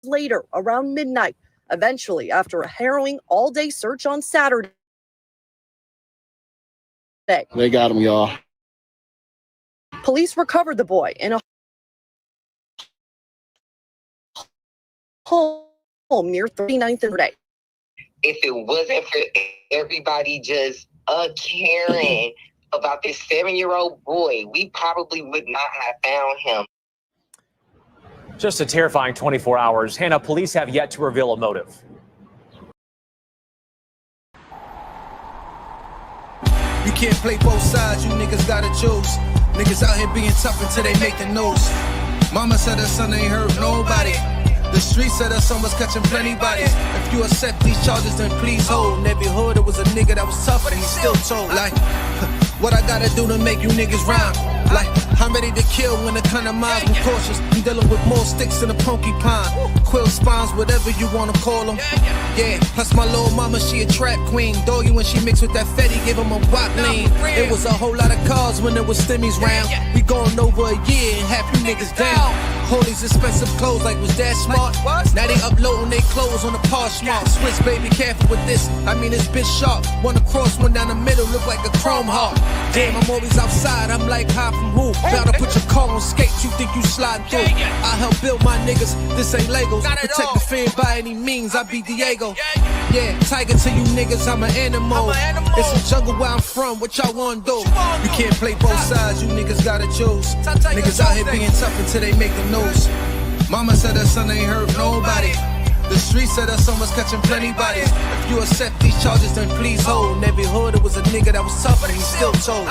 Speaker 2: later, around midnight. Eventually, after a harrowing all-day search on Saturday.
Speaker 8: They got him, y'all.
Speaker 2: Police recovered the boy in a home near 39th and Day.
Speaker 23: If it wasn't for everybody just caring about this 7-year-old boy, we probably would not have found him.
Speaker 1: Just a terrifying 24 hours. Hannah, police have yet to reveal a motive.
Speaker 3: You can't play both sides, you niggas gotta choose. Niggas out here being tough until they make the news. Mama said her son ain't hurt nobody. The streets said her son was catching plenty bodies. If you accept these charges, then please hold. In every hood, it was a nigga that was tough, and he still told. Like, what I gotta do to make you niggas rhyme? Like, I'm ready to kill when the kind of minds I'm cautious. I'm dealing with more sticks than a porcupine. Quill spines, whatever you wanna call them. Yeah, plus my little mama, she a trap queen. Doggy, when she mixed with that Fetty, give him a wop lean. It was a whole lot of cars when there was stimmies round. We going over a year and half you niggas down. All these expensive clothes like was that smart? Now they uploading their clothes on the Poshmark. Switch, baby, careful with this. I mean, it's bitch sharp. One across, one down the middle, look like a chrome heart. Damn, I'm always outside. I'm like high from who? Bound to put your car on skates. You think you slide through? I help build my niggas. This ain't Legos. Protect the fan by any means. I be Diego. Yeah, tiger to you niggas. I'm an animal. It's a jungle where I'm from. What y'all wanna do? You can't play both sides. You niggas gotta choose. Niggas out here being tough until they make the news. Mama said her son ain't hurt nobody. The streets said her son was catching plenty bodies. If you accept these charges, then please hold. In every hood, it was a nigga that was tough, and he still told.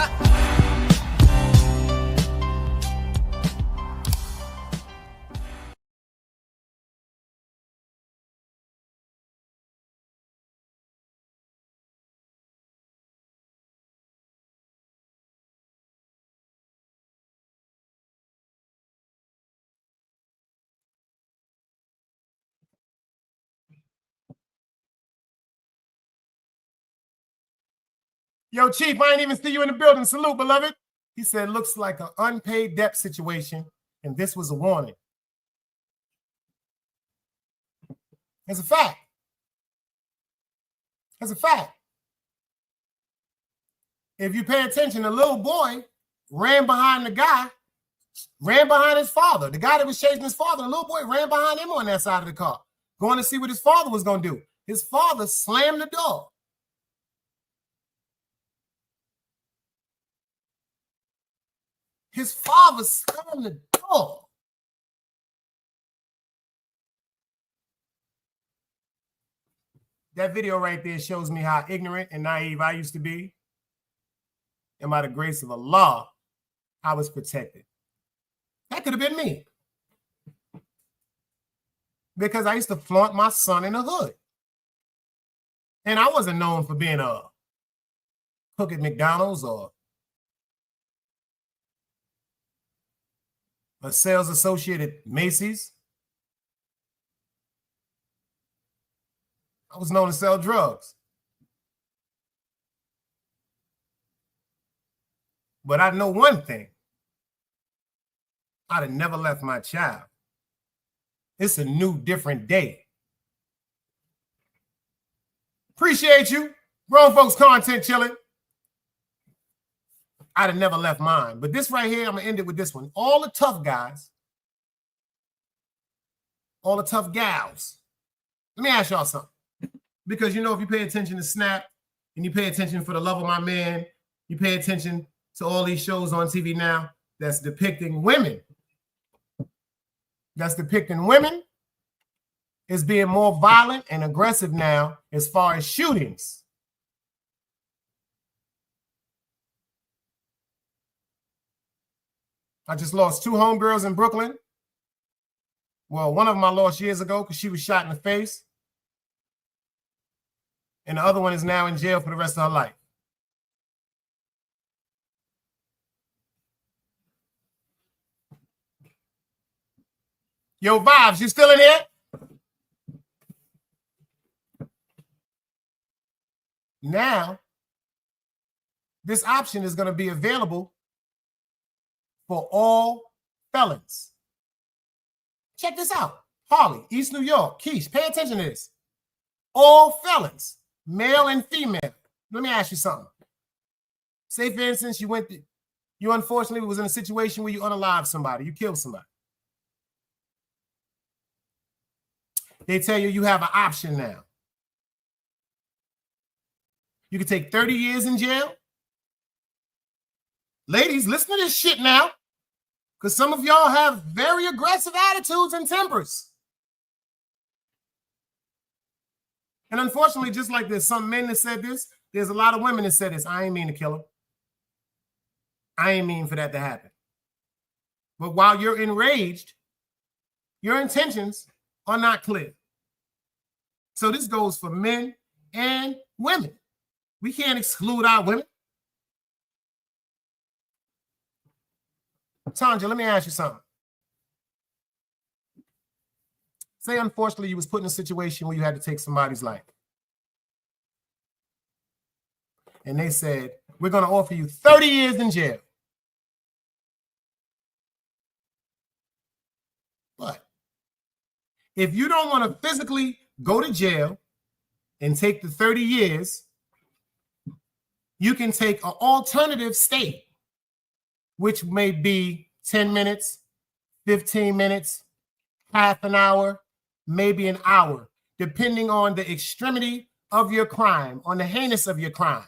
Speaker 4: Yo, Chief, I ain't even see you in the building. Salute, beloved. He said, looks like an unpaid debt situation, and this was a warning. It's a fact. It's a fact. If you pay attention, the little boy ran behind the guy, ran behind his father. The guy that was chasing his father, the little boy ran behind him on that side of the car, going to see what his father was going to do. His father slammed the door. His father slammed the door. That video right there shows me how ignorant and naive I used to be. And by the grace of Allah, I was protected. That could have been me. Because I used to flaunt my son in the hood. And I wasn't known for being a cook at McDonald's or a sales associate at Macy's. I was known to sell drugs. But I know one thing. I'd have never left my child. It's a new, different day. Appreciate you. Grown folks content chilling. I'd have never left mine. But this right here, I'm going to end it with this one. All the tough guys, all the tough gals. Let me ask y'all something. Because, you know, if you pay attention to Snap and you pay attention for the love of my man, you pay attention to all these shows on TV now that's depicting women. That's depicting women is being more violent and aggressive now as far as shootings. I just lost 2 homegirls in Brooklyn. Well, one of them I lost years ago because she was shot in the face. And the other one is now in jail for the rest of her life. Yo, Vibes, you still in here? Now, this option is going to be available for all felons. Check this out. Harley, East New York, Keish, pay attention to this. All felons, male and female. Let me ask you something. Say, for instance, you unfortunately was in a situation where you unalived somebody, you killed somebody. They tell you have an option now. You can take 30 years in jail. Ladies, listen to this shit now. Because some of y'all have very aggressive attitudes and tempers. And unfortunately, just like there's some men that said this, there's a lot of women that said this. I ain't mean to kill him. I ain't mean for that to happen. But while you're enraged, your intentions are not clear. So this goes for men and women. We can't exclude our women. Tanja, let me ask you something. Say, unfortunately, you was put in a situation where you had to take somebody's life. And they said, we're going to offer you 30 years in jail. But if you don't want to physically go to jail and take the 30 years, you can take an alternative state, which may be 10 minutes, 15 minutes, half an hour, maybe an hour, depending on the extremity of your crime, on the heinous of your crime.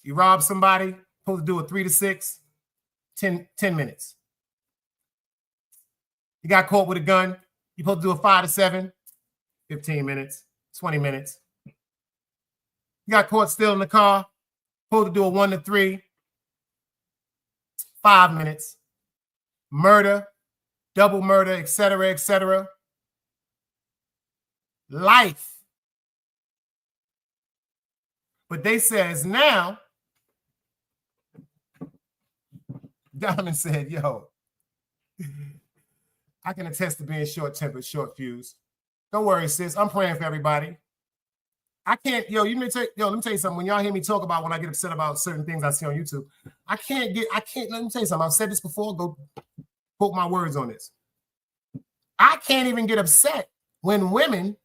Speaker 4: You rob somebody, supposed to do a 3 to 6, 10 minutes. You got caught with a gun, you're supposed to do a 5 to 7, 15 minutes, 20 minutes. You got caught still in the car, supposed to do a 1 to 3, 5 minutes. Murder, double murder, etc., etc. Life. But they says now, Diamond said, yo, I can attest to being short-tempered, short-fused. Don't worry, sis. I'm praying for everybody. I can't, let me tell you something. When y'all hear me talk about when I get upset about certain things I see on YouTube, let me tell you something. I've said this before. Go quote my words on this. I can't even get upset when women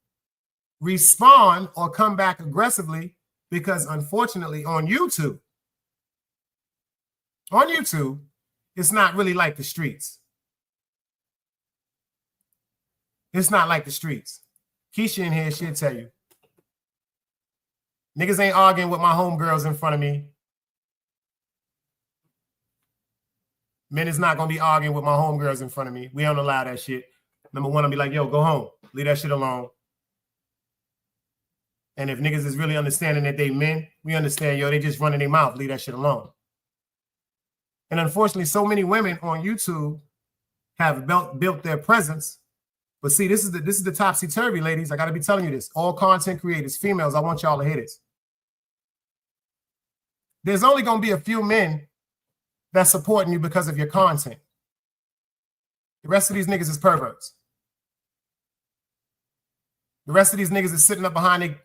Speaker 4: respond or come back aggressively because, unfortunately, on YouTube, it's not really like the streets. It's not like the streets. Keisha in here, she'll tell you. Niggas ain't arguing with my homegirls in front of me. Men is not going to be arguing with my homegirls in front of me. We don't allow that shit. Number one, I'll be like, yo, go home. Leave that shit alone. And if niggas is really understanding that they men, we understand, yo, they just running their mouth. Leave that shit alone. And unfortunately, so many women on YouTube have built their presence. But see, this is the topsy-turvy, ladies. I got to be telling you this. All content creators, females, I want y'all to hear this. There's only going to be a few men that's supporting you because of your content. The rest of these niggas is perverts. The rest of these niggas is sitting up behind their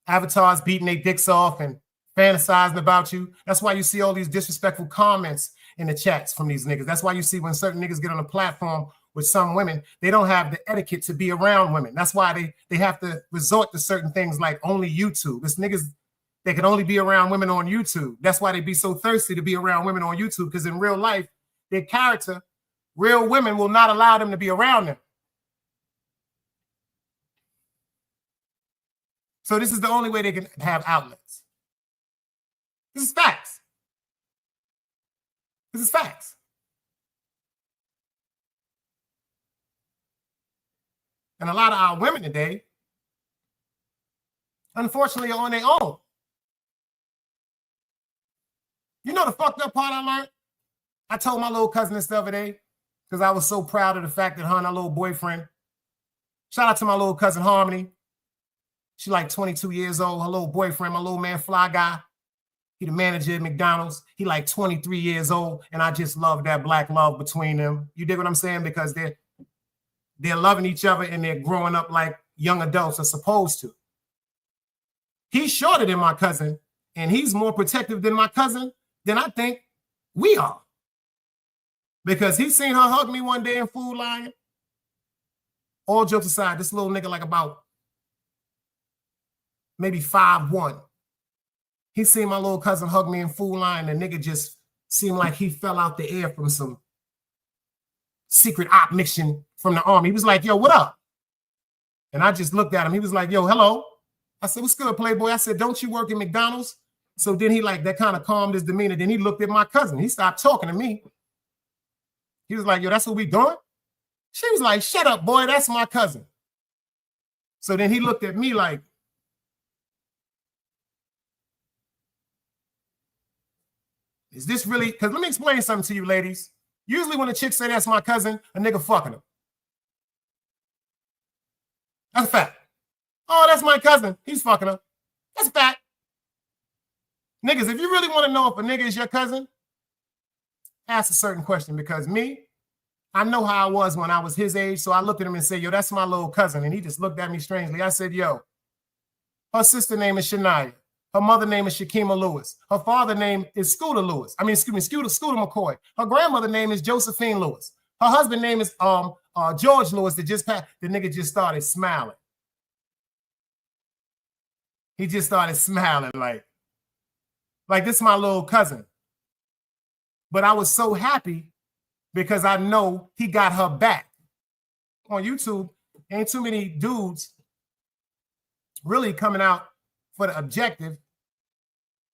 Speaker 4: avatars, beating their dicks off and fantasizing about you. That's why you see all these disrespectful comments in the chats from these niggas. That's why you see when certain niggas get on a platform with some women, they don't have the etiquette to be around women. That's why they have to resort to certain things like only YouTube. It's niggas, they can only be around women on YouTube. That's why they be so thirsty to be around women on YouTube, because in real life, their character, real women will not allow them to be around them. So this is the only way they can have outlets. This is facts. This is facts. And a lot of our women today, unfortunately, are on their own. You know the fucked up part I learned? I told my little cousin this the other day because I was so proud of the fact that her and her little boyfriend, shout out to my little cousin Harmony. She like 22 years old. Her little boyfriend, my little man, Fly Guy, he the manager at McDonald's. He like 23 years old, and I just love that black love between them. You dig what I'm saying? Because they're loving each other and they're growing up like young adults are supposed to. He's shorter than my cousin, and he's more protective than my cousin than I think we are. Because he seen her hug me one day in Food Lion. All jokes aside, this little nigga like about maybe 5'1". He seen my little cousin hug me in Food Lion. The nigga just seemed like he fell out the air from some secret op mission from the army. He was like, yo, what up? And I just looked at him. He was like, yo, hello. I said, what's good, Playboy? I said, don't you work at McDonald's? So then he like, that kind of calmed his demeanor. Then he looked at my cousin. He stopped talking to me. He was like, yo, that's what we doing? She was like, shut up, boy. That's my cousin. So then he looked at me like, is this really? Because let me explain something to you, ladies. Usually when a chick say that's my cousin, a nigga fucking her. That's a fact. Oh, that's my cousin. He's fucking her. That's a fact. Niggas, if you really want to know if a nigga is your cousin, ask a certain question, because me, I know how I was when I was his age, so I looked at him and said, yo, that's my little cousin. And he just looked at me strangely. I said, yo, her sister name is Shania. Her mother name is Shakima Lewis. Her father name is Scooter Lewis. Scooter McCoy. Her grandmother name is Josephine Lewis. Her husband name is George Lewis that just passed. The nigga just started smiling. He just started smiling like this is my little cousin. But I was so happy because I know he got her back. On YouTube, ain't too many dudes really coming out for the objective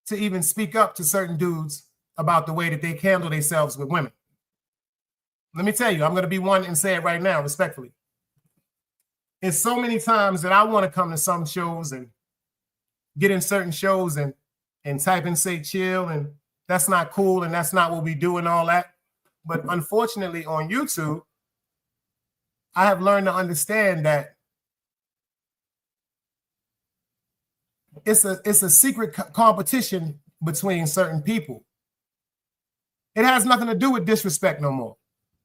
Speaker 4: to even speak up to certain dudes about the way that they handle themselves with women. Let me tell you, I'm going to be one and say it right now, respectfully. It's so many times that I want to come to some shows and get in certain shows and type and say chill, and that's not cool, and that's not what we do and all that. But unfortunately on YouTube, I have learned to understand that it's a secret competition between certain people. It has nothing to do with disrespect no more.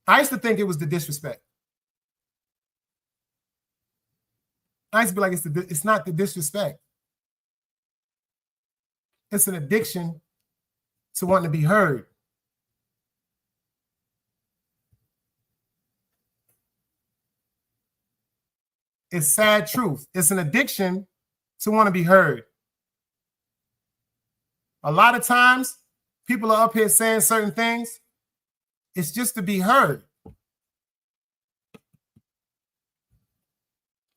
Speaker 4: I used to think it was the disrespect. I used to be like, it's not the disrespect. It's an addiction to wanting to be heard. It's sad truth. It's an addiction to want to be heard. A lot of times, people are up here saying certain things. It's just to be heard.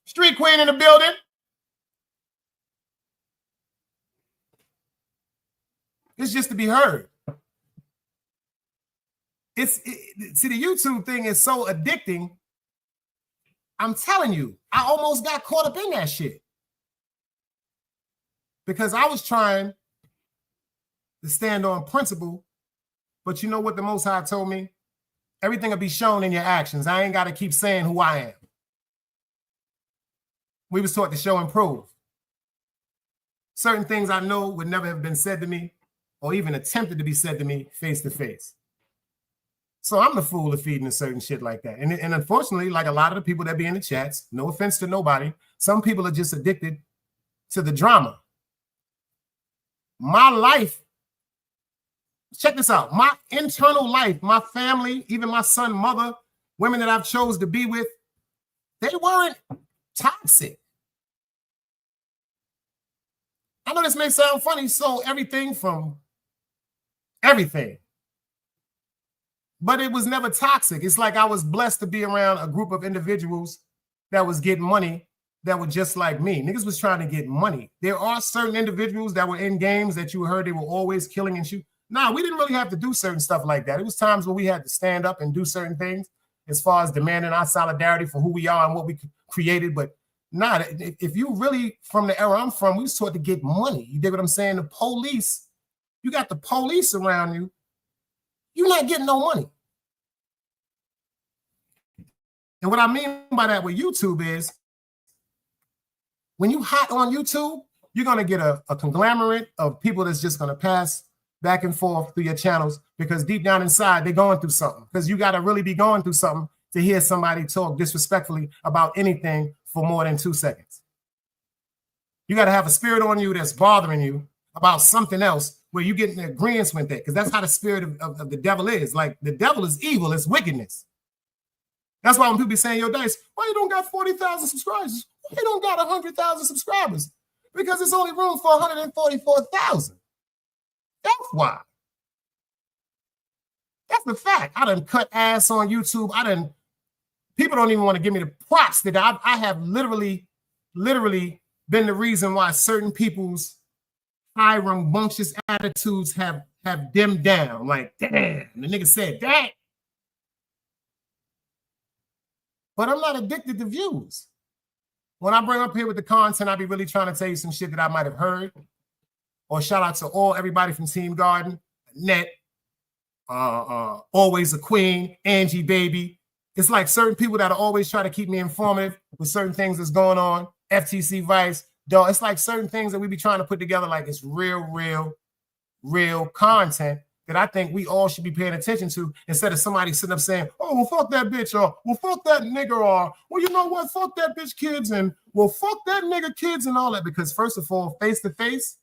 Speaker 4: Street Queen in the building. It's just to be heard. See, the YouTube thing is so addicting. I'm telling you, I almost got caught up in that shit. Because I was trying to stand on principle, but you know what the Most High told me? Everything will be shown in your actions. I ain't got to keep saying who I am. We was taught to show and prove. Certain things I know would never have been said to me or even attempted to be said to me face to face. So I'm the fool of feeding to certain shit like that. And unfortunately, like a lot of the people that be in the chats, no offense to nobody, some people are just addicted to the drama. My life, check this out. My internal life, my family, even my son, mother, women that I've chose to be with, they weren't toxic. I know this may sound funny, so everything from everything. But it was never toxic. It's like I was blessed to be around a group of individuals that was getting money that were just like me. Niggas was trying to get money. There are certain individuals that were in games that you heard they were always killing and shoot. Nah, we didn't really have to do certain stuff like that. It was times where we had to stand up and do certain things as far as demanding our solidarity for who we are and what we created. But nah, if you really from the era I'm from, we was taught to get money. You dig what I'm saying? The police, you got the police around you, you're not getting no money. And what I mean by that with YouTube is when you hot on YouTube, you're going to get a conglomerate of people that's just going to pass back and forth through your channels because deep down inside, they're going through something. Because you got to really be going through something to hear somebody talk disrespectfully about anything for more than 2 seconds. You got to have a spirit on you that's bothering you about something else where you get in agreement with that, because that's how the spirit of the devil is. Like, the devil is evil, it's wickedness. That's why when people be saying, yo, Dice, why you don't got 40,000 subscribers? Why you don't got 100,000 subscribers? Because there's only room for 144,000. That's why. That's the fact. I done cut ass on YouTube. People don't even want to give me the props that I have literally been the reason why certain people's high rambunctious attitudes have dimmed down. Like, damn, the nigga said that. But I'm not addicted to views. When I bring up here with the content, I be really trying to tell you some shit that I might have heard. Or shout out to everybody from Team Garden, Net, Always a Queen, Angie Baby. It's like certain people that are always try to keep me informative with certain things that's going on. FTC Vice, dog. It's like certain things that we be trying to put together like it's real content that I think we all should be paying attention to instead of somebody sitting up saying, oh, well, fuck that bitch, or well, fuck that nigga, or well, you know what, fuck that bitch kids, and well, fuck that nigga kids and all that. Because first of all, face to face,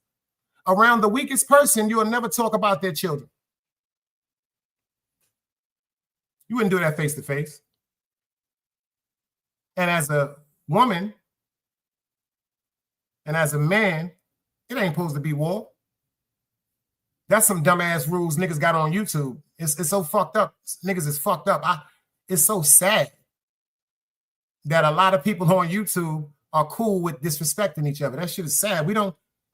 Speaker 4: around the weakest person, you will never talk about their children. You wouldn't do that face to face. And as a woman and as a man, it ain't supposed to be war. That's some dumbass rules niggas got on YouTube. It's so fucked up. Niggas is fucked up. It's so sad that a lot of people on YouTube are cool with disrespecting each other. That shit is sad.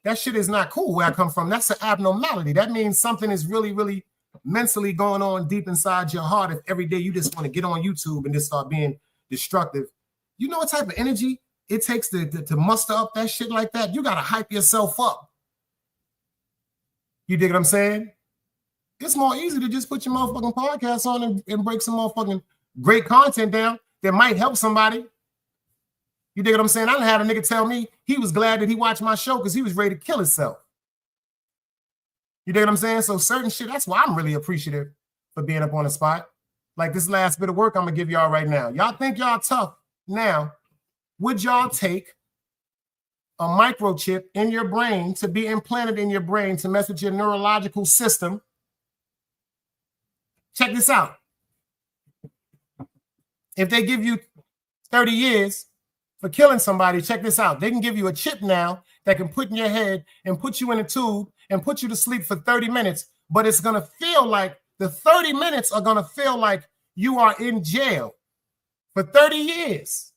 Speaker 4: That shit is not cool where I come from. That's an abnormality. That means something is really mentally going on deep inside your heart if every day you just want to get on YouTube and just start being destructive. You know what type of energy it takes to muster up that shit like that? You got to hype yourself up. You dig what I'm saying? It's more easy to just put your motherfucking podcast on and break some motherfucking great content down that might help somebody. You dig what I'm saying? I done had a nigga tell me he was glad that he watched my show because he was ready to kill himself. You dig what I'm saying? So certain shit, that's why I'm really appreciative for being up on the spot. Like this last bit of work I'm going to give y'all right now. Y'all think y'all tough now. Would y'all take a microchip in your brain to be implanted in your brain to mess with your neurological system? Check this out. If they give you 30 years for killing somebody, check this out. They can give you a chip now that can put in your head and put you in a tube and put you to sleep for 30 minutes. But it's going to feel like the 30 minutes are going to feel like you are in jail for 30 years.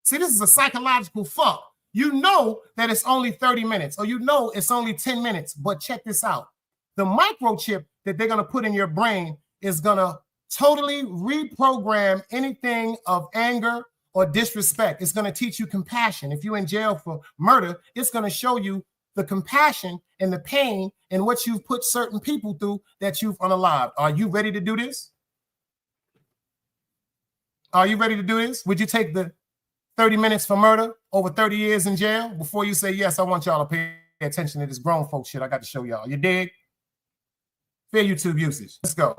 Speaker 4: See, this is a psychological fuck. You know that it's only 30 minutes, or you know it's only 10 minutes, but check this out. The microchip that they're going to put in your brain is going to totally reprogram anything of anger or disrespect. It's going to teach you compassion. If you're in jail for murder, it's going to show you the compassion and the pain and what you've put certain people through that you've unalived. Are you ready to do this? Are you ready to do this? Would you take the 30 minutes for murder over 30 years in jail before you say, yes, I want y'all to pay attention to this grown folk shit I got to show y'all? You dig? Fair YouTube usage. Let's go.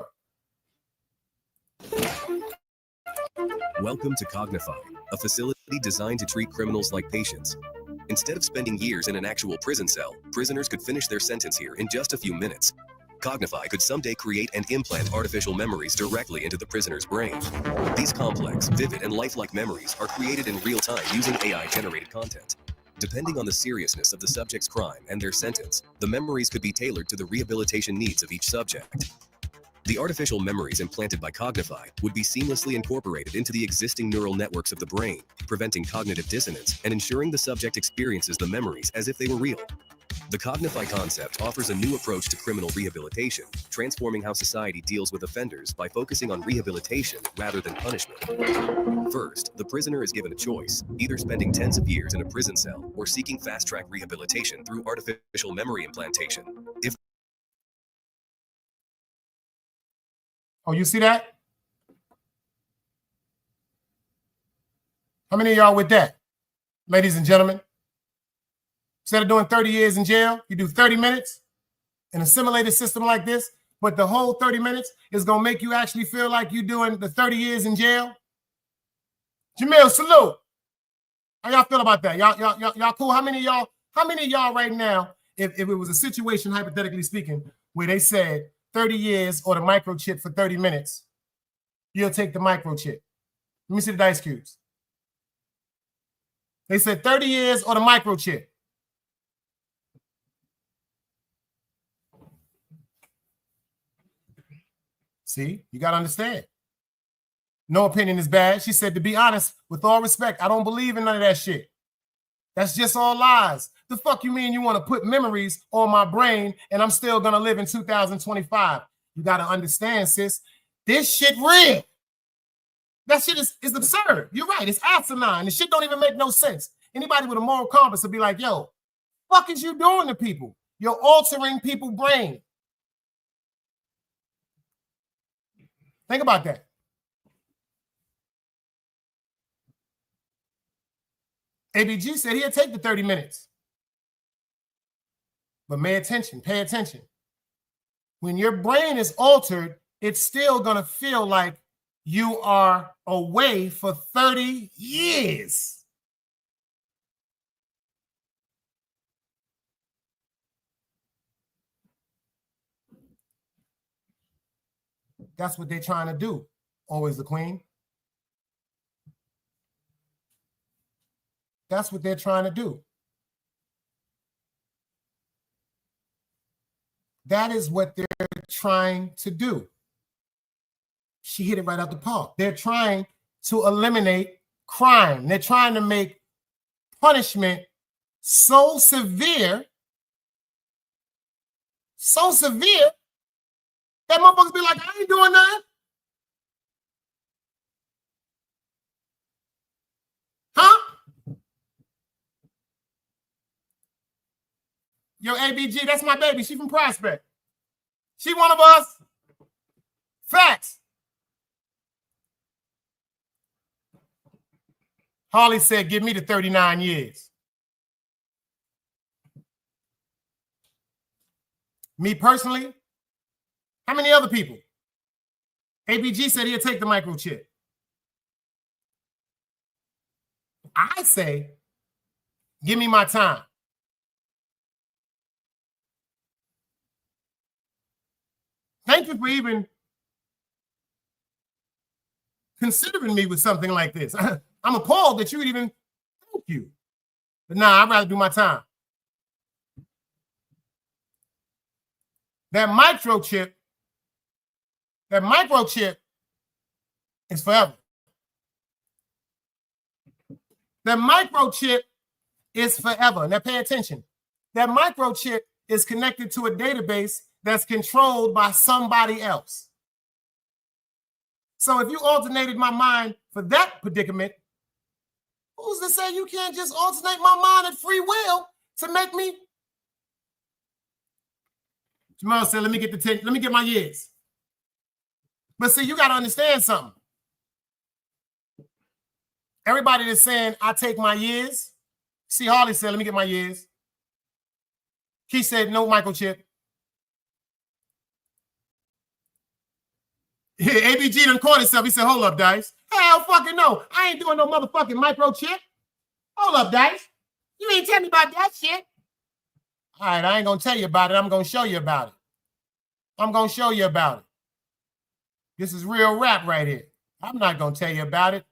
Speaker 6: Welcome to Cognify, a facility designed to treat criminals like patients. Instead of spending years in an actual prison cell, prisoners could finish their sentence here in just a few minutes. Cognify could someday create and implant artificial memories directly into the prisoner's brain. These complex, vivid, and lifelike memories are created in real time using AI-generated content. Depending on the seriousness of the subject's crime and their sentence, the memories could be tailored to the rehabilitation needs of each subject. The artificial memories implanted by Cognify would be seamlessly incorporated into the existing neural networks of the brain, preventing cognitive dissonance and ensuring the subject experiences the memories as if they were real. The Cognify concept offers a new approach to criminal rehabilitation, transforming how society deals with offenders by focusing on rehabilitation rather than punishment. First, the prisoner is given a choice, either spending tens of years in a prison cell or seeking fast-track rehabilitation through artificial memory implantation.
Speaker 4: Oh, you see that? How many of y'all with that? Ladies and gentlemen, instead of doing 30 years in jail, you do 30 minutes in a simulated system like this, but the whole 30 minutes is going to make you actually feel like you're doing the 30 years in jail. Jamil, salute. How y'all feel about that? Y'all cool? How many of y'all right now, if it was a situation, hypothetically speaking, where they said 30 years or the microchip for 30 minutes, you'll take the microchip? Let me see the dice cubes. They said 30 years or the microchip. See, you got to understand. No opinion is bad. She said, to be honest, with all respect, I don't believe in none of that shit. That's just all lies. The fuck you mean you want to put memories on my brain and I'm still going to live in 2025? You got to understand, sis. This shit real. That shit is absurd. You're right. It's asinine. This shit don't even make no sense. Anybody with a moral compass would be like, yo, fuck is you doing to people? You're altering people's brain. Think about that. ABG said he'd take the 30 minutes. But pay attention. When your brain is altered, it's still going to feel like you are away for 30 years. That's what they're trying to do. Always the queen. That's what they're trying to do. That is what they're trying to do. She hit it right out the park. They're trying to eliminate crime. They're trying to make punishment so severe that motherfuckers be like, I ain't doing nothing. Huh? Yo, ABG, that's my baby. She from Prospect. She one of us. Facts. Harley said, give me the 39 years. Me personally, how many other people? ABG said he'll take the microchip. I say, give me my time. Thank you for even considering me with something like this. I'm appalled that you would even thank you. But nah, I'd rather do my time. That microchip is forever. That microchip is forever. Now pay attention. That microchip is connected to a database that's controlled by somebody else. So if you alternated my mind for that predicament, who's to say you can't just alternate my mind at free will to make me? Jamal said, let me get my years. But see, you got to understand something. Everybody that's saying, I take my years. See, Harley said, let me get my years. Keith said, no microchip. ABG done caught himself. He said, hold up, Dice. Hell fucking no. I ain't doing no motherfucking microchip. Hold up, Dice. You ain't tell me about that shit. All right, I ain't going to tell you about it. I'm going to show you about it. I'm going to show you about it. This is real rap right here. I'm not going to tell you about it.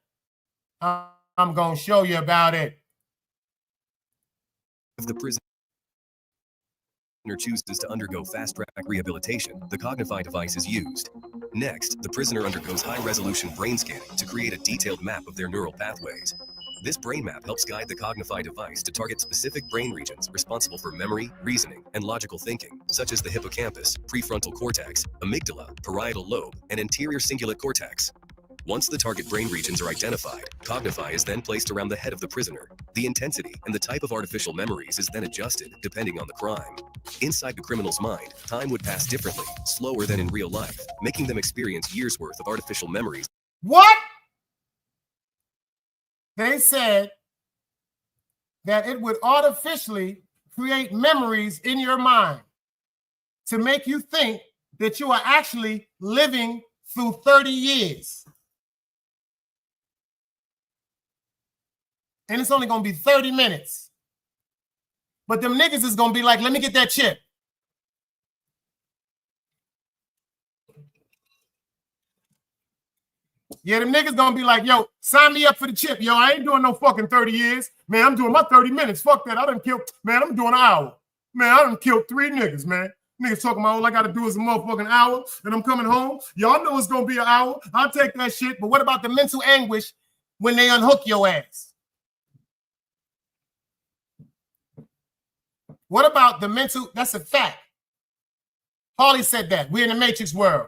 Speaker 4: I'm going to show you about it.
Speaker 6: If the prisoner chooses to undergo fast-track rehabilitation, the Cognify device is used. Next, the prisoner undergoes high-resolution brain scanning to create a detailed map of their neural pathways. This brain map helps guide the Cognify device to target specific brain regions responsible for memory, reasoning, and logical thinking, such as the hippocampus, prefrontal cortex, amygdala, parietal lobe, and anterior cingulate cortex. Once the target brain regions are identified, Cognify is then placed around the head of the prisoner. The intensity and the type of artificial memories is then adjusted depending on the crime. Inside the criminal's mind, time would pass differently, slower than in real life, making them experience years' worth of artificial memories.
Speaker 4: What? They said that it would artificially create memories in your mind to make you think that you are actually living through 30 years. And it's only going to be 30 minutes. But them niggas is going to be like, let me get that chip. Yeah, them niggas gonna be like, yo, sign me up for the chip. Yo, I ain't doing no fucking 30 years. Man, I'm doing my 30 minutes. Fuck that. I done killed, man, I'm doing an hour. Man, I done killed 3 niggas, man. Niggas talking about all I gotta do is a motherfucking hour and I'm coming home. Y'all know it's gonna be an hour. I'll take that shit. But what about the mental anguish when they unhook your ass? What about the mental? That's a fact. Harley said that. We're in the Matrix world.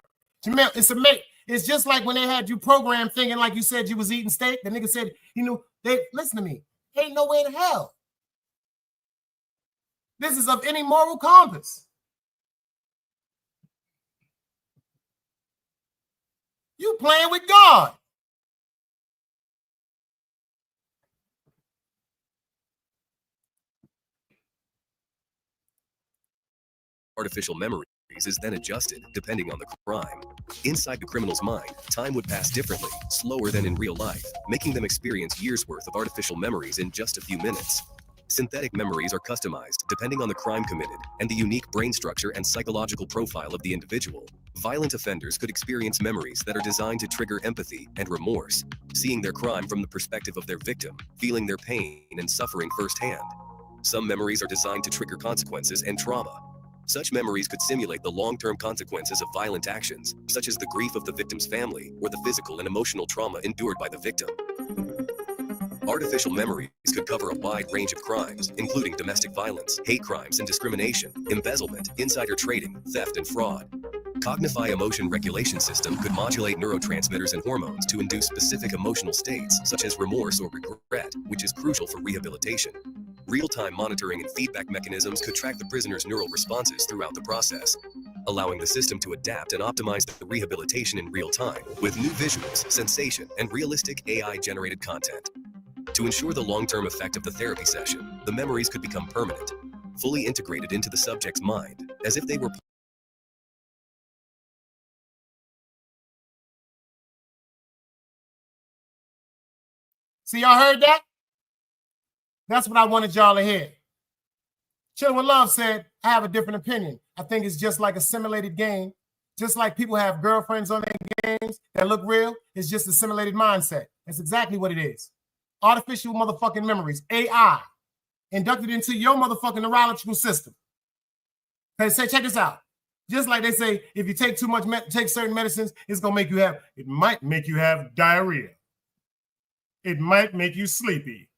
Speaker 4: It's just like when they had you programmed thinking like you said you was eating steak. The nigga said, you know, listen to me. Ain't no way to hell. This is of any moral compass. You playing with God.
Speaker 6: Artificial memories is then adjusted depending on the crime. Inside the criminal's mind, time would pass differently, slower than in real life, making them experience years' worth of artificial memories in just a few minutes. Synthetic memories are customized depending on the crime committed and the unique brain structure and psychological profile of the individual. Violent offenders could experience memories that are designed to trigger empathy and remorse, seeing their crime from the perspective of their victim, feeling their pain and suffering firsthand. Some memories are designed to trigger consequences and trauma. Such memories could simulate the long-term consequences of violent actions, such as the grief of the victim's family or the physical and emotional trauma endured by the victim. Artificial memories could cover a wide range of crimes, including domestic violence, hate crimes and discrimination, embezzlement, insider trading, theft, and fraud. Cognify emotion regulation system could modulate neurotransmitters and hormones to induce specific emotional states, such as remorse or regret, which is crucial for rehabilitation. Real-time monitoring and feedback mechanisms could track the prisoner's neural responses throughout the process, allowing the system to adapt and optimize the rehabilitation in real time with new visuals, sensation, and realistic AI-generated content. To ensure the long-term effect of the therapy session, the memories could become permanent, fully integrated into the subject's mind, as if they were
Speaker 4: See, y'all heard that? That's what I wanted y'all to hear. Chillin' with Love said, I have a different opinion. I think it's just like a simulated game. Just like people have girlfriends on their games that look real, it's just a simulated mindset. That's exactly what it is. Artificial motherfucking memories, AI, inducted into your motherfucking neurological system. Okay, say, check this out. Just like they say, if you take too much, take certain medicines, it's gonna make you have, it might make you have diarrhea. It might make you sleepy.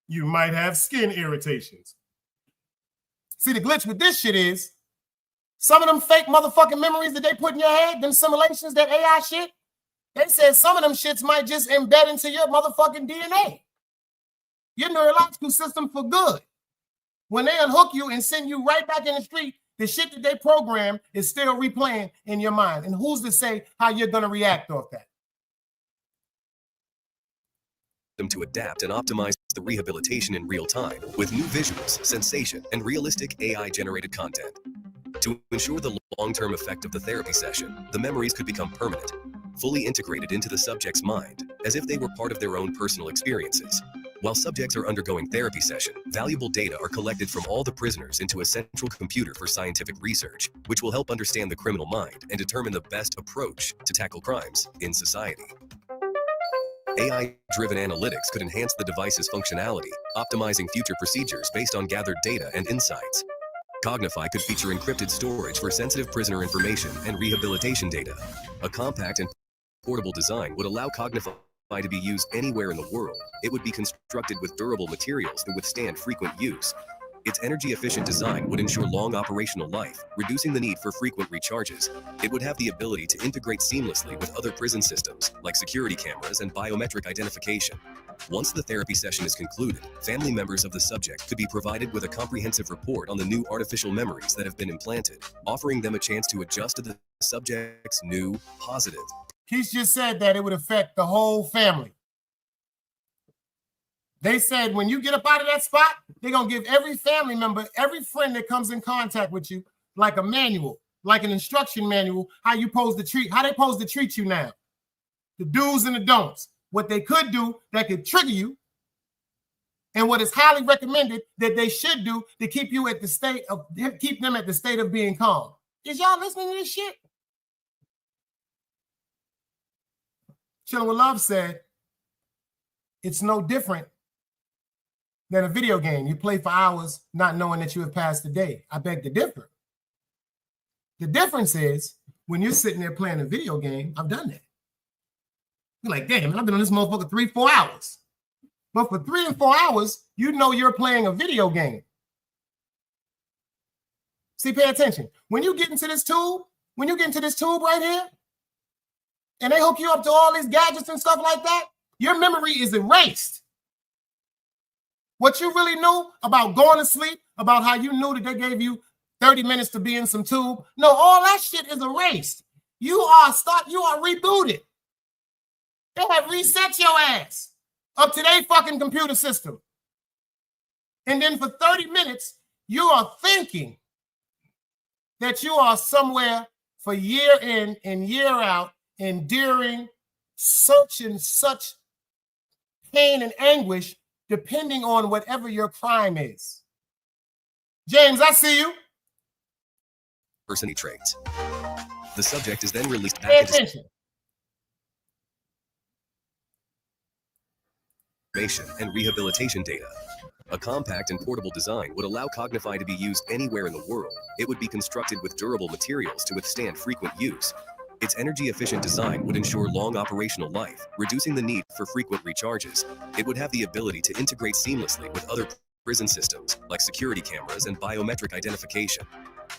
Speaker 4: You might have skin irritations. See, the glitch with this shit is some of them fake motherfucking memories that they put in your head, them simulations, that AI shit, they said some of them shits might just embed into your motherfucking DNA, your neurological system for good. When they unhook you and send you right back in the street, the shit that they programmed is still replaying in your mind. And who's to say how you're going to react off that?
Speaker 6: To adapt and optimize the rehabilitation in real time with new visuals, sensation, and realistic AI-generated content. To ensure the long-term effect of the therapy session, the memories could become permanent, fully integrated into the subject's mind, as if they were part of their own personal experiences. While subjects are undergoing therapy session, valuable data are collected from all the prisoners into a central computer for scientific research, which will help understand the criminal mind and determine the best approach to tackle crimes in society. AI-driven analytics could enhance the device's functionality, optimizing future procedures based on gathered data and insights. Cognify could feature encrypted storage for sensitive prisoner information and rehabilitation data. A compact and portable design would allow Cognify to be used anywhere in the world. It would be constructed with durable materials that withstand frequent use. Its energy-efficient design would ensure long operational life, reducing the need for frequent recharges. It would have the ability to integrate seamlessly with other prison systems, like security cameras and biometric identification. Once the therapy session is concluded, family members of the subject could be provided with a comprehensive report on the new artificial memories that have been implanted, offering them a chance to adjust to the subject's new positive.
Speaker 4: Keith just said that it would affect the whole family. They said when you get up out of that spot, they're going to give every family member, every friend that comes in contact with you, like a manual, like an instruction manual, how they supposed to treat you now. The do's and the don'ts. What they could do that could trigger you, and what is highly recommended that they should do to keep you at the state of, keep them at the state of being calm. Is y'all listening to this shit? Chillin' with Love said, it's no different than a video game. You play for hours not knowing that you have passed the day. I beg to differ. The difference is when you're sitting there playing a video game, I've done that. You're like, damn, I've been on this motherfucker 3-4 hours. But for 3 and 4 hours, you know you're playing a video game. See, pay attention. When you get into this tube right here, and they hook you up to all these gadgets and stuff like that, your memory is erased. What you really knew about going to sleep, about how you knew that they gave you 30 minutes to be in some tube, no, all that shit is erased. You are rebooted. They have reset your ass up to their fucking computer system. And then for 30 minutes, you are thinking that you are somewhere for year in and year out, enduring such and such pain and anguish, depending on whatever your crime is. James, I see you.
Speaker 6: Personality traits. The subject is then released back
Speaker 4: Pay
Speaker 6: into
Speaker 4: attention.
Speaker 6: information and rehabilitation data. A compact and portable design would allow Cognify to be used anywhere in the world. It would be constructed with durable materials to withstand frequent use. Its energy-efficient design would ensure long operational life, reducing the need for frequent recharges. It would have the ability to integrate seamlessly with other prison systems, like security cameras and biometric identification.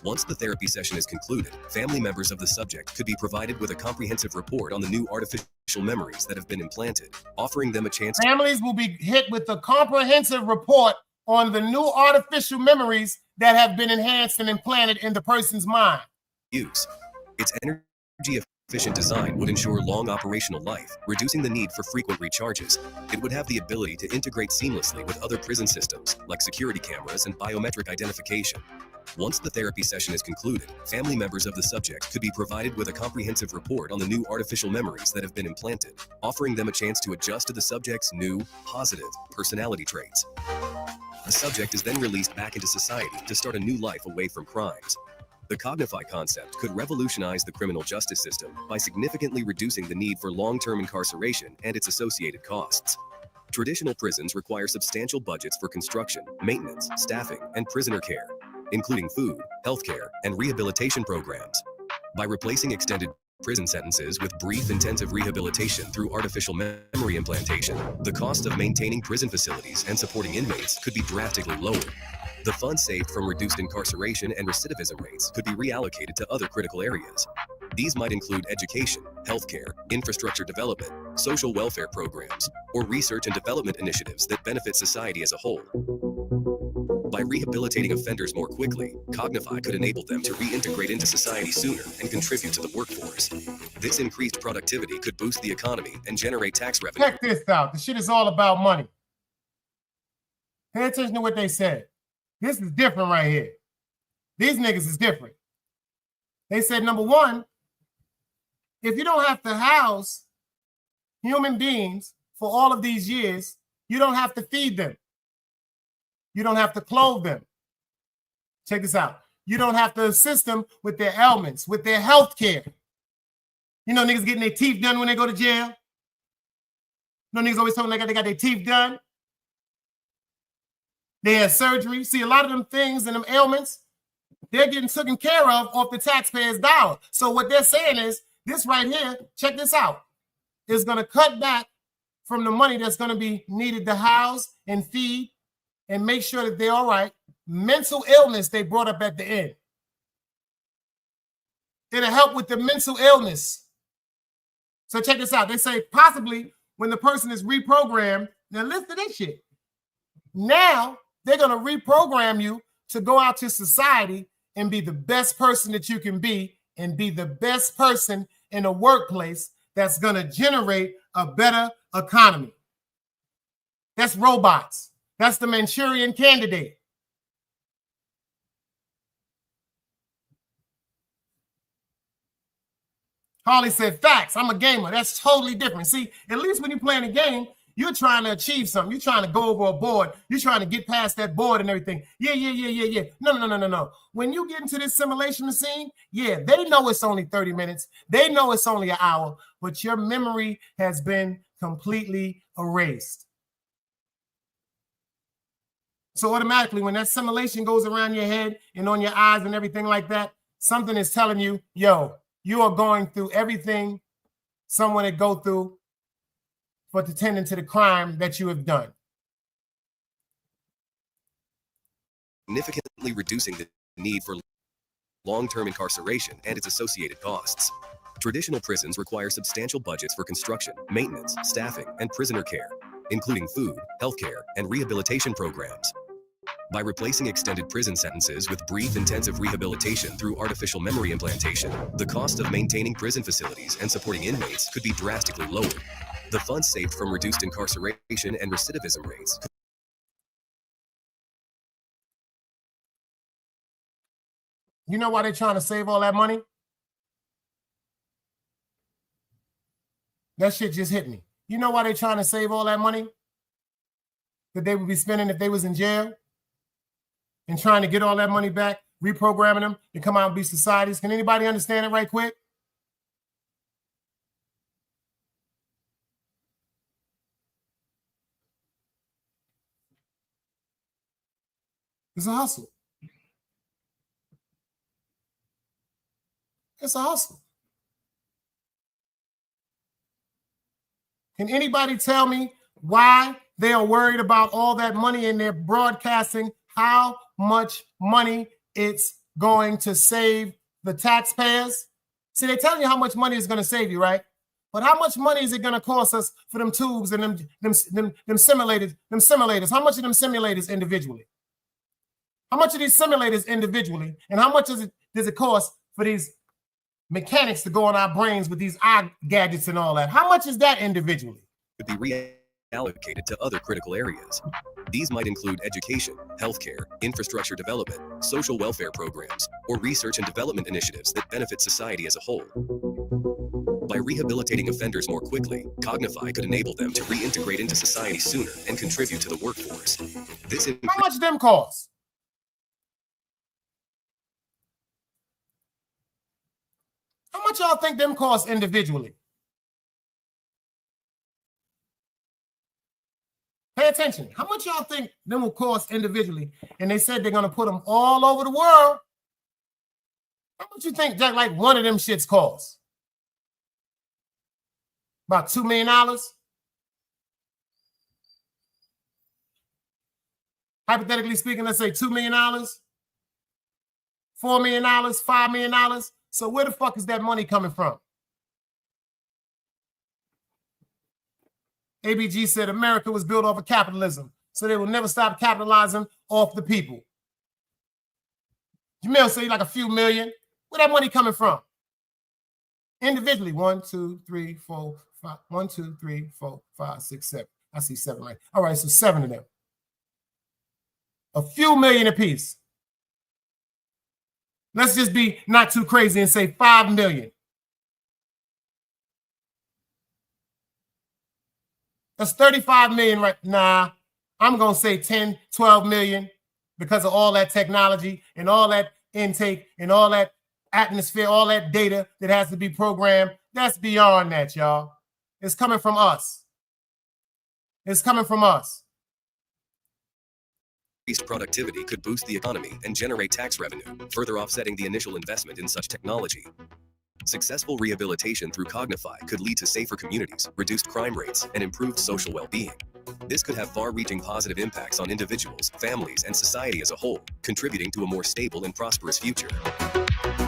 Speaker 6: Once the therapy session is concluded, family members of the subject could be provided with a comprehensive report on the new artificial memories that have been implanted, offering them a chance to...
Speaker 4: Families will be hit with a comprehensive report on the new artificial memories that have been enhanced and implanted in the person's mind.
Speaker 6: Use. Its energy-efficient design would ensure long operational life, reducing the need for frequent recharges. It would have the ability to integrate seamlessly with other prison systems, like security cameras and biometric identification. Once the therapy session is concluded, family members of the subject could be provided with a comprehensive report on the new artificial memories that have been implanted, offering them a chance to adjust to the subject's new, positive personality traits. The subject is then released back into society to start a new life away from crimes. The Cognify concept could revolutionize the criminal justice system by significantly reducing the need for long-term incarceration and its associated costs. Traditional prisons require substantial budgets for construction, maintenance, staffing, and prisoner care, including food, healthcare, and rehabilitation programs. By replacing extended prison sentences with brief intensive rehabilitation through artificial memory implantation, the cost of maintaining prison facilities and supporting inmates could be drastically lowered. The funds saved from reduced incarceration and recidivism rates could be reallocated to other critical areas. These might include education, healthcare, infrastructure development, social welfare programs, or research and development initiatives that benefit society as a whole. By rehabilitating offenders more quickly, Cognify could enable them to reintegrate into society sooner and contribute to the workforce. This increased productivity could boost the economy and generate tax revenue.
Speaker 4: Check this out. The shit is all about money. Pay attention to what they said. This is different right here. These niggas is different. They said, number one, if you don't have to house human beings for all of these years, you don't have to feed them. You don't have to clothe them. Check this out. You don't have to assist them with their ailments, with their health care. You know, niggas getting their teeth done when they go to jail. You know, niggas always talking like they got their teeth done. They had surgery. See, a lot of them things and them ailments, they're getting taken care of off the taxpayers' dollar. So what they're saying is, this right here, check this out, is going to cut back from the money that's going to be needed to house and feed and make sure that they're all right. Mental illness they brought up at the end. It'll help with the mental illness. So check this out. They say possibly when the person is reprogrammed, now listen to this shit. Now they're going to reprogram you to go out to society and be the best person that you can be and be the best person in a workplace that's going to generate a better economy. That's robots. That's the Manchurian Candidate. Harley said, facts. I'm a gamer. That's totally different. See, at least when you're playing a game, you're trying to achieve something. You're trying to go over a board. You're trying to get past that board and everything. Yeah. No. When you get into this simulation machine, yeah, they know it's only 30 minutes. They know it's only an hour, but your memory has been completely erased. So automatically, when that simulation goes around your head and on your eyes and everything like that, something is telling you, yo, you are going through everything someone would go through for attending to the crime that you have done.
Speaker 6: Significantly reducing the need for long-term incarceration and its associated costs. Traditional prisons require substantial budgets for construction, maintenance, staffing, and prisoner care, including food, healthcare, and rehabilitation programs. By replacing extended prison sentences with brief intensive rehabilitation through artificial memory implantation, the cost of maintaining prison facilities and supporting inmates could be drastically lowered. The funds saved from reduced incarceration and recidivism rates.
Speaker 4: You know why they're trying to save all that money? That shit just hit me. You know why they're trying to save all that money that they would be spending if they was in jail? And trying to get all that money back, reprogramming them to come out and be societies. Can anybody understand it right quick? It's a hustle. It's a hustle. Can anybody tell me why they are worried about all that money and they're broadcasting how much money it's going to save the taxpayers? See, they're telling you how much money it's going to save you, right? But how much money is it going to cost us for them tubes and them simulators? How much of them simulators individually? How much of these simulators individually? And how much does it cost for these mechanics to go on our brains with these eye gadgets and all that? How much is that individually?
Speaker 6: Could be reallocated to other critical areas. These might include education, healthcare, infrastructure development, social welfare programs, or research and development initiatives that benefit society as a whole. By rehabilitating offenders more quickly, Cognify could enable them to reintegrate into society sooner and contribute to the workforce.
Speaker 4: How much them cost? How much y'all think them cost individually? Pay attention. How much y'all think them will cost individually? And they said they're going to put them all over the world. How much you think that like one of them shits costs? About $2 million? Hypothetically speaking, let's say $2 million, $4 million, $5 million. So where the fuck is that money coming from? ABG said America was built off of capitalism, so they will never stop capitalizing off the people. Jamil said like a few million. Where that money coming from? Individually, 1, 2, 3, 4, 5. 1, 2, 3, 4, 5, 6, 7. I see 7 right. All right, so 7 of them. A few million apiece. Let's just be not too crazy and say 5 million. That's 35 million right now. I'm going to say 10, 12 million because of all that technology and all that intake and all that atmosphere, all that data that has to be programmed. That's beyond that, y'all. It's coming from us. It's coming from us.
Speaker 6: Increased productivity could boost the economy and generate tax revenue, further offsetting the initial investment in such technology. Successful rehabilitation through Cognify could lead to safer communities, reduced crime rates, and improved social well-being. This could have far-reaching positive impacts on individuals, families, and society as a whole, contributing to a more stable and prosperous future.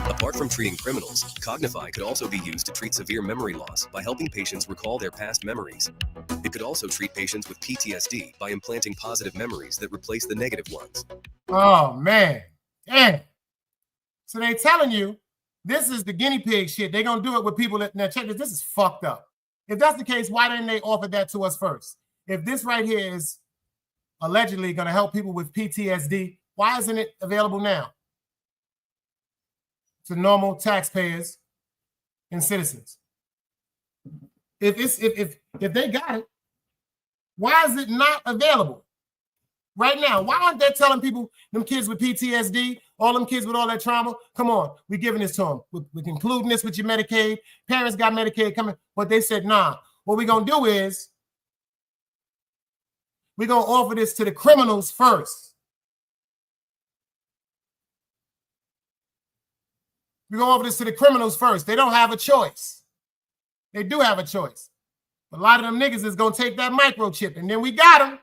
Speaker 6: Apart from treating criminals, Cognify could also be used to treat severe memory loss by helping patients recall their past memories. It could also treat patients with PTSD by implanting positive memories that replace the negative ones.
Speaker 4: Oh, man. Damn. So they're telling you this is the guinea pig shit. They're going to do it with people that, now check this, this is fucked up. If that's the case, why didn't they offer that to us first? If this right here is allegedly going to help people with PTSD, why isn't it available now to normal taxpayers and citizens? If they got it, why is it not available right now? Why aren't they telling people, them kids with PTSD, all them kids with all that trauma, come on, we're giving this to them. We're including this with your Medicaid. Parents got Medicaid coming, but they said, nah, what we're going to do is we're going to offer this to the criminals first. We're going to offer this to the criminals first. They don't have a choice. They do have a choice. A lot of them niggas is going to take that microchip, and then we got them.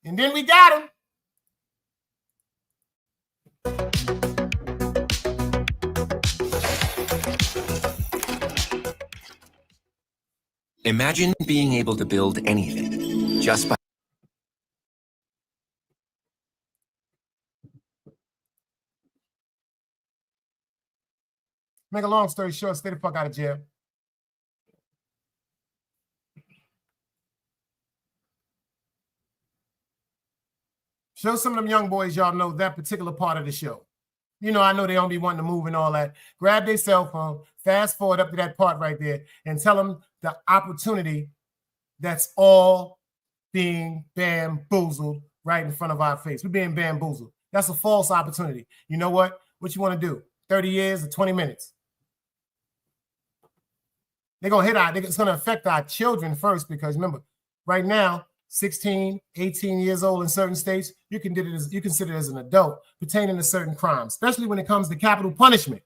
Speaker 4: And then we got them.
Speaker 7: Imagine being able to build anything just by
Speaker 4: Make a long story short, stay the fuck out of jail. Show some of them young boys y'all know that particular part of the show. You know, I know they don't be wanting to move and all that. Grab their cell phone, fast forward up to that part right there, and tell them the opportunity that's all being bamboozled right in front of our face. We're being bamboozled. That's a false opportunity. You know what? What you want to do? 30 years or 20 minutes? They're going to hit it's going to affect our children first, because remember, right now, 16, 18 years old in certain states, you consider it as an adult pertaining to certain crimes, especially when it comes to capital punishment.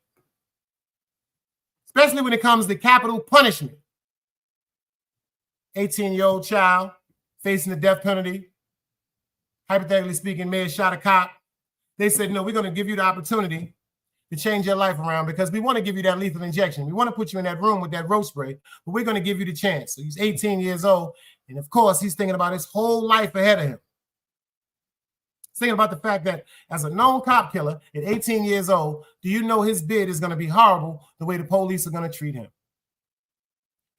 Speaker 4: Especially when it comes to capital punishment. 18-year-old child facing the death penalty, hypothetically speaking, may have shot a cop. They said, no, we're going to give you the opportunity to change your life around because we want to give you that lethal injection. We want to put you in that room with that rope spray, but we're going to give you the chance. So he's 18 years old, and of course, he's thinking about his whole life ahead of him. He's thinking about the fact that as a known cop killer at 18 years old, do you know his bid is going to be horrible the way the police are going to treat him?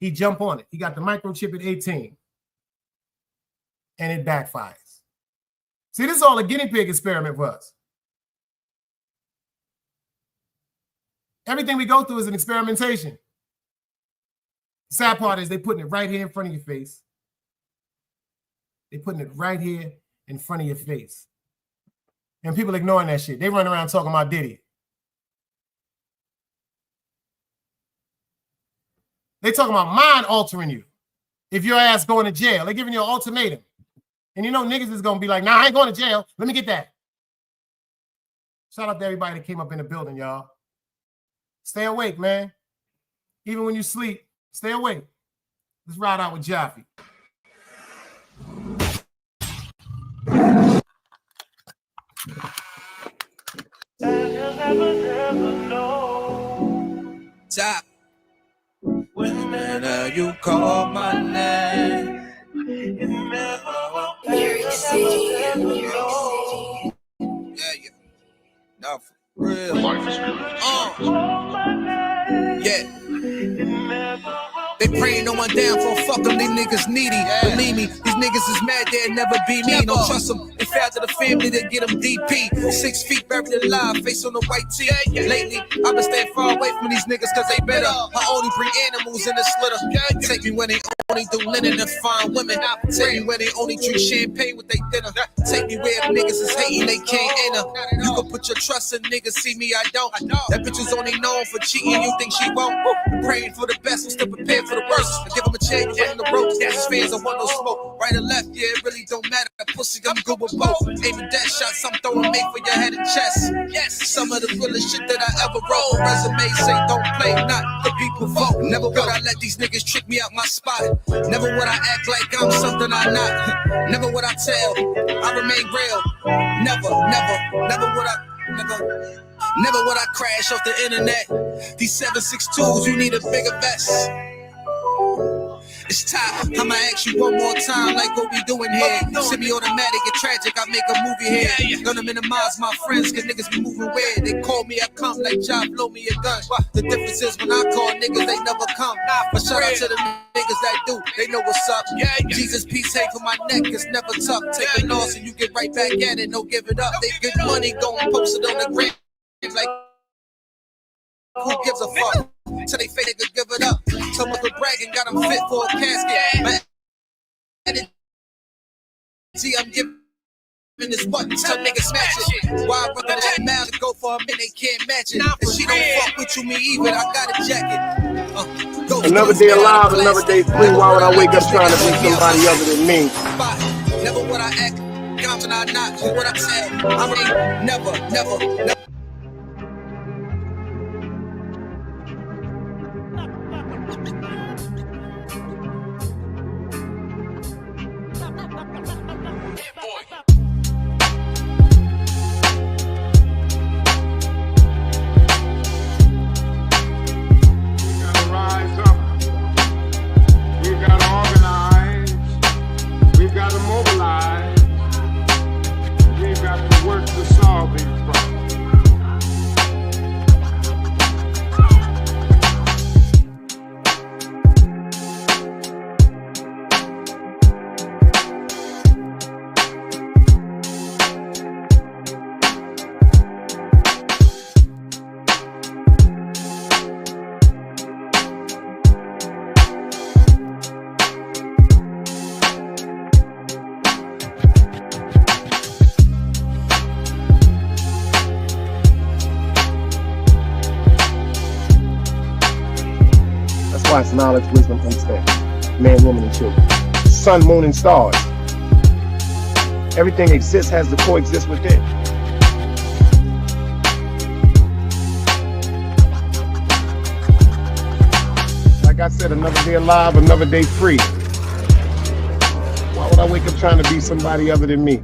Speaker 4: He jumped on it. He got the microchip at 18, and it backfires. See, this is all a guinea pig experiment for us. Everything we go through is an experimentation. The sad part is they're putting it right here in front of your face. They're putting it right here in front of your face. And people ignoring that shit. They run around talking about Diddy. They talking about mind altering you. If your ass going to jail, they're giving you an ultimatum. And you know niggas is going to be like, nah, I ain't going to jail. Let me get that. Shout out to everybody that came up in the building, y'all. Stay awake, man. Even when you sleep, stay awake. Let's ride out with Jaffe.
Speaker 3: Top. When you call my name, it never yeah. No, for real. Life is good. Yeah. They praying no one down for fuck them, they niggas needy. Believe me, these niggas is mad they'll never be me. Don't trust them. They fell to the family to get them DP. 6 feet buried alive, face on the white tee. Lately, I've been staying far away from these niggas cause they better. I only bring animals in the slitter. Take me where they only do linen and fine women. Take me where they only drink champagne with they dinner. Take me where the niggas is hating, they can't enter. You can put your trust in niggas, see me, I don't. That bitch is only known for cheating, you think she won't? I'm praying for the best, I'm still prepared for the worst. I give them a chance, you in the ropes. His fans, I want no smoke. Right or left, yeah, it really don't matter. Pussy, I'm good with both. Aiming death shots, I'm throwing made for your head and chest. Yes, some of the realest shit that I ever wrote. Resume say don't play, not the people vote. Never would I let these niggas trick me out my spot. Never would I act like I'm something I'm not. Never would I tell, I remain real. Never would I crash off the internet. These 762s, you need a bigger vest. It's time, I'ma ask you one more time, like what we doing here. Semi-automatic and tragic, I make a movie here. Gonna minimize my friends, cause niggas be moving weird. They call me, I come like job, blow me a gun. The difference is when I call niggas, they never come. But shout out to the niggas that do, they know what's up. Jesus, peace, hate for my neck, it's never tough. Take a loss and you get right back at it, no give it up. They get money, go and post it on the gram. Like, who gives a fuck? Till they fake nigga give it up. Some of the bragging got them fit for a casket. My energy I'm giving this what? Tell niggas smash it. Why brother that mad to go for a minute, they can't match it. If she don't fuck with you, me even, I got a jacket.
Speaker 8: Another day alive, another day free. Why would I wake up trying to be somebody other than me?
Speaker 3: Never would I act, confident I not. What I tell, I mean, never.
Speaker 8: It's knowledge, wisdom, understanding. Man, woman, and children. Sun, moon, and stars. Everything exists, has to coexist within. Like I said, another day alive, another day free. Why would I wake up trying to be somebody other than me?